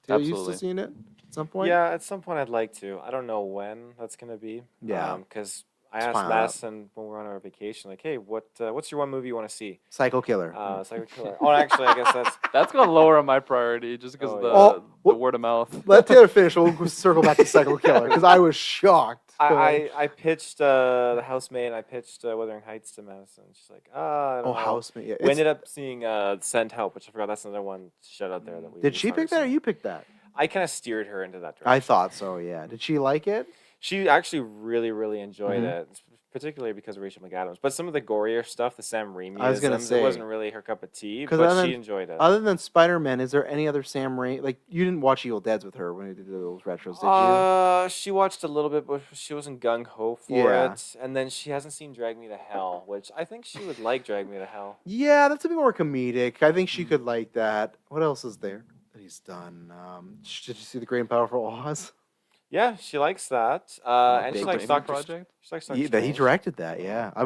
Taylor, you Absolutely. still seeing it at some point? Yeah, at some point I'd like to. I don't know when that's gonna be. Yeah. Because I It's asked fine. Madison when we were on our vacation, like, hey, what's your one movie you want to see? Psycho Killer. Psycho Killer. Oh, actually, I guess that's. That's gonna lower on my priority just because Oh, of yeah. Oh, the word of mouth. Let Taylor finish. We'll circle back to Psycho Killer because I was shocked. Go ahead. I pitched The Housemaid and I pitched Wuthering Heights to Madison. She's like, I don't know. Housemate. Yeah, We ended up seeing Send Help, which I forgot that's another one shout out there that we. Did she pick that or you picked that? I kind of steered her into that direction. I thought so. Yeah. Did she like it? She actually really, really enjoyed Mhm. it, particularly because of Rachel McAdams. But some of the gorier stuff, the Sam Raimi, I was gonna say, it wasn't really her cup of tea, 'cause but other she than- enjoyed it. Other than Spider-Man, is there any other Sam Raimi? Like you didn't watch Evil Deads with her when you did those retros, did you? She watched a little bit, but she wasn't gung ho for Yeah. it. And then she hasn't seen Drag Me to Hell, which I think she would like. Drag Me to Hell. Yeah, that's a bit more comedic. I think she could like that. What else is there that he's done? Did you see The Great and Powerful Oz? Yeah, she likes that. And she big likes Raimi Doctor. project. She likes Doctor. That he Strange. directed that. Yeah, I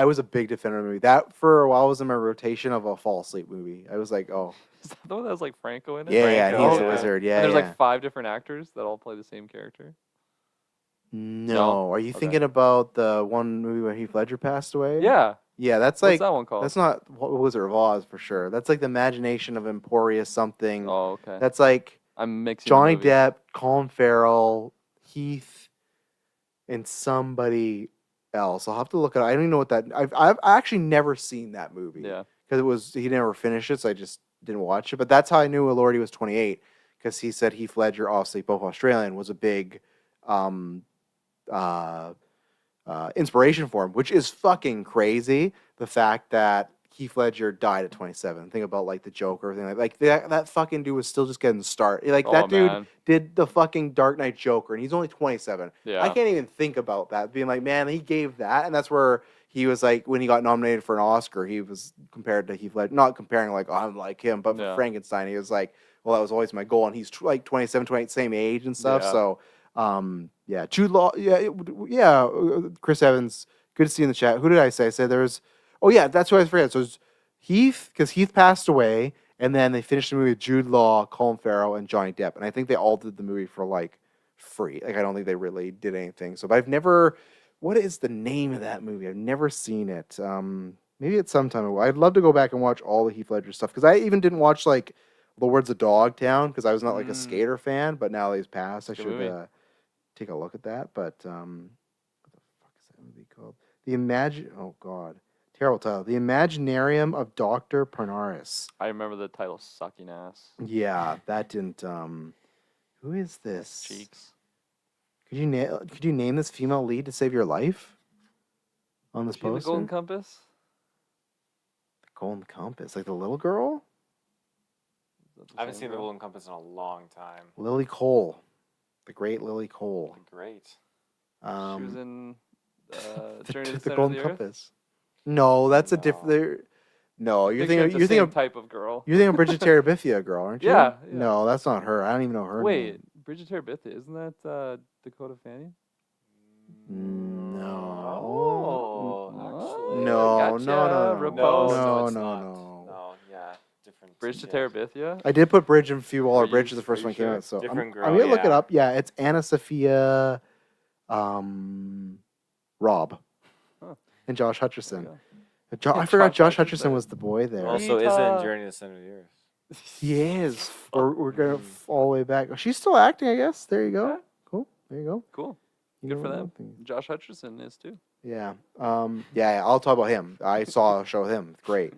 was a big defender of the movie. That for a while was in my rotation of a fall asleep movie. I was like, oh Is that the one that was like Franco in it? yeah, yeah, Franco, he's a yeah. wizard. Yeah, And there's yeah. like 5 different actors that all play the same character. No, are you Okay. thinking about the one movie when Heath Ledger passed away? Yeah. yeah, that's What's like that one called? that's not Wizard of Oz for sure. That's like the imagination of Emporius something. Oh, okay. That's like I'm mixing. Johnny movies. Depp, Colin Farrell, Heath, and somebody else. I'll have to look at it. I don't even know what that. I've actually never seen that movie. Yeah. Because he never finished it, so I just didn't watch it. But that's how I knew Lordy was 28, because he said Heath Ledger, obviously both Australian, was a big inspiration for him, which is fucking crazy. The fact that Heath Ledger died at 27. Think about like the Joker, everything like that fucking dude was still just getting started. Like that dude Man. did the fucking Dark Knight Joker, and he's only 27. Yeah. I can't even think about that. Being like, man, he gave that, and that's where he was like, when he got nominated for an Oscar, he was compared to Heath Ledger, not comparing like, oh, I'm like him, but Yeah. for Frankenstein, he was like, well, that was always my goal, and he's like 27, 28, same age and stuff. Yeah. So, yeah, Jude Law, Chris Evans, good to see you in the chat. Who did I say? I said there's, oh yeah, that's what I forget. So it's Heath, because Heath passed away, and then they finished the movie with Jude Law, Colin Farrell, and Johnny Depp, and I think they all did the movie for like free. Like I don't think they really did anything. So, but I've never. What is the name of that movie? I've never seen it. Maybe it's sometime. I'd love to go back and watch all the Heath Ledger stuff, because I even didn't watch like Lords of Dogtown, because I was not like a skater fan. But now that he's passed, I Good should movie. take a look at that. But what the fuck is that movie called? Oh God, terrible title. The Imaginarium of Dr. Parnaris. I remember the title sucking ass. Yeah, that didn't. Who is this? Cheeks. Could you name this female lead to save your life? On this She in the poster? Golden Compass? The Golden Compass, like the little girl, Is that I haven't same seen The girl? Golden Compass in a long time. Lily Cole, the great Lily Cole. Great. She was in the, Journey to the the Center of Golden the Earth? Compass. No, that's a No. different. No, you're Picture it thinking the same type of girl. you're thinking Bridget Terabithia girl, aren't you? Yeah, yeah. No, that's not her. I don't even know her Wait, name. Bridget Terabithia, isn't that Dakota Fanning? No. Oh. actually. No, Gotcha, no, no, No, riposte. no, No, it's no, not. no. No, yeah, different. Bridge to kid. Terabithia. I did put Bridge and Few Waller Are you- Bridge the are first you one came sure? out, so Different I'm girl, gonna look it yeah. up. Yeah, it's Anna Sophia, Rob, Huh. and Josh There Hutcherson. we go. I forgot Josh Josh Hutcherson Hutcherson. was the boy Who there. also is in Yeehaw. Journey to the Center of the Earth. He is. We're gonna Mhm. all the way back. She's still acting, I guess. There you go. Yeah. Cool. There you go. Cool. You Good know for them. nothing. Josh Hutcherson is too. Yeah. Yeah. I'll talk about him. I saw a show with him. Great.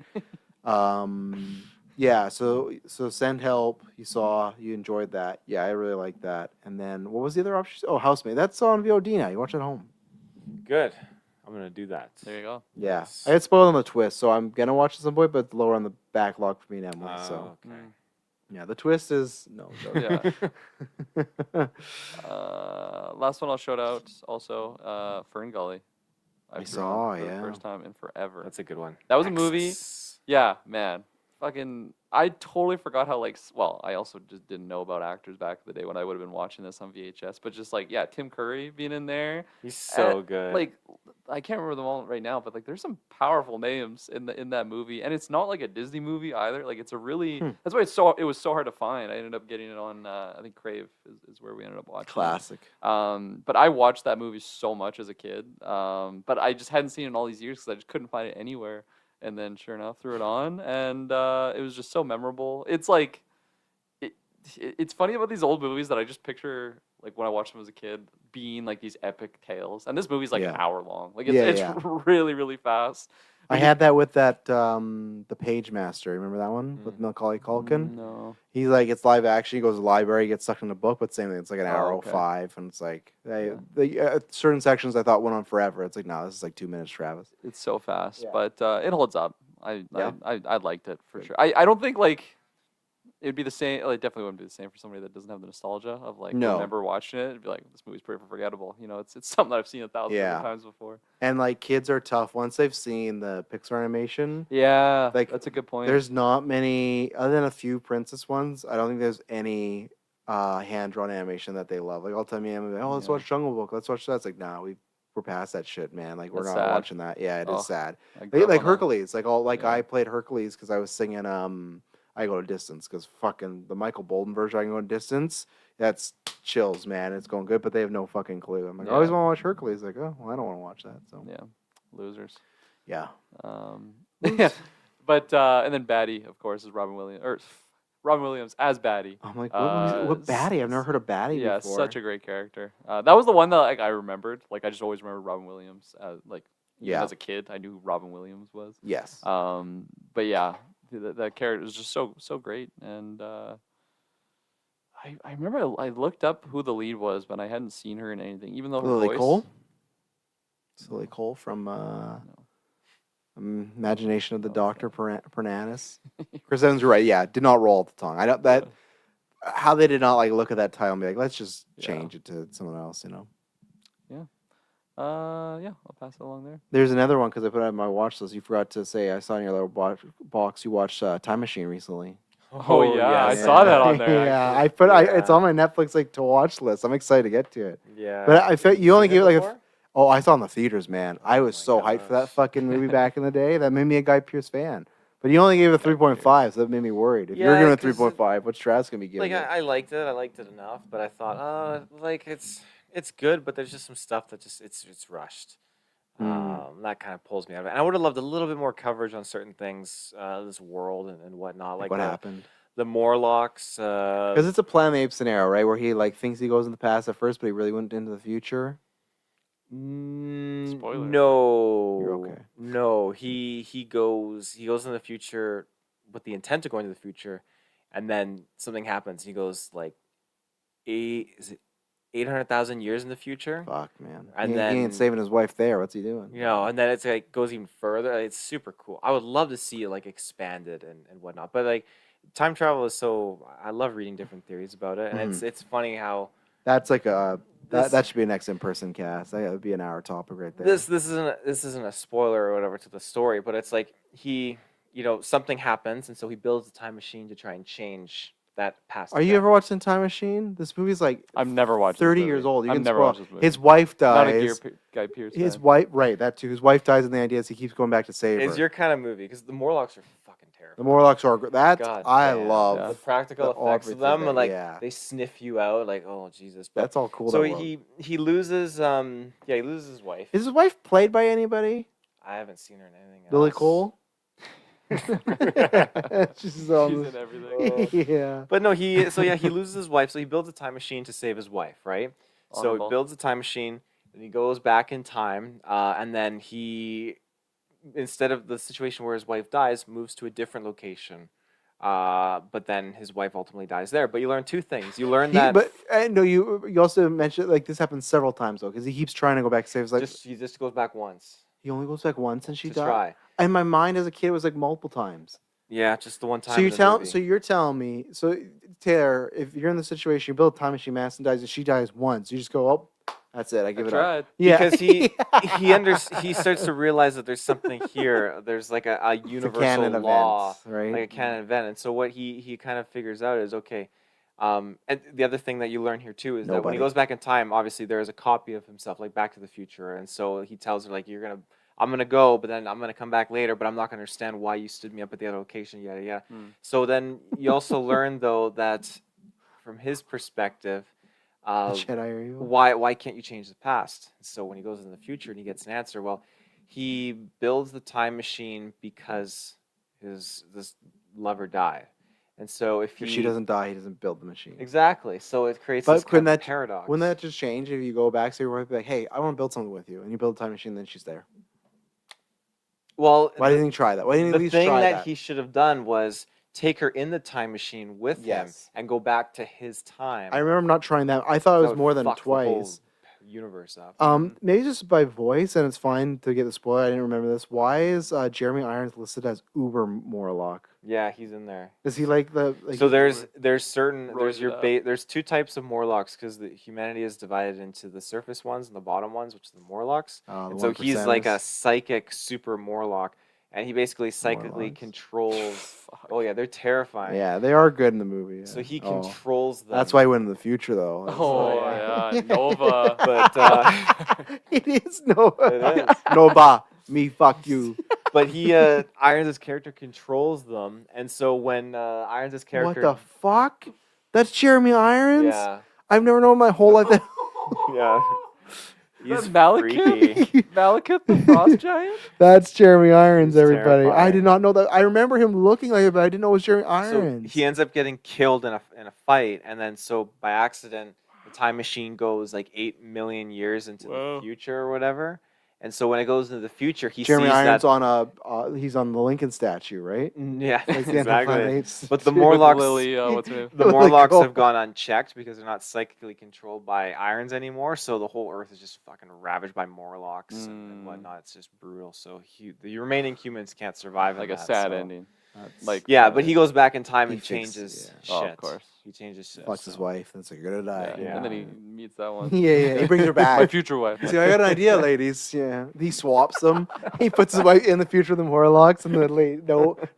Yeah. So Send Help. You enjoyed that. Yeah, I really like that. And then what was the other option? Oh, Housemaid. That's on VOD now. You watch it at home. Good. I'm gonna do that. There you go. Yeah. Nice. I had spoiled on the twist, so I'm gonna watch it some point, but it's lower on the backlog for me and Emily. So Okay. yeah, the twist is no. Yeah. Last one I'll shout out also. Fern Gully. I threw on saw, for yeah. the first time in forever. That's a good one. That was a movie. Access. Yeah, man. Fucking, I totally forgot how, like, well, I also just didn't know about actors back in the day when I would have been watching this on VHS. But just, like, yeah, Tim Curry being in there. He's so And, good. Like, I can't remember them all right now, but, like, there's some powerful names in that movie. And it's not like a Disney movie either. Like, it's a really, that's why it was so hard to find. I ended up getting it on, I think Crave is where we ended up watching it. Classic. But I watched that movie so much as a kid. But I just hadn't seen it in all these years because I just couldn't find it anywhere. And then, sure enough, threw it on, and it was just so memorable. It's like, it's funny about these old movies that I just picture, like when I watched them as a kid, being like these epic tales. And this movie's like an Yeah. hour long. Like Yeah, it's yeah. really, really fast. I had that with that the Page Master. Remember that one with Macaulay Culkin? No. He's like, it's live action. He goes to the library, gets sucked in the book, but same thing. It's like an hour okay. 05, and it's like Yeah. certain sections I thought went on forever. It's like, no, this is like 2 minutes, Travis. It's so fast, Yeah. but it holds up. I liked it for Good. sure. I don't think like it'd be the same. Like, it definitely wouldn't be the same for somebody that doesn't have the nostalgia of like No. remember watching it. It'd be like, this movie's pretty forgettable. You know, it's something that I've seen 1,000 Yeah. different times before. And like, kids are tough once they've seen the Pixar animation. Yeah, Like, that's a good point. There's not many, other than a few princess ones. I don't think there's any hand drawn animation that they love. Like, all the time, I'm like, oh, let's Yeah. watch Jungle Book. Let's watch that. It's like, nah, we're past that shit, man. Like, we're That's not sad. watching that. Yeah, it Oh, is sad. I grew up Like on that. Hercules. Like Yeah. I played Hercules because I was singing I Go to Distance, because fucking the Michael Bolton version I Can Go to Distance, that's chills, man. It's going good, but they have no fucking clue. I'm like, I always Yeah. want to watch Hercules. Like, oh, well, I don't want to watch that. So Yeah, losers. yeah. Yeah, but and then Batty, of course, is Robin Williams as Batty. I'm like, what Batty? I've never heard of Batty Yeah, before. such a great character. That was the one that like I remembered. Like I just always remember Robin Williams. Even Yeah. as a kid, I knew who Robin Williams was. Yes. But yeah, that character was just so great. And I remember I looked up who the lead was, but I hadn't seen her in anything, even though her Lily voice. Cole? Lily Cole from Imagination of the Oh, Doctor Pernanis. Chris Evans, you're right. Yeah, did not roll at the tongue. I know that how they did not like look at that title and be like, let's just change it to someone else. You know. Yeah, I'll pass it along there. There's another one because I put it on my watch list. You forgot to say I saw in your little box you watched Time Machine recently. Oh, yeah, I saw that on there, yeah, actually. it's on my Netflix like to watch list. I'm excited to get to it. Yeah. But I felt you only Seen gave it it like before? I saw it in the theaters, man. I was my so hyped for that gosh. fucking movie back in the day. That made me a Guy Pearce fan. But you only gave it a 3.5, so that made me worried. If you're Yeah, giving it 'cause 3.5, what's Travis gonna be giving Like it? I liked it. I liked it enough, but I thought, like it's good, but there's just some stuff that just it's rushed. That kind of pulls me out of it. And I would have loved a little bit more coverage on certain things, this world and whatnot. Like what happened? the Morlocks. Because it's a Planet of the Apes scenario, right? Where he like thinks he goes in the past at first, but he really went into the future. Spoiler. No. You're okay. No, he goes in the future with the intent of going to the future, and then something happens. He goes like 800,000 years in the future. Fuck, man. And he then ain't saving his wife there. What's he doing? and then it's like goes even further. It's super cool. I would love to see it like expanded and whatnot. But like time travel is so I love reading different theories about it, and it's funny how That's like This- that should be an next in-person cast. That would be an hour topic right there. this isn't a spoiler or whatever to the story, but it's like he something happens, and so he builds a time machine to try and change that past. Are you event. ever watching Time Machine? This movie's like I've never watched. 30 this years movie. old. You I've can never spoil- watched this movie. His wife Not a dies. Guy Pearce His fan. wife, right? That too. His wife dies, and the idea is he keeps going back to save It's her. your kind of movie because the Morlocks are fucking The terrifying. Morlocks are that God I damn. love. Yeah. The practical the- effects of everything them, that- and like yeah. they sniff you out, like oh Jesus. But That's all cool. so that world. he loses he loses his wife. Is his wife played by anybody? I haven't seen her in anything else. Lily Cole. She's She's on. in everything. Yeah. But no, he loses his wife, so he builds a time machine to save his wife, right? So Honorable. he builds a time machine, and he goes back in time, and then he, instead of the situation where his wife dies, moves to a different location. But then his wife ultimately dies there. But you learn two things. You learn that But no, you also mentioned like this happens several times though, because he keeps trying to go back to save his life. he just goes back once He only goes back once, and she to died. try. In my mind, as a kid, it was like multiple times. Yeah, just the one time. So in the movie. you're telling me, so Taylor, if you're in the situation, you build a time machine, Madison dies, and she dies once, you just go, oh, that's it, I give it up. tried. Yeah, Because he starts to realize that there's something here. There's like a It's a universal canon law, event, right? like a canon event. And so what he kind of figures out is okay. And the other thing that you learn here too is that when he Nobody. goes back in time, obviously there is a copy of himself, like Back to the Future. And so he tells her like I'm gonna go, but then I'm gonna come back later, but I'm not gonna understand why you stood me up at the other location, yada yada. So then you also learn though that from his perspective, The Jedi are evil. why can't you change the past? So when he goes in the future and he gets an answer, well, he builds the time machine because this lover died, and so if If she doesn't die, he doesn't build the machine. exactly, so it creates But this couldn't kind of that- paradox. Wouldn't that just change if you go back, so your wife be like, hey, I want to build something with you, and you build a time machine, then she's there. well, Why didn't you try that? Why didn't you at the least thing try that he should have done was take her in the time machine with him Yes. and go back to his time. I remember not trying that. I thought it That was would more than fuck the whole twice. universe up. Maybe just by voice, and it's fine to get the spoiler. I didn't remember this. Why is Jeremy Irons listed as Uber Morlock? Yeah, he's in there. Is he like the? Like So he's there's certain Roids it up. there's two types of Morlocks because the humanity is divided into the surface ones and the bottom ones, which are the Morlocks. the And so he's 1%ers? like a psychic super Morlock, and he basically psychically Morlocks. controls. Fuck. Oh yeah, they're terrifying. Yeah, they are good in the movie. So yeah. he Oh. controls them. That's why he went in the future, though. It's Oh yeah. yeah, Nova. But it is Nova. It is. Nova, me fuck you. but he Irons' character controls them, and so when Irons' character. What the fuck? That's Jeremy Irons. Yeah. I've never known my whole life that. Yeah. He's Malekith? freaky. Malekith, the frost giant. That's Jeremy Irons, He's everybody. I terrifying. did not know that. I remember him looking like it, but I didn't know it was Jeremy So Irons. he ends up getting killed in a fight, and then so by accident, the time machine goes like 8 million years into Whoa. the future or whatever. And so when it goes into the future, he Jeremy sees Irons that. on he's on the Lincoln statue, right? Yeah, Like the exactly. N508 But the statue. With Morlocks, Lily, what's her name? the Lily Morlocks Cole. have gone unchecked because they're not psychically controlled by Irons anymore. So the whole Earth is just fucking ravaged by Morlocks and whatnot. It's just brutal. So the remaining humans can't survive. Like in a that, sad so- ending. That's- Like Yeah, but he goes back in time He and fixes- changes yeah. Oh, shit. of course. He changes shit. fucks his so- wife, and it's like, you're gonna die. Yeah. Yeah. And then he meets that one. Yeah, he brings her My back. future wife. See, I got an idea, ladies. Yeah, he swaps them. He puts his wife in the future of the Morlocks, and the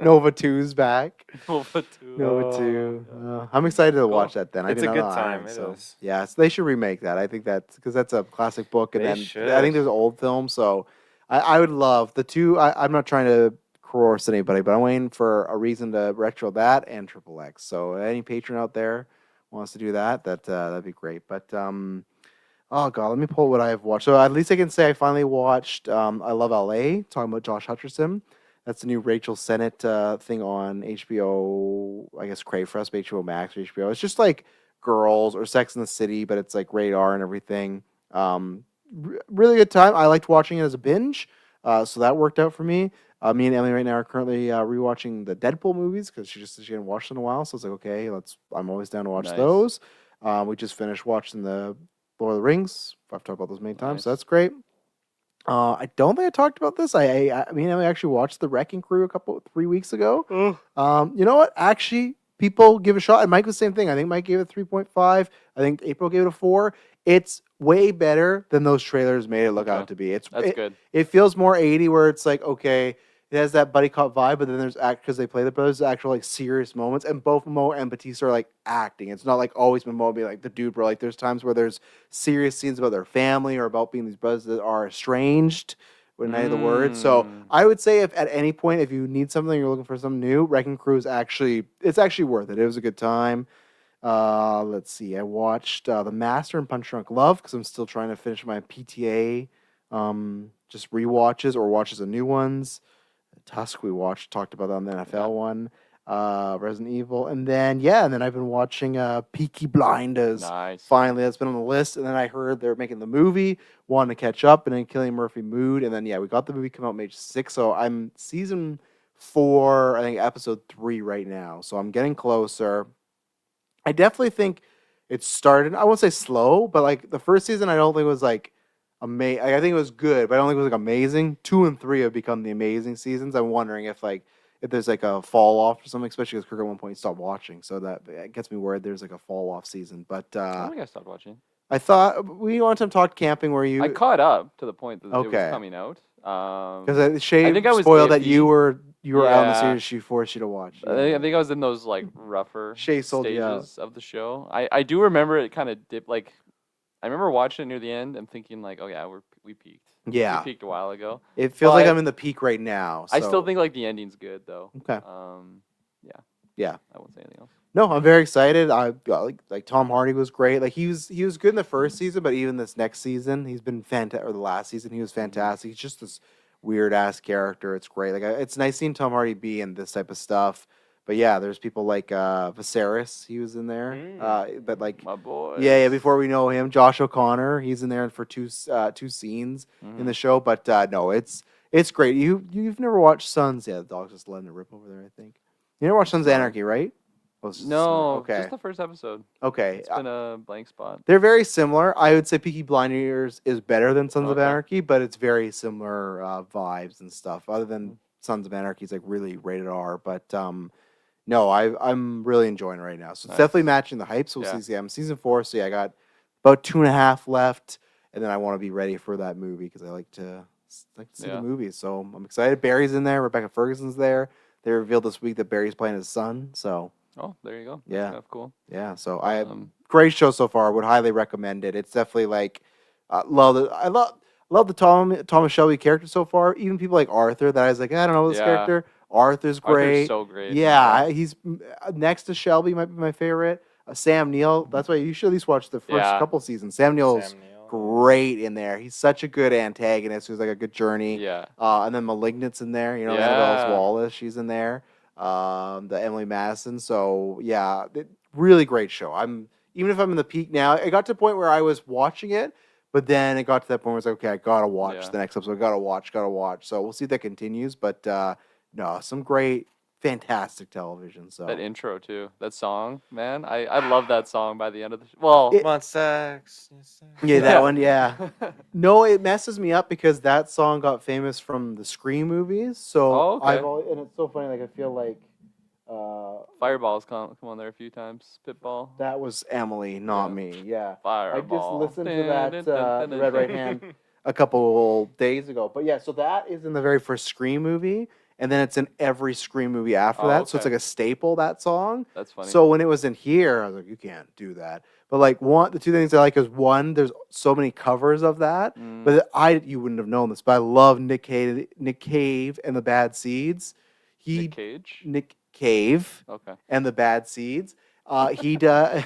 Nova 2's back. Nova 2. Nova 2. I'm excited to watch that. Then It's I a did good not know time, Irons, it so. is. Yeah, so they should remake that. I think that's because that's a classic book, and They then should. I think there's an old film. So I would love the two. I'm not trying to coerce anybody, but I'm waiting for a reason to retro that and Triple X. So any patron out there wants to do that, that'd be great. But oh god, let me pull what I've watched. So at least I can say I finally watched I Love LA, talking about Josh Hutcherson. That's the new Rachel Sennett thing on HBO. I guess Crave for us, HBO Max or HBO. It's just like Girls or Sex in the City, but it's like radar and everything. Really good time. I liked watching it as a binge, so that worked out for me. Me and Emily right now are currently rewatching the Deadpool movies because she hadn't watched them in a while. So it's like, okay, I'm always down to watch Nice. those. We just finished watching the Lord of the Rings. I've talked about those many times, so Nice. that's great. I don't think I talked about this. I mean, Emily actually watched The Wrecking Crew 3 weeks ago. You know what? Actually, people give it a shot. And Mike was the same thing. I think Mike gave it 3.5. I think April gave it a 4. It's way better than those trailers made it look Okay. out to be. That's good. It feels more 80 where it's like, okay, it has that buddy cop vibe, but then there's because they play the brothers, actual like serious moments, and both Momoa and Batista are like acting. It's not like always Momoa being like the dude, bro. Like there's times where there's serious scenes about their family or about being these brothers that are estranged. With any of the words, so Mm. I would say if at any point if you need something, you're looking for something new, Wrecking Crew is it's actually worth it. It was a good time. Let's see. I watched The Master and Punch Drunk Love because I'm still trying to finish my PTA, just rewatches or watches of new ones. Tusk we talked about that on the NFL one. Resident Evil, and then I've been watching Peaky Blinders. Nice. Finally, that's been on the list, and then I heard they're making the movie. Wanted to catch up, and then Cillian Murphy mood, and then we got the movie come out May 6th. So I'm season 4, I think episode 3 right now. So I'm getting closer. I definitely think it started. I won't say slow, but like the first season, I don't think it was like amazing. I think it was good, but I don't think it was like amazing. 2 and 3 have become the amazing seasons. I'm wondering if there's like a fall off or something, especially because Kirk at one point stopped watching, so that gets me worried. There's like a fall off season, but I don't think I stopped watching. I thought we wanted to talk camping. Where you? I caught up to the point that it Okay. was coming out. Because Shay I think I was spoiled that iffy. you were out in the Yeah. series. She forced you to watch. I think I was in those like rougher Shay sold you out. stages of the show. I do remember it kind of dipped. Like I remember watching it near the end and thinking like, oh yeah, we peaked. Yeah. We peaked a while ago. It feels like But I'm in the peak right now. I still so- think like the ending's good though. Okay. Yeah. I won't say anything else. No, I'm very excited. I like Tom Hardy was great. Like he was good in the first season, but even this next season, he's been fantastic. Or the last season, he was fantastic. He's just this weird ass character. It's great. Like it's nice seeing Tom Hardy be in this type of stuff. But yeah, there's people like Viserys. He was in there. But like My boy. yeah. Before we know him, Josh O'Connor. He's in there for two scenes in the show. But no, it's great. You've never watched Sons? Yeah, the dog's just letting it rip over there. I think you never watched Sons of Anarchy, right? Oh, it's just- No, Okay. just the first episode. Okay. It's been a blank spot. They're very similar. I would say Peaky Blinders is better than Sons of Okay. Anarchy, but it's very similar vibes and stuff. Other than Sons of Anarchy is like really rated R, but no, I'm really enjoying it right now. So it's Nice. definitely matching the hype. So we'll Yeah. see. I'm season 4, so I got about 2.5 left, and then I want to be ready for that movie because I like to see Yeah. the movies. So I'm excited. Barry's in there. Rebecca Ferguson's there. They revealed this week that Barry's playing his son. So Oh, there you go. Yeah. That's kind of cool. yeah, so I Um, great show so far. Would highly recommend it. It's definitely like love it. I love the Thomas Shelby character so far. Even people like Arthur that I was like, I don't know this Yeah. character. Arthur's great. Arthur's so great. Yeah, he's next to Shelby. Might be my favorite. Sam Neill. That's why you should at least watch the first Yeah. couple seasons. Sam Neill's Sam Neill. great in there. He's such a good antagonist. Who's like a good journey. Yeah. And then Malignant's in there. You know, Yeah. Annabelle Wallace. She's in there. The Emily Madison. So yeah, really great show. Even if I'm in the peak now, it got to the point where I was watching it, but then it got to that point where it's like, okay, I gotta watch Yeah. the next episode. Gotta watch. So we'll see if that continues. But no, some great, fantastic television. So That intro too. That song, man. I love that song by the end of the well. It- Come on, sex. yeah, that one, yeah. No, it messes me up because that song got famous from the Scream movies. So Oh, okay. and it's so funny. Like I feel like Fireball's come on there a few times. Pitball. that was Emily, not Yeah. me. Yeah. Fireball. I just listened to that The Red Right Hand a couple days ago. But yeah, so that is in the very first Scream movie, and then it's in every Scream movie after Oh, that. So it's okay. like a staple, that song. That's funny. So when it was in here, I was like, you can't do that. But like the two things I like is one, there's so many covers of that. Mm. But you wouldn't have known this, but I love Nick Cave and the Bad Seeds. Nick Cage. Nick Cave Okay. and the Bad Seeds. He does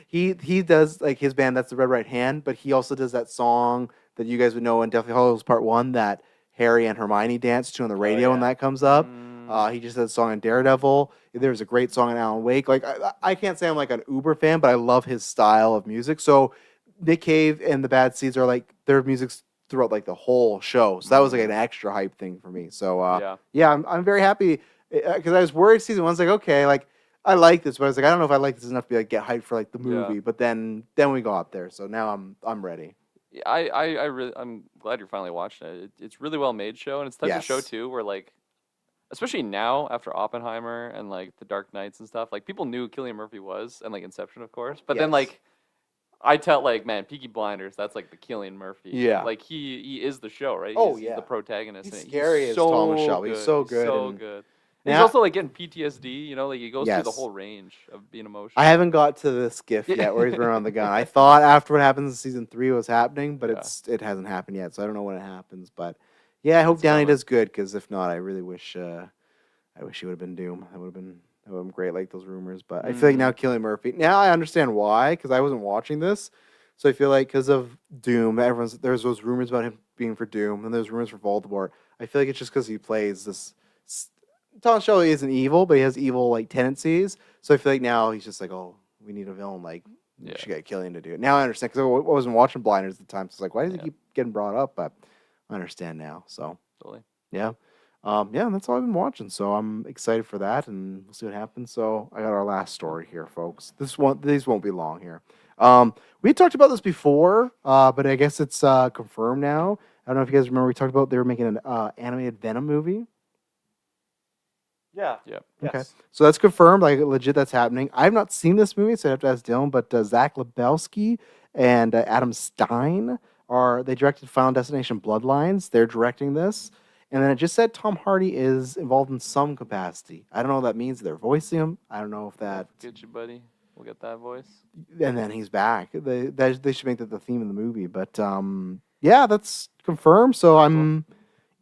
he does like his band, that's the Red Right Hand, but he also does that song that you guys would know in Deathly Hallows Part 1 that Harry and Hermione dance to on the radio when yeah. that comes up. Mm. He just did a song in Daredevil. There's a great song in Alan Wake. Like I can't say I'm like an uber fan, but I love his style of music. So Nick Cave and the Bad Seeds are like their music's throughout like the whole show. So that was like an extra hype thing for me. So Yeah. I'm very happy because I was worried season 1's like, okay, like I like this, but I was like, I don't know if I like this enough to be like get hyped for like the movie. Yeah. But then we got there, so now I'm ready. Yeah, I'm glad you're finally watching it. It's really well made show, and it's the type of show Yes. too where like, especially now after Oppenheimer and like the Dark Knights and stuff, like people knew who Cillian Murphy was and like Inception, of course. But then Yes. like, I tell like, man, Peaky Blinders. That's like the Cillian Murphy. Yeah. Like he is the show, right? Oh, He's yeah. the protagonist. He's in it. scary as Thomas Shelby. He's so good So and- good. And he's Now- also like getting PTSD. You know, like he goes through the Yes. whole range of being emotional. I haven't got to this gif yet where he's running on the gun. I thought after what happens in season 3 was happening, but Yeah. it hasn't happened yet, so I don't know when it happens. But yeah, I hope It's Downey coming. does good, because if not, I really wish he would have been Doom. That would have been great, like those rumors. But I feel like now Cillian Murphy. Now I understand why, because I wasn't watching this, so I feel like because of Doom, there's those rumors about him being for Doom, and there's rumors for Voldemort. I feel like it's just because he plays this. Thomas Shelby isn't evil, but he has evil like tendencies. So I feel like now he's just like, oh, we need a villain. Like, we Yeah. should get Cillian to do it. Now I understand, because I wasn't watching Blinders at the time. So it's like, why does he keep getting brought up? But I understand now. So Totally. yeah, that's all I've been watching. So I'm excited for that, and we'll see what happens. So I got our last story here, folks. These won't be long here. We had talked about this before, but I guess it's confirmed now. I don't know if you guys remember. We talked about they were making an animated Venom movie. Yeah. Yep. Okay. Yes. So that's confirmed, like legit, that's happening. I've not seen this movie, so I have to ask Dylan. But Zach Lebowski and Adam Stein they directed Final Destination Bloodlines. They're directing this, and then it just said Tom Hardy is involved in some capacity. I don't know what that means. They're voicing him. I don't know if that. Get you, buddy. We'll get that voice. And then he's back. They should make that the theme of the movie. But yeah, that's confirmed. So I'm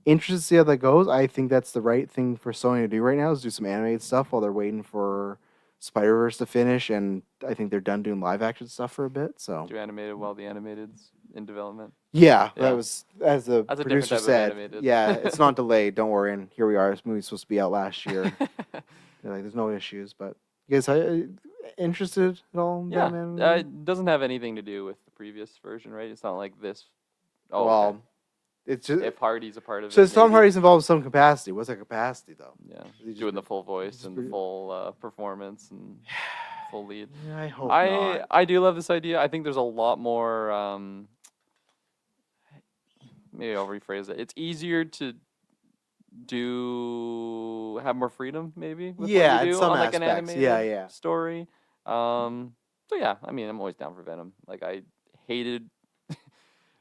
interested to see how that goes. I think that's the right thing for Sony to do right now, is do some animated stuff while they're waiting for Spider-Verse to finish, and I think they're done doing live action stuff for a bit. So Do animated while the animated's in development. yeah, Yeah. that was, as the That's a different producer type of said. animated. Yeah, it's not delayed. Don't worry. And here we are. This movie's supposed to be out last year. They're like, there's no issues. But you guys interested at all? In Yeah, Batman? it doesn't have anything to do with the previous version, right? It's not like this. Oh, well, okay. it's just. If Hardy's a part of So it, Tom maybe. Hardy's involved in some capacity. What's that capacity, though? Yeah, he just doing the full voice just and the pretty- full performance and full lead. Yeah, I hope not. I do love this idea. I think there's a lot more. Maybe I'll rephrase it. It's easier to have more freedom, maybe. With Yeah, what in you do some on like an aspects. animated Yeah, yeah. story. So yeah, I mean, I'm always down for Venom. Like I hated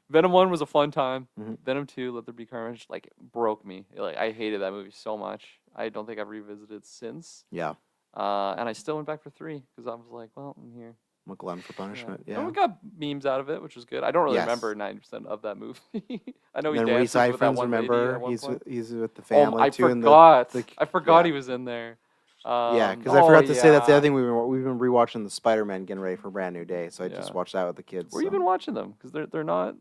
Venom 1 was a fun time. Mhm. Venom 2, Let There Be Carnage, like broke me. Like I hated that movie so much. I don't think I've revisited since. Yeah, And I still went back for 3 because I was like, well, I'm here. I'm a glutton for punishment. And Yeah. we got memes out of it, which was good. I don't really Yes. remember 90% of that movie. I know And he then Reese dances with that Ifans, one lady remember? at one point. He's with the Oh, family I too. and forgot. the- I forgot yeah. he was in there. Yeah, because I forgot to say that's the yeah. other thing we've been rewatching the Spider-Man, getting ready for a brand new day. So I just Yeah. watched that with the kids. Where you been watching them? Because they're not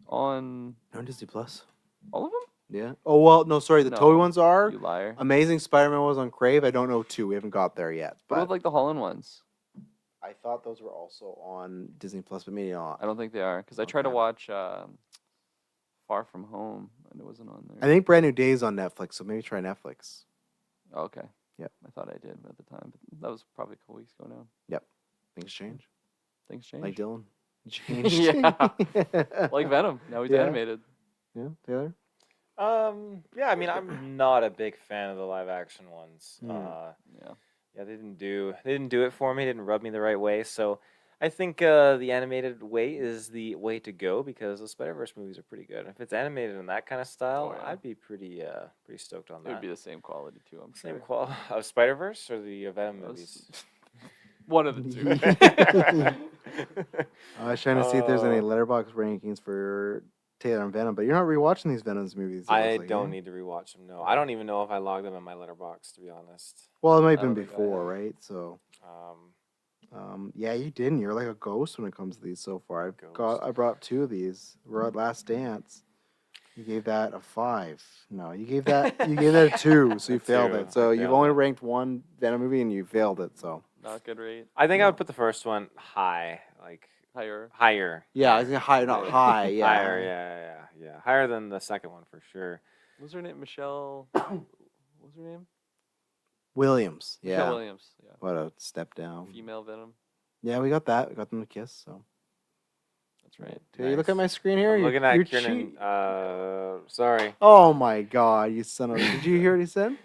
on on Disney Plus? all of them. Yeah. Oh well, no, sorry. The Toei No, ones are. You liar. Amazing Spider-Man was on Crave. I don't know 2. We haven't got there yet. What But about like the Holland ones? I thought those were also on Disney Plus, but maybe not. I don't think they are because I tried to Okay. watch Far From Home and it wasn't on there. I think Brand New Day is on Netflix, so maybe try Netflix. Oh, okay. Yep. I thought I did at the time, but that was probably a couple weeks ago now. Things change. Things change. Like Dylan. Change. Yeah. Like Venom. Now he's Yeah. animated. Yeah, Taylor. Yeah, I mean, I'm not a big fan of the live action ones. Yeah. Yeah, they didn't do it for me. They didn't rub me the right way. So I think the animated way is the way to go because the Spider-Verse movies are pretty good. If it's animated in that kind of style, Oh, yeah. I'd be pretty stoked on It that. would be the same quality too, I'm Same sure. quality of Spider-Verse or the Venom Those- movies. One of the two. I was trying to see if there's any Oh. letterbox rankings for Taylor and Venom, but you're not rewatching these Venoms movies. it I looks like, don't eh? need to rewatch them. No, I don't even know if I logged them in my letterbox, to be honest. Well, it might I have been don't think I before, have. right? So, Um, yeah, you didn't. You're like a ghost when it comes to these so far. Ghost. I brought up 2 of these. We're at Last Dance. You gave that a 5. No, you gave that a 2, so you A failed 2, it. So I you've failed only it. ranked one Venom movie and you failed it. So Not good rate. I think I would put the first one high, like Higher. higher. yeah, I was gonna high, not high. Yeah, Higher, yeah. Higher than the second one for sure. What was her name? Michelle. What was her name? Williams. Michelle Yeah, Williams. Yeah. what a step down. Female Venom. Yeah, we got that. We got them to kiss. So. That's right. Do you look at Nice. my screen here? I'm You're- looking at you're Kiernan. cheat- Sorry. Oh my God, you son of! Did you hear what he said?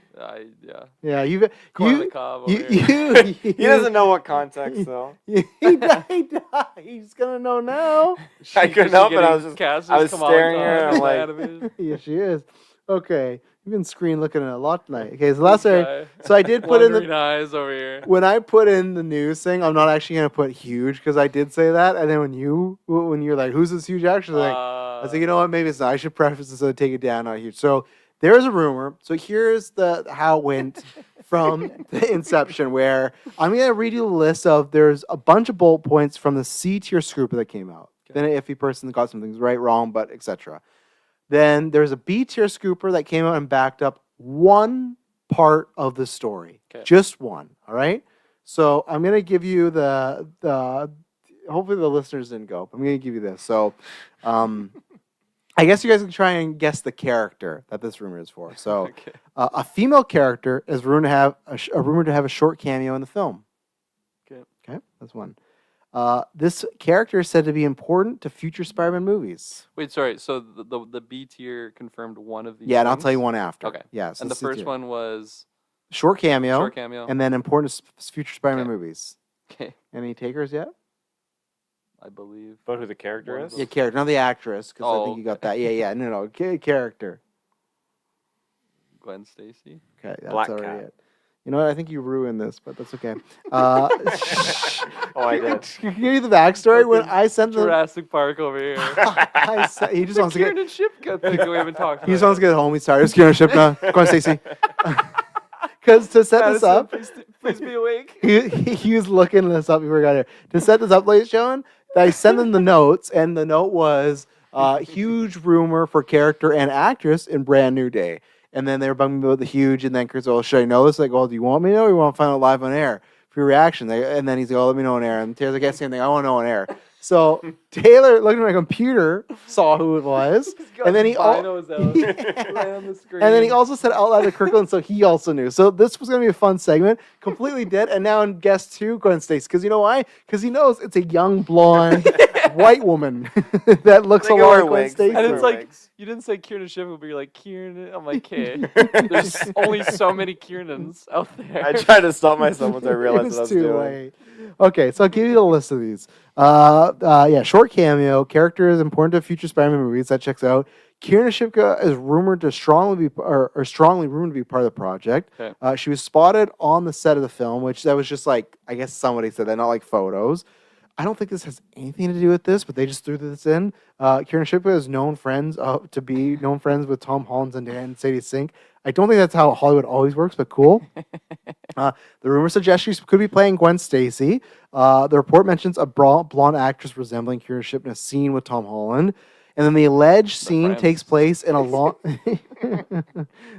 Yeah, you Corn on the cob over you, here. you, He doesn't know what context though. He's gonna know now. I Is couldn't she help it. getting casters I was come on staring at her. on I'm the like, animation? Yeah, she is. Okay, you've been screen looking at a lot tonight. Okay, so last This time, guy. so I did put in Wandering the eyes over here. when I put in the news thing. I'm not actually gonna put huge because I did say that, and then when you're like, who's this huge actor? Like, I was like, you know what? Maybe it's not. I should preface this so take it down, not huge. So there is a rumor. So here's how it went from the inception. Where I'm gonna read you the list of. There's a bunch of bullet points from the C tier scooper that came out. Okay. Then an iffy person got some things right, wrong, but etc. Then there's a B tier scooper that came out and backed up one part of the story, Okay. just one. All right. So I'm gonna give you the hopefully the listeners didn't go. But I'm gonna give you this. So, I guess you guys can try and guess the character that this rumor is for. So, Okay. a female character is rumored to have a short cameo in the film. Okay. Okay, that's one. This character is said to be important to future Spider-Man movies. Wait, sorry. So the B tier confirmed one of these. Yeah, and I'll things? tell you one after. Okay. Yeah. So And the this is first here. one was Short cameo, short cameo. and then important future Spider-Man Okay. movies. Okay, Any takers yet? I believe. but who the character One of is? those. Yeah, character, not the actress, because I Oh, think you got that. Yeah, no, character. Gwen Stacey. Okay, that's Black already Cat. it. You know what? I think you ruined this, but that's okay. Oh, I did. Can you give you the backstory? When I sent the, Jurassic Park over here. he just wants to get. Kieran and Shipka thing we haven't talked about. He just wants to get home. He's tired. He's getting a ship now. Go on, Stacey. Because to set this Madison, up, please be awake. he was looking this up before we got here. To set this up, ladies and gentlemen, I sent them the notes, and the note was huge rumor for character and actress in Brand New Day. And then they were bugging me about the huge, and then Chris, oh, should I know this? Like, well, do you want me to know or you want to find out live on air for your reaction? And then he's like, oh, let me know on air. And Taylor's like, yeah, same thing. I want to know on air. So Taylor, looking at my computer, saw who it was. And then he binos out right on the screen. And then he also said out loud to Kirklin, so he also knew. So this was going to be a fun segment, completely dead. And now in guest two, Gwen Stacey. Because you know why? Because he knows it's a young, blonde, white woman that looks a They go lot wear like Gwen wigs. Stacey. And it's like, Wigs. you didn't say Kieran and Shipka, but you're like, Kieran. I'm like, okay. There's only so many Kiernans out there. I tried to stop myself once I realized It's what I was too doing. late. Okay, so I'll give you the list of these. Yeah, short cameo. Character is important to future Spider-Man movies. That checks out. Kieran Shipka is rumored to strongly rumored to be part of the project. Okay. She was spotted on the set of the film, which that was just like, I guess somebody said that, not like photos. I don't think this has anything to do with this, but they just threw this in. Kieran Shipka is known friends with Tom Holland and Dan Sadie Sink. I don't think that's how Hollywood always works, but cool. The rumor suggests she could be playing Gwen Stacy. The report mentions a blonde actress resembling Kieran Shipka in a scene with Tom Holland. And then the alleged scene Friends. takes place in a long...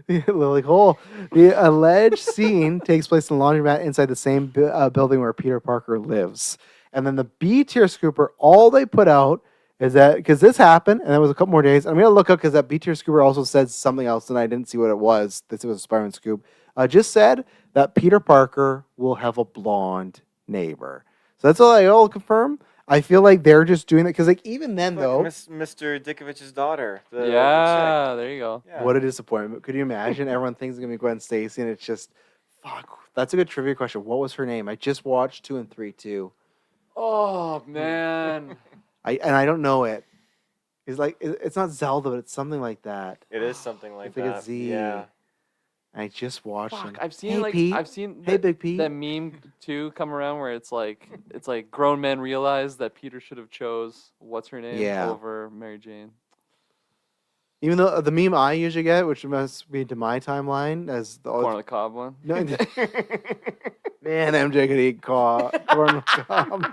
Lily Cole. The alleged scene takes place in a laundromat inside the same building where Peter Parker lives. And then the B tier scooper, all they put out is that, because this happened, and it was a couple more days. I'm going to look up because that B tier scooper also said something else, and I didn't see what it was. This was a Spider-Man scoop. Just said that Peter Parker will have a blonde neighbor. So that's all I all confirm. I feel like they're just doing it because, like, even then, Look, though, Mr. Dickovich's daughter. The Yeah, there you go. chick. Yeah. what a disappointment. Could you imagine? Everyone thinks it's going to be Gwen Stacy, and it's just, fuck. That's a good trivia question. What was her name? I just watched 2 and 3 too. Oh, man. I don't know it. It's like it's not Zelda, but it's something like that. It is something like It's like a that. Z. Yeah. I just watched them. Fuck, I've seen Hey, like Pete. I've seen Hey, Big Pete. that meme too come around where it's like grown men realize that Peter should have chose what's her name Yeah. over Mary Jane. Even though the meme I usually get, which must be to my timeline, as the Corn on the cob one. no, man, MJ could eat corn on the cob.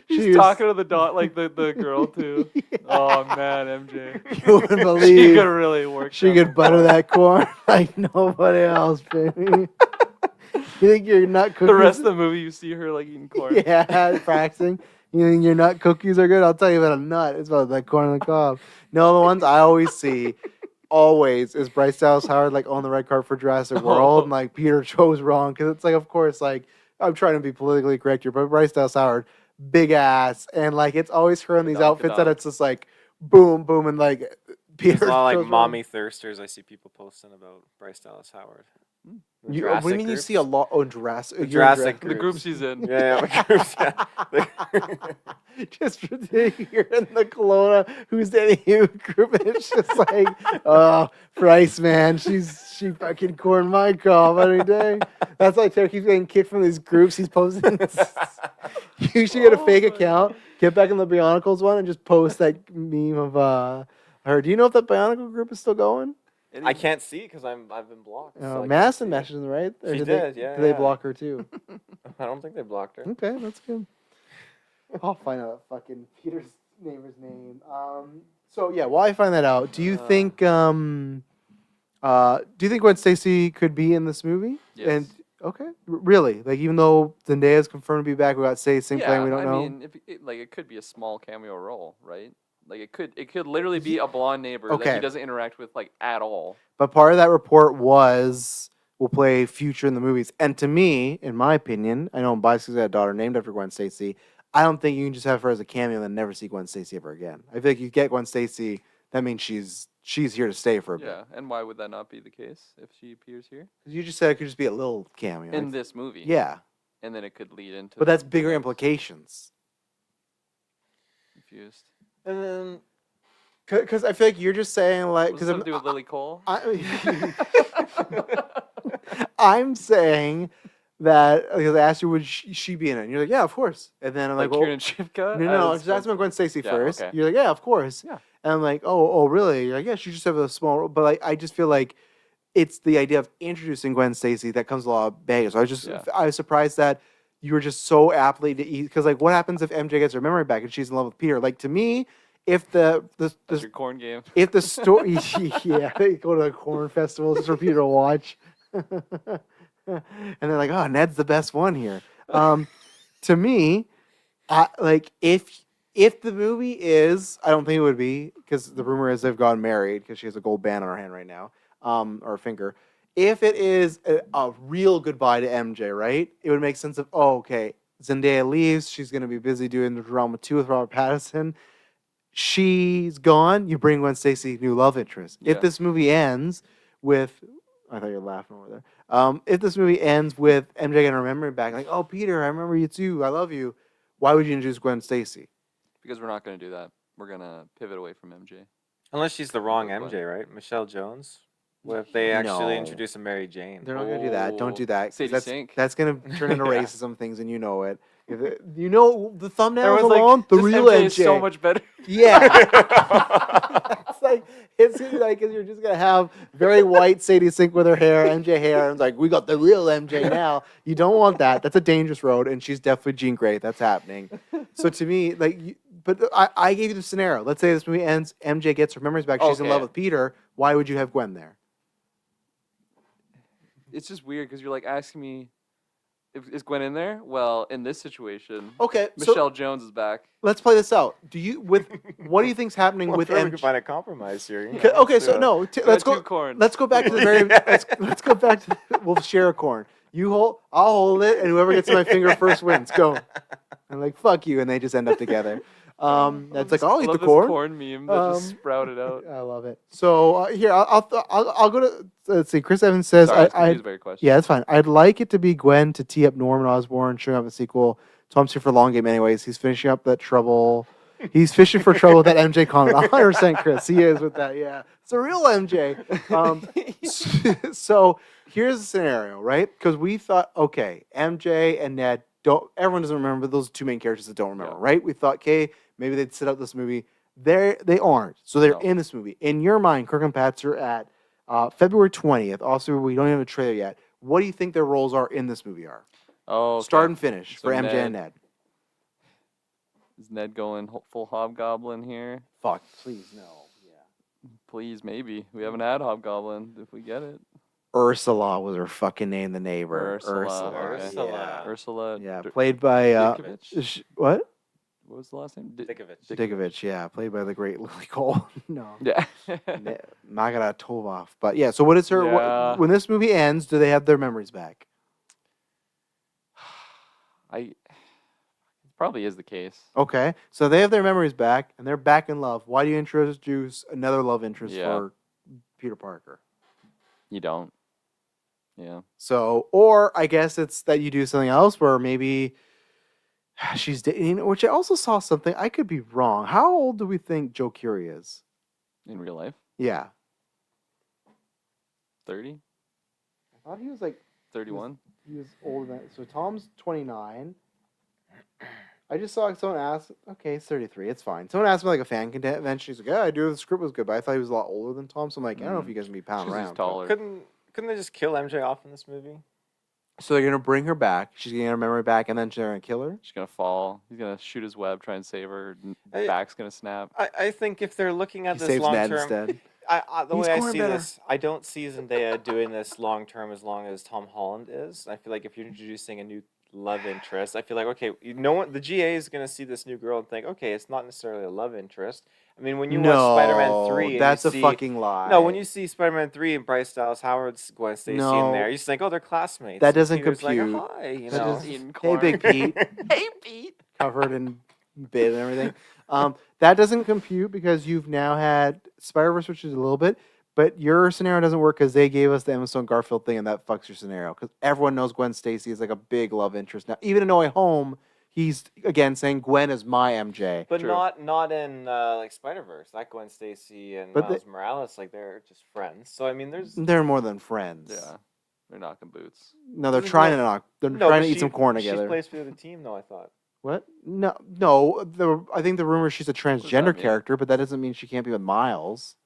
She's She was- talking to the like the girl too. Oh man, MJ. You wouldn't She believe could really work. she could butter that corn like nobody else, baby. You think your nut cookies? The rest of the movie, you see her like eating corn. Yeah, practicing. You think your nut cookies are good? I'll tell you about a nut. It's about that corn on the cob. No, the ones I always see, is Bryce Dallas Howard like on the red carpet for Jurassic World, and like Peter chose wrong because it's like, of course, like I'm trying to be politically correct here, but Bryce Dallas Howard, big ass, and like it's always her in these outfits that Donkadonk. it's just like boom, boom, and like There's Peter a lot of goes like wrong. mommy thirsters I see people posting about Bryce Dallas Howard. Hmm. The You, what do you mean you see a groups. lot? Oh, Jurassic. The you're in Jurassic The groups he's in. Yeah, the groups. Yeah. Just for you're in the Kelowna Who's Dating You group, and it's just like, oh, Bryce, man, she fucking corned my cob any day. That's why Terry keeps getting kicked from these groups he's posting. You should get a Oh fake my account, God. get back in the Bionicles one, and just post that meme of her. Do you know if that Bionicle group is still going? I can't see because I've been blocked. So I can't Madison see it. messaged them, right? Or She did did, they, yeah, Did they yeah. block her too? I don't think they blocked her. Okay, that's good. I'll find out fucking Peter's name. So yeah, while I find that out, do you think Gwen Stacy could be in this movie? Yes. And okay, really? Like even though Zendaya's confirmed to be back, we got Stacey playing. We don't know. I mean, it could be a small cameo role, right? Like it could literally be a blonde neighbor that Okay. he doesn't interact with like at all. But part of that report was will play future in the movies. And to me, in my opinion, I know I'm biased because I had a daughter named after Gwen Stacy. I don't think you can just have her as a cameo and then never see Gwen Stacy ever again. I feel like you get Gwen Stacy, that means she's here to stay for a bit. Yeah, and why would that not be the case if she appears here 'Cause you just said it could just be a little cameo. in this movie? Yeah, and then it could lead into. but that's the bigger next. implications. Confused. And then, because I feel like you're just saying like, What's something to do with Lily Cole? I'm saying that because I asked you would she be in it, and you're like, yeah, of course. And then I'm like like, well, Kieran Shipka? no, as just ask me about Gwen Stacy Yeah, first. okay. You're like, yeah, of course. Yeah. And I'm like, oh, really? You're like, yeah, she just have a small role. But like, I just feel like it's the idea of introducing Gwen Stacy that comes a lot of baggage. So I was surprised that you were just so aptly to eat because like, what happens if MJ gets her memory back and she's in love with Peter? Like to me, if That's your corn game. if the story, yeah, they go to the corn festivals just for Peter to watch, and they're like, "Oh, Ned's the best one here." To me, like if the movie is, I don't think it would be because the rumor is they've gotten married because she has a gold band on her hand right now, or a finger. If it is a real goodbye to MJ, right? It would make sense of, oh, okay, Zendaya leaves, she's gonna be busy doing the drama 2 with Robert Pattinson. She's gone. You bring Gwen Stacy, new love interest. Yeah. If this movie ends with, I thought you were laughing over there. If this movie ends with MJ getting her memory back, like, oh Peter, I remember you too. I love you. Why would you introduce Gwen Stacy? Because we're not going to do that. We're going to pivot away from MJ. Unless she's the wrong Gwen. MJ, right? Michelle Jones. What if they actually No. introduce a Mary Jane? They're not gonna do that. Don't do that. 'Cause Sadie Sink. That's gonna turn into Yeah. racism things, and you know it. You know the thumbnails Everyone's alone. like, The this real MJ MJ. is so much better. Yeah. it's gonna be like you're just gonna have very white Sadie Sink with her hair, MJ hair, and it's like we got the real MJ now. You don't want that. That's a dangerous road, and she's definitely Jean Grey. That's happening. So to me, like, but I gave you the scenario. Let's say this movie ends. MJ gets her memories back. She's in Okay. love with Peter. Why would you have Gwen there? It's just weird because you're like asking me, is Gwen in there? Well, in this situation, Okay, Michelle so Jones is back. let's play this out. What do you think's happening Well, with we can MJ? find a compromise here. Okay, okay, so no, let's Got go. two corn. Let's go back to the very. Let's go back to. We'll share a corn. You hold. I'll hold it, and whoever gets my finger first wins. Go. I'm like fuck you, and they just end up together. That's like I'll eat the corn. corn meme that just Um, sprouted out. I love it. So here, I'll go to. Let's see. Chris Evans says Sorry, I was I confused by your question. yeah, that's fine. I'd like it to be Gwen to tee up Norman Osborn, showing up a sequel. Tom's here for long game anyways. He's finishing up that trouble. He's fishing for trouble with that MJ comment. 100% Chris. He is with that. Yeah. It's a real MJ. So here's the scenario, right? Because we thought, okay, MJ and Ned don't, everyone doesn't remember those two main characters that don't remember, Yeah. right? We thought, okay, maybe they'd sit out this movie. They aren't. So they're No. in this movie. In your mind, Kirk and Pats are at February 20th. Also, we don't have a trailer yet. What do you think their roles are in this movie are? Oh, okay. Start and finish So for MJ and Ned. Ned. Is Ned going full hobgoblin here? Fuck, please no. Yeah. Please, maybe. We haven't had hobgoblin. If we get it, Ursula was her fucking name, the neighbor. Ursula, okay. Ursula. Yeah. Ursula. Yeah, played by Dickovich? what? What was the last name? Dickovich. Dickovich, yeah, played by the great Lily Cole. No. Yeah. Magara Tovov. But yeah, so what is her Yeah. when this movie ends, do they have their memories back? It's Probably is the case. Okay, so they have their memories back, and they're back in love. Why do you introduce another love interest Yeah. for Peter Parker? You don't. Yeah. So, or I guess it's that you do something else where maybe she's dating, which I also saw something. I could be wrong. How old do we think Joe Curie is? In real life, Yeah. 30, I thought he was like, 31. he was older than, so Tom's 29. I just saw someone ask, okay, he's 33, it's fine. Someone asked me like a fan convention. He's like, yeah, I do, the script was good, but I thought he was a lot older than Tom. So I'm like, I don't know if you guys can be pound She's around. but- taller. Couldn't they just kill MJ off in this movie? So they're gonna bring her back. She's gonna get her memory back, and then they're gonna kill her. She's gonna fall. He's gonna shoot his web, try and save her. I- Back's gonna snap. I think if they're looking at He this saves long Ned term, instead. the He's way I scoring see better. this, I don't see Zendaya doing this long term as long as Tom Holland is. I feel like if you're introducing a new love interest, I feel like okay, the GA is gonna see this new girl and think, okay, it's not necessarily a love interest. I mean, when you watch Spider-Man 3, and that's you a see, fucking lie. no, when you see Spider-Man 3 and Bryce Dallas Howard's Gwen Stacy No. in there, you just think, oh, they're classmates. That And doesn't Peter's compute. Like, hi, you That know. doesn't- Eating Hey, corn. Big Pete, Hey, Pete. covered in bit and everything. That doesn't compute because you've now had Spider-Verse, which is a little bit, but your scenario doesn't work because they gave us the Emma Stone Garfield thing, and that fucks your scenario because everyone knows Gwen Stacy is like a big love interest now. Even in No Way Home, he's again saying Gwen is my MJ. But True. not in like Spider Verse. Like Gwen Stacy and But Miles Morales, like they're just friends. So I mean, there's They're more than friends. Yeah, they're knocking boots. No, they're Doesn't trying to know- knock. They're no, trying but to eat she- some corn She together. plays for the team, though. I thought. What? No. I think the rumor is she's a does transgender that mean? character, but that doesn't mean she can't be with Miles.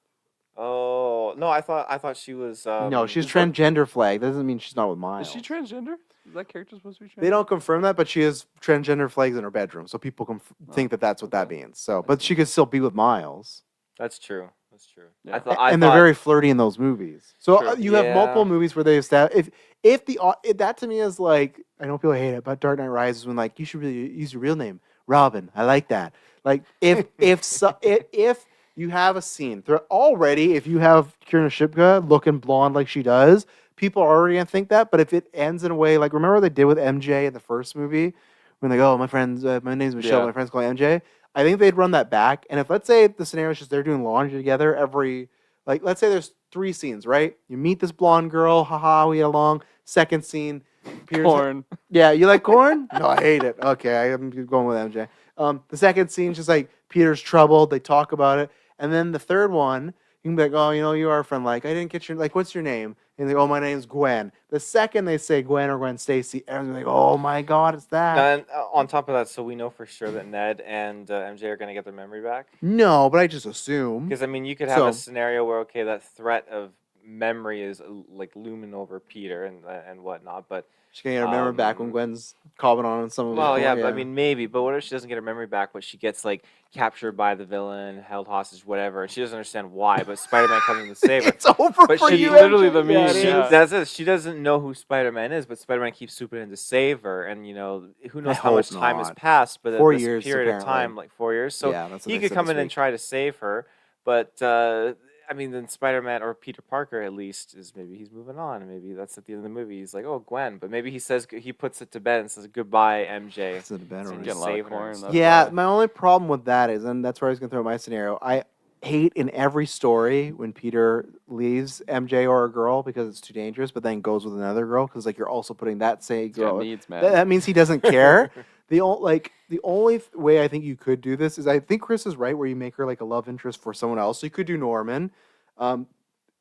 Oh no, I thought she was. No, she's is that- transgender flag. That doesn't mean she's not with Miles. Is she transgender? Is that character supposed to be transgender? They don't confirm that, but she has transgender flags in her bedroom, so people think that that's what that okay. means. So, but she could still be with Miles, That's true. That's true. Yeah. I thought. and they're very flirty in those movies. So True. you have Yeah. multiple movies where they establish if that to me is like, I know people hate it, but Dark Knight Rises when like you should really use your real name, Robin. I like that. Like if you have a scene already, if you have Kiernan Shipka looking blonde like she does, people are already gonna think that. But if it ends in a way like, remember what they did with MJ in the first movie when they go, my friends, my name's Michelle, Yeah. my friends call me MJ. I think they'd run that back. And if let's say the scenario is just they're doing laundry together let's say there's 3 scenes, right? You meet this blonde girl, haha, we get along. Second scene, Peter's corn. yeah, you like corn? No, I hate it. Okay, I'm going with MJ. The second scene's just like Peter's troubled. They talk about it, and then the third one, you can be like, oh, you are a friend. Like, I didn't get your what's your name? And they go, oh, my name's Gwen. The second they say Gwen or Gwen Stacy, everyone's like, oh my God, it's that. And on top of that, so we know for sure that Ned and MJ are going to get their memory back. No, but I just assume. Because I mean, you could have a So- scenario where okay, that threat of memory is like looming over Peter and whatnot, but She's gonna get her memory back when Gwen's commenting on some of well, his yeah, but I mean maybe. But what if she doesn't get her memory back, but she gets like captured by the villain, held hostage, whatever, and she doesn't understand why, but Spider-Man comes in to save her. it's over But for she you. literally MJ. the meme, it She, is. yeah. that's it. She doesn't know who Spider-Man is, but Spider-Man keeps swooping in to save her, and you know who knows how hope much time has not. passed, but 4 this years, period of apparently. time, like 4 years, so Yeah, that's what he they could said come this in and week. try to save her, but I mean, then Spider-Man or Peter Parker at least is maybe he's moving on, and maybe that's at the end of the movie. He's like, oh, Gwen, but maybe he puts it to bed and says goodbye, MJ. It's a better So one. you Getting a lot of saving her corn. and stuff. That's Yeah, why. my only problem with that is, and that's where I was gonna throw my scenario. I hate in every story when Peter leaves MJ or a girl because it's too dangerous, but then goes with another girl because like you're also putting that same He's got girl. needs, man. That means he doesn't care. The only way I think you could do this is I think Chris is right where you make her like a love interest for someone else. So you could do Norman.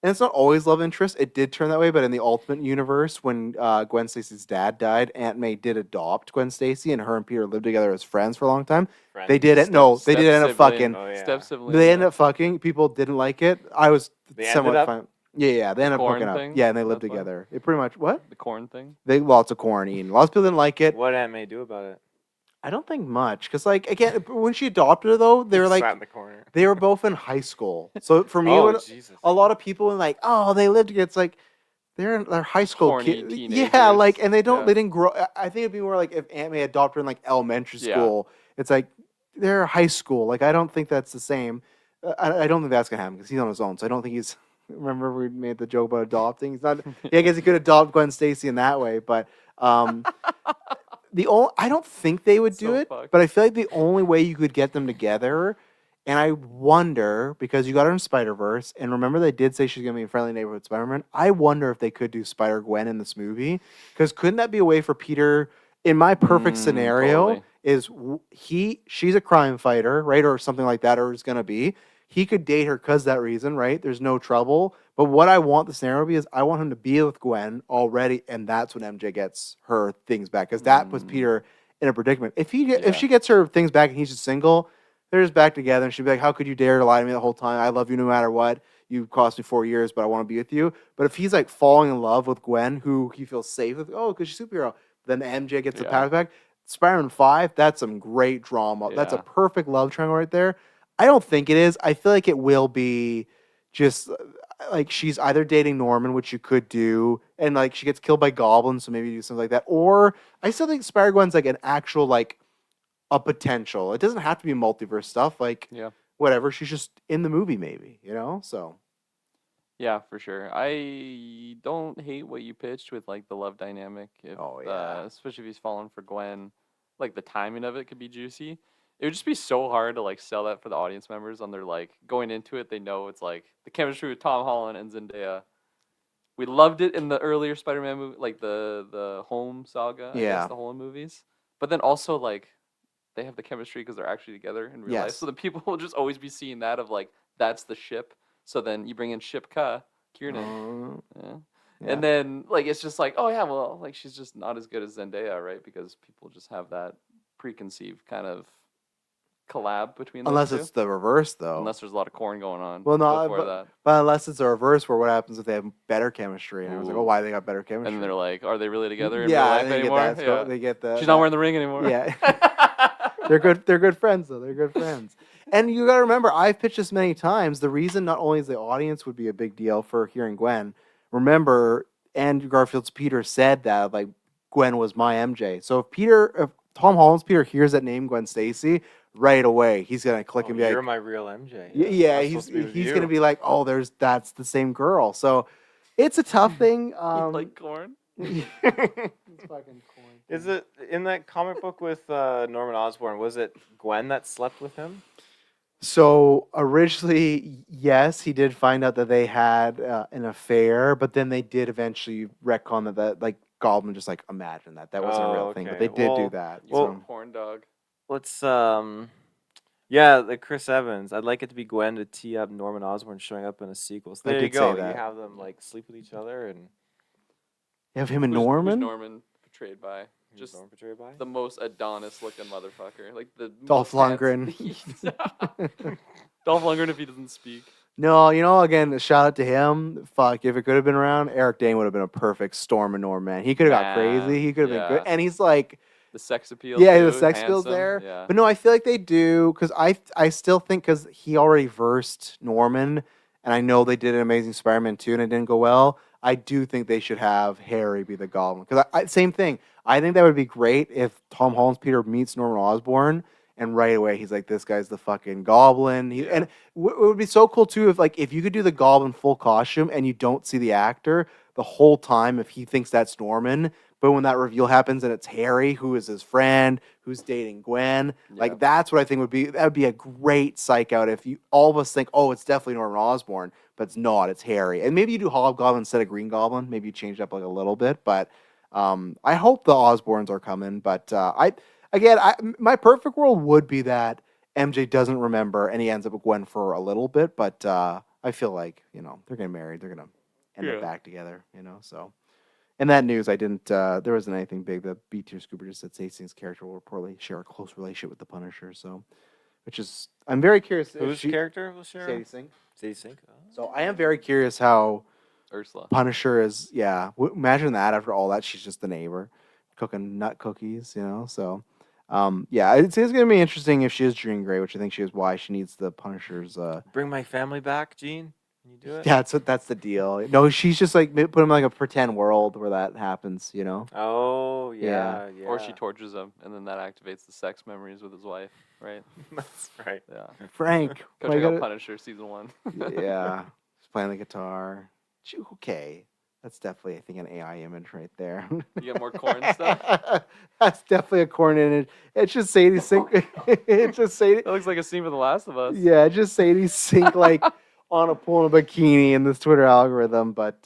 And it's not always love interest. It did turn that way, but in the Ultimate Universe, when Gwen Stacy's dad died, Aunt May did adopt Gwen Stacy, and her and Peter lived together as friends for a long time. Friend. They did it. No, they did end up fucking. Oh, yeah. Step sibling. They ended up fucking. People didn't like it. I was They ended somewhat up? fine. Yeah. They ended up corn hooking up. thing? Yeah, and they lived That's why? together. It pretty much what? The corn thing. They lots of corn eating. Lots of people didn't like it. What Aunt May do about it? I don't think much, because like again, when she adopted her though, they were Sat like in the corner. they were both in high school. So for me, Oh, when, Jesus. a lot of people were like, oh, they lived together. It's like they're high school Horny kids. Yeah, teenagers. like, and they Yeah. didn't grow. I think it'd be more like if Aunt May adopted her in like elementary Yeah. school. It's like they're high school. Like I don't think that's the same. I don't think that's gonna happen because he's on his own. So I don't think he's. Remember we made the joke about adopting. He's not. Yeah, I guess he could adopt Gwen Stacy in that way, but I don't think they would do So it, fucked. but I feel like the only way you could get them together, and I wonder because you got her in Spider-Verse, and remember they did say she's gonna be in Friendly Neighborhood Spider-Man. I wonder if they could do Spider-Gwen in this movie, because couldn't that be a way for Peter? In my perfect scenario, Totally. she's a crime fighter, right, or something like that, or is gonna be. He could date her because that reason, right? There's no trouble. But what I want the scenario to be is I want him to be with Gwen already, and that's when MJ gets her things back because that puts Mm. Peter in a predicament. If Yeah. she gets her things back and he's just single, they're just back together, and she'd be like, "How could you dare to lie to me the whole time? I love you no matter what. You cost me 4 years, but I want to be with you." But if he's like falling in love with Gwen, who he feels safe with, oh, because she's a superhero, then MJ gets the Yeah. powers back. Spider-Man 5, that's some great drama. That's a Yeah. perfect love triangle right there. I don't think it is. I feel like it will be just like she's either dating Norman, which you could do, and like she gets killed by goblins, so maybe you do something like that. Or I still think Spider-Gwen's like an actual like a potential. It doesn't have to be multiverse stuff. Like Yeah. whatever, she's just in the movie, maybe, you know? So Yeah, for sure. I don't hate what you pitched with like the love dynamic. If, Oh, yeah. especially if he's falling for Gwen, like the timing of it could be juicy. It would just be so hard to like sell that for the audience members on their like going into it. They know it's like the chemistry with Tom Holland and Zendaya. We loved it in the earlier Spider-Man movie, like the Home saga, I guess, Yeah. the Home movies. But then also like they have the chemistry because they're actually together in real life. Yes. So the people will just always be seeing that of like that's the ship. So then you bring in Shipka, Kiernan, yeah. Yeah. And then like it's just like, oh yeah, well, like she's just not as good as Zendaya, right? Because people just have that preconceived kind of collab between those Unless two. it's the reverse, though. Unless there's a lot of corn going on Well, no, before that. but unless it's a reverse, where what happens if they have better chemistry? And I was like, oh, Ooh. why they got better chemistry? And then they're like, are they really together in yeah, real life they anymore? Get that, Yeah. They get the. She's not wearing the ring anymore. Yeah. They're good. They're good friends, though. They're good friends. And you got to remember, I've pitched this many times. The reason not only is the audience would be a big deal for hearing Gwen. Remember, Andrew Garfield's Peter said that like Gwen was my MJ. So if Tom Holland's Peter hears that name, Gwen Stacy, right away he's gonna click and be You're like, my real MJ. yeah, I'm he's supposed to be with he's you. gonna be like, oh, that's the same girl. So it's a tough thing. You like corn? it's fucking corn. Is it in that comic book with Norman Osborn? Was it Gwen that slept with him? So originally, yes, he did find out that they had an affair, but then they did eventually retcon that like Goldman just like imagined that wasn't a real thing, but okay. they did do Well, that. You well- well, corn dog. Let's yeah, like Chris Evans. I'd like it to be Gwen to tee up Norman Osborn showing up in a sequel. So I there you did say go. that. You have them like sleep with each other and You have him and Who's Norman. Norman portrayed by? who's Just Norman portrayed by? the most Adonis-looking motherfucker. Like the Dolph most handsome- Lundgren. Dolph Lundgren if he doesn't speak. No, you know, again, shout out to him. Fuck, if it could have been around, Eric Dane would have been a perfect Storm and Norman. He could have got Man, crazy. He could have been good, yeah. and he's like. The sex appeal. Yeah, too, the sex appeal's handsome, there. Yeah. But no, I feel like they do because I still think because he already versed Norman, and I know they did an Amazing Spider-Man 2 and it didn't go well. I do think they should have Harry be the Goblin because same thing. I think that would be great if Tom Holland's Peter meets Norman Osborn and right away he's like, this guy's the fucking Goblin. And it would be so cool too if you could do the Goblin full costume and you don't see the actor the whole time if he thinks that's Norman. But when that reveal happens and it's Harry, who is his friend, who's dating Gwen, like that's what I think that would be a great psych out if you all of us think, oh, it's definitely Norman Osborn, but it's not, it's Harry. And maybe you do Hobgoblin instead of Green Goblin. Maybe you change it up like a little bit, but I hope the Osborns are coming. But my perfect world would be that MJ doesn't remember and he ends up with Gwen for a little bit, but I feel like, you know, they're getting married, they're gonna end up back together, you know, so. In that news, I didn't. There wasn't anything big. The B tier scooper just said Stacey's character will reportedly share a close relationship with the Punisher. So, which is, I'm very curious. Whose character will share? Sadie Sink. Sadie Sink. Oh. So I am very curious how Ursula. Punisher is. Yeah, imagine that after all that, she's just the neighbor, cooking nut cookies. You know. So, yeah, it's going to be interesting if she is Jean Grey, which I think she is. Why she needs the Punisher's. Bring my family back, Jean. Can you do it? That's the deal. No, she's just like put him in like a pretend world where that happens. You know. Oh Yeah. yeah. Or she tortures him, and then that activates the sex memories with his wife, right? That's right. Yeah. Frank. Go check out Punisher season 1. Yeah, he's playing the guitar. Okay, That's definitely, I think, an AI image right there. You get more corn stuff. That's definitely a corn image. It's just Sadie Sink. It's just Sadie. That looks like a scene from The Last of Us. Yeah, it's just Sadie Sink like on a pool in a bikini in this Twitter algorithm. But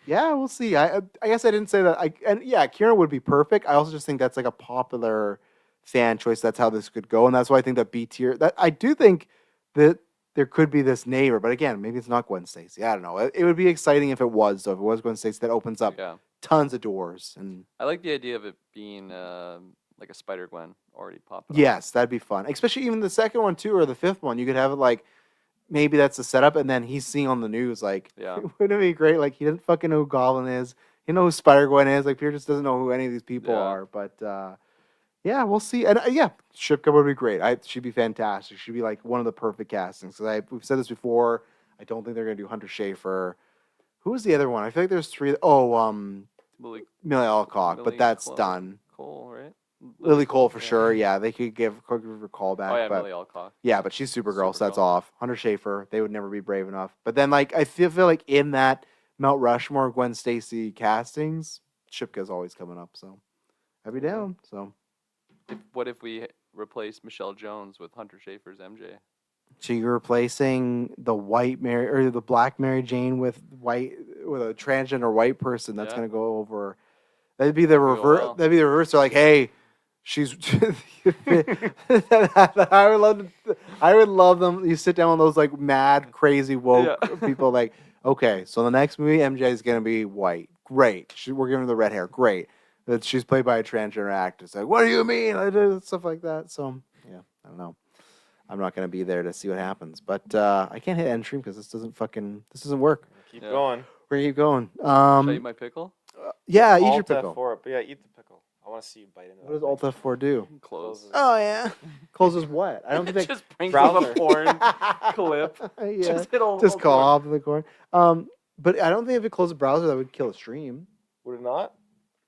yeah, we'll see. I guess I didn't say that. And yeah, Kieran would be perfect. I also just think that's like a popular fan choice. That's how this could go, and that's why I think that B tier. That I do think that there could be this neighbor, but again, maybe it's not Gwen Stacy. I don't know. It would be exciting if it was, though. If it was Gwen Stacy, that opens up Yeah. tons of doors. And I like the idea of it being like a Spider Gwen already popping up. yes, that'd be fun. Especially even the second one too, or the fifth one. You could have it like maybe that's the setup, and then he's seeing on the news. Like, Yeah. wouldn't it be great? Like, he doesn't fucking know who Goblin is. He knows who Spider Gwen is. Like, Peter just doesn't know who any of these people Yeah. are. But yeah, we'll see. And yeah, Shipka would be great. She'd be fantastic. She'd be like one of the perfect castings. Because we've said this before. I don't think they're gonna do Hunter Schafer. Who was the other one? I feel like there's three. Oh, Lily Millie Alcock, but Millie that's Cole. done. Cole, right? Lily Cole for yeah. sure. Yeah, they could give a callback. Oh yeah, but Millie Alcock. yeah, but she's Supergirl, so that's Supergirl. off. Hunter Schafer, they would never be brave enough. But then, like, I feel like in that Mount Rushmore Gwen Stacy castings, Shipka's always coming up. So I'd be down. So What if we replace Michelle Jones with Hunter Schafer's MJ? so you're replacing the white Mary or the black Mary Jane with a transgender white person that's Yeah. gonna go over. That'd be the That'd go reverse. well. That'd be the reverse. They're like, hey, she's. I would love them. You sit down with those like mad, crazy woke Yeah. people. Like, okay, so the next movie, MJ is gonna be white. Great. We're giving her the red hair. Great. That she's played by a transgender actress. Like, what do you mean? I did stuff like that. So yeah, I don't know. I'm not gonna be there to see what happens, but I can't hit end stream because this doesn't work. Keep Yeah. going. We're gonna keep going. Should I eat my pickle? Yeah, eat your Alt pickle. F4, but yeah, eat the pickle. I want to see you bite into What does Alt F4 do? Close. Oh yeah, closes what? I don't think Just brings up Browser. a porn clip. yeah, Just hit all. just all call porn. off the corn. But I don't think if it closed the browser, that would kill a stream. Would it not?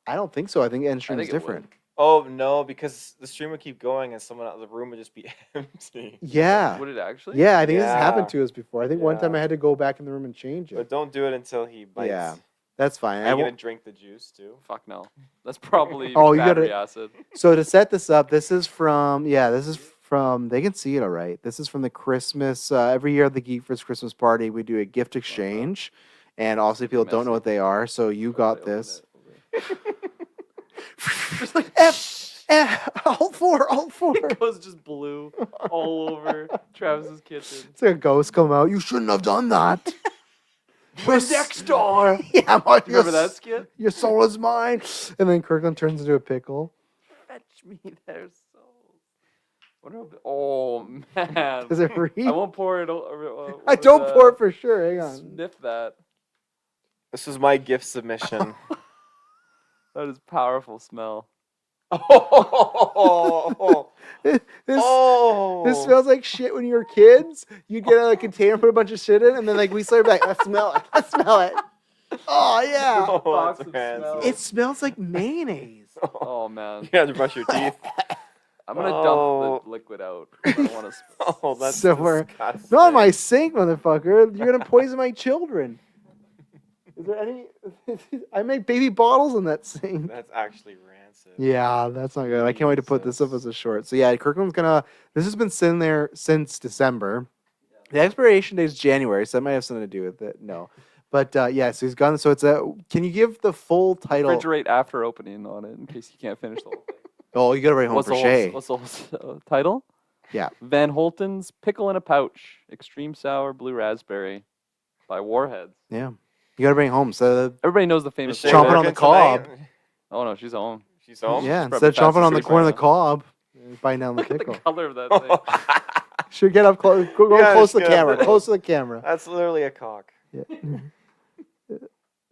I don't think so. I think end stream is think it would. different. Oh no, because the stream would keep going and someone out of the room would just be empty. Yeah, Would it actually? yeah. I think this has Yeah. happened to us before. I think one time Yeah. I had to go back in the room and change it. But don't do it until he bites. Yeah. That's fine. Are I you gonna won't- drink the juice too? Fuck no. That's probably Oh, you battery gotta- acid. So to set this up, this is from they can see it all right. This is from the Christmas every year at the Geek First Christmas party. We do a gift exchange, and also people don't know what they are. So you got this. Just like Alt 4. it goes just blue all over Travis's kitchen. It's like a ghost come out. You shouldn't have done that. Where's next door? Yeah, my, Remember that skit? Your soul is mine. And then Kirkland turns into a pickle. Fetch me their souls. Oh man. Does it read? I won't pour it. I don't pour it for sure. Hang on. Sniff that. This is my gift submission. That is powerful smell. Oh, This oh. this smells like shit when you were kids. You'd get a container, put a bunch of shit in, and then like weeks later, be like, I smell it. I smell it. Oh yeah. Oh, Box that's of fancy. smell. It smells like mayonnaise. Oh man. You have to brush your teeth. I'm gonna Oh. dump the liquid out. I don't want to. Oh, that's So we're- disgusting. Not in my sink, motherfucker. You're gonna poison my children. Is there any? I make baby bottles in that sink. That's actually rancid. Yeah, that's not good. I can't wait to put this up as a short. So yeah, Kirkland's gonna. This has been sitting there since December. The expiration date is January, so that might have something to do with it. No, but yeah, so he's gone. So it's a. Can you give the full title? Refrigerate after opening on it in case you can't finish the whole thing. Oh, you gotta write home What's for the Shay. whole, what's the whole title? Yeah. Van Holten's Pickle in a Pouch, Extreme Sour Blue Raspberry, by Warheads. Yeah, you gotta bring home. So Everybody knows the famous. Is Shay Chomping on working the cob. tonight? Oh no, she's home. She's home. yeah, probably instead of chomping fast on the asleep corner of right the cob, biting down the Look at the pickle. color of that thing. Should get up close. Go Yeah, close to just the get up camera. there. Close to the camera. That's literally a cock. Yeah.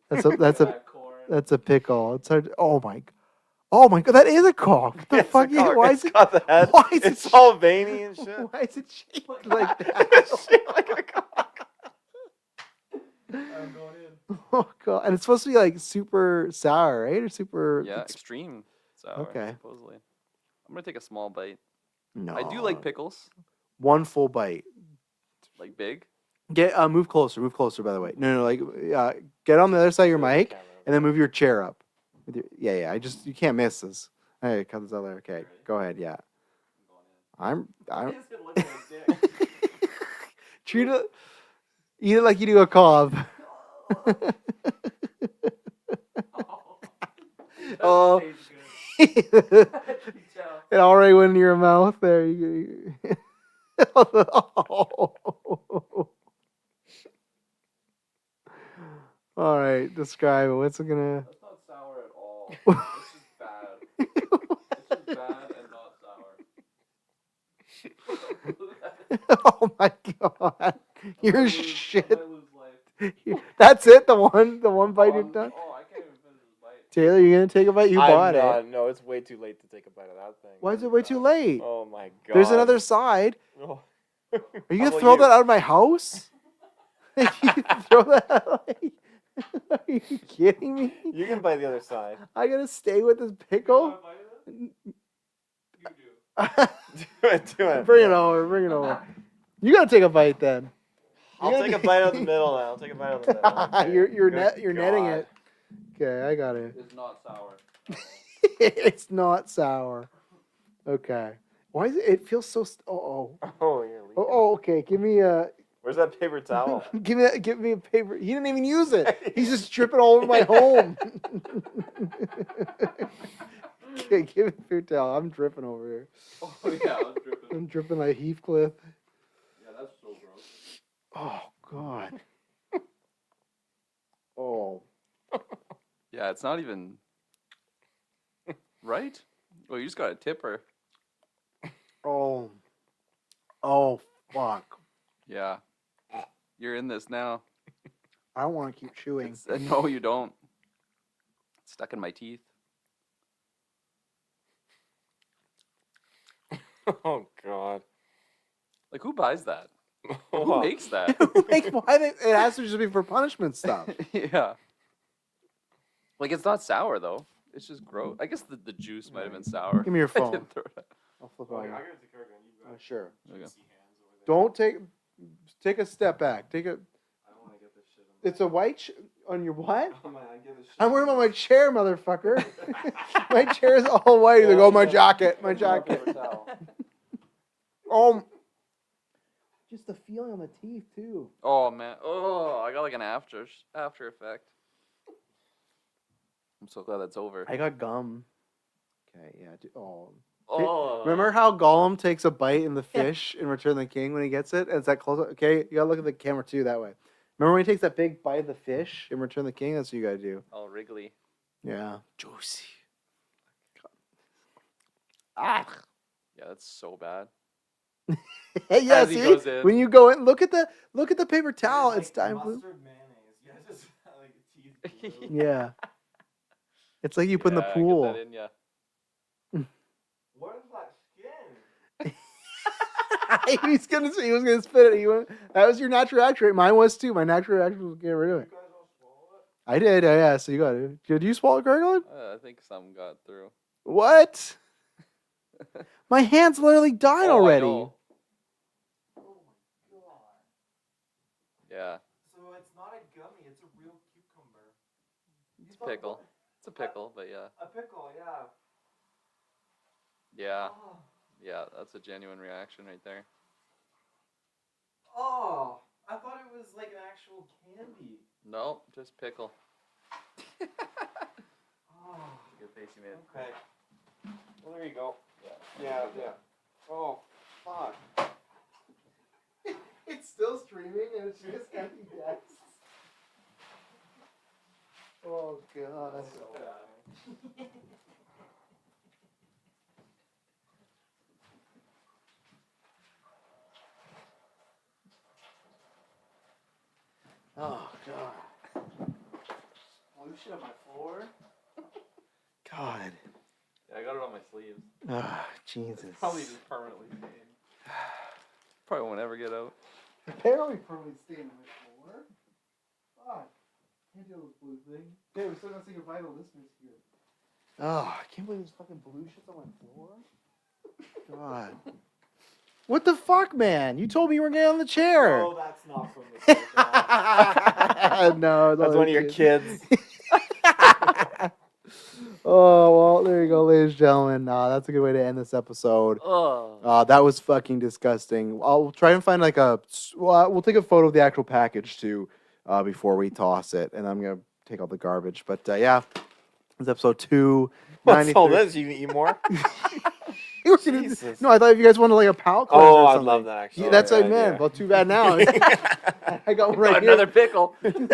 That's a pickle. It's hard. Oh my god, that is a cock. What the It's a fuck? cock. Why It's is it? got the head. Why is It's it? all veiny and shit. Why is it shaped like that? It's shaped like a cock. I'm going in. Oh god, and it's supposed to be like super sour, right? Or super? Yeah, extreme sour. Okay. Supposedly. I'm gonna take a small bite. No. I do like pickles, one full bite. like big. Move closer. Move closer. By the way, no, like get on the other side of your mic, and then move your chair up. Yeah. You can't miss this. Hey, cut this out there. Okay, go ahead. Yeah, I'm. Treat it. Eat it like you do a cob. Oh, it already went in your mouth there. All right, describe it. What's it gonna? That's not sour at all. It's just bad. It's just bad and not sour. Oh my god, you're I shit. might lose life. That's it. The one bite you've done. Oh, I can't even finish this bite. Taylor, you gonna take a bite? You bought it. No, it's way too late to take a bite of that thing. Why is it way too late? Oh my god. There's another side. Oh. Are you How gonna about throw you? that out of my house? You throw that out? Are you kidding me? You can bite the other side. I gotta stay with this pickle? You do. Do it. Bring it over. You gotta take a bite then. I'll take a bite out of the middle now. I'll take a bite out of the middle. Okay. You're Good netting God. it. Okay, I got it. It's not sour. It's not sour. Okay. Why is it? It feels so. Oh, you're leaking. Okay. Give me a. Where's that paper towel? Give me a paper. He didn't even use it. He's just dripping all over my home. Okay, give me a paper towel. I'm dripping over here. Oh yeah, I was dripping. I'm dripping like Heathcliff. Yeah, that's so gross. Oh God. Oh. Yeah, it's not even right. Well, you just got a tipper. Oh. Oh fuck. Yeah, you're in this now. I don't want to keep chewing. No, you don't. It's stuck in my teeth. Oh God. Like, who buys that? Who Wow. makes that? It has to just be for punishment stuff. Yeah. Like, it's not sour though. It's just gross. I guess the juice might have been sour. Give me your I phone. didn't throw it out. I'll flip Okay, on you. I'll give it to Kirklin. You got Sure. Okay. juicy hands over there. Don't take a step back. I don't want to get this shit on It's a white on your what? I get this shit I'm wearing on my chair, motherfucker. My chair is all white. He's like, oh, my jacket. Oh. Just the feeling on the teeth, too. Oh man. Oh, I got like an after effect. I'm so glad that's over. I got gum. Okay, yeah. Oh. Oh. Remember how Gollum takes a bite in the fish in Return of the King when he gets it? And it's that close up? Okay, you gotta look at the camera, too, that way. Remember when he takes that big bite of the fish in Return of the King? That's what you gotta do. Oh, Wrigley. Yeah. Juicy. Ah. Yeah, that's so bad. Hey, yeah, As he see? goes in. When you go in, look at the paper towel. It's time blue. Mustard mayonnaise. Yeah, just like teeth. Yeah. It's like you put in the Yeah, pool. Get that in ya. What is that skin? he was gonna spit it. That was your natural reaction rate. Mine was too. My natural reaction was get rid of it. You guys all swallow it? I did. Yeah. So you got it. Did you swallow Kirklin? I think some got through. What? My hands literally died Oh, I already. know. Oh my God. Yeah, So it's not a gummy, it's a real cucumber. it's a pickle. It's a pickle, but yeah. A pickle, yeah. Yeah, Oh, yeah, that's a genuine reaction right there. oh, I thought it was like an actual candy. No, just pickle. Oh, Good face you made. okay. Well, there you go. Yeah. Oh, fuck. It's still streaming and it's just empty text. Oh God. That's so bad. Oh God. Blue shit on my floor. God. Yeah, I got it on my sleeves. Ah, Jesus. Probably just permanently stained. Probably won't ever get out. Apparently permanently stained on my floor. Fuck. Can't deal with blue thing. Hey, we're still gonna say goodbye to listeners here. Oh, I can't believe there's fucking blue shit on my floor. God. What the fuck, man? You told me you were getting on the chair. Oh, that's not from the podcast. No, That's one of your kids. Oh, well, there you go, ladies and gentlemen. That's a good way to end this episode. Oh. That was fucking disgusting. I'll try and find we'll take a photo of the actual package too before we toss it, and I'm gonna take all the garbage. But yeah, this is episode 293. What's all this? You can eat more? Jesus. No, I thought if you guys wanted like a palate cleanser Oh, or I'd something. love that, actually. Yeah, that's what I Yeah, meant. yeah. Well, too bad now. I got one right Another here. pickle. You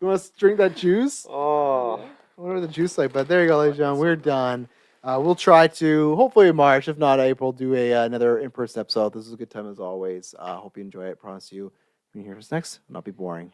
want to drink that juice? Oh. Whatever the juice like, but there you go, ladies and gentlemen. We're done. We'll try to, hopefully in March, if not April, do another in-person episode. This is a good time as always. Hope you enjoy it. Promise you, when you hear us next, it'll not be boring.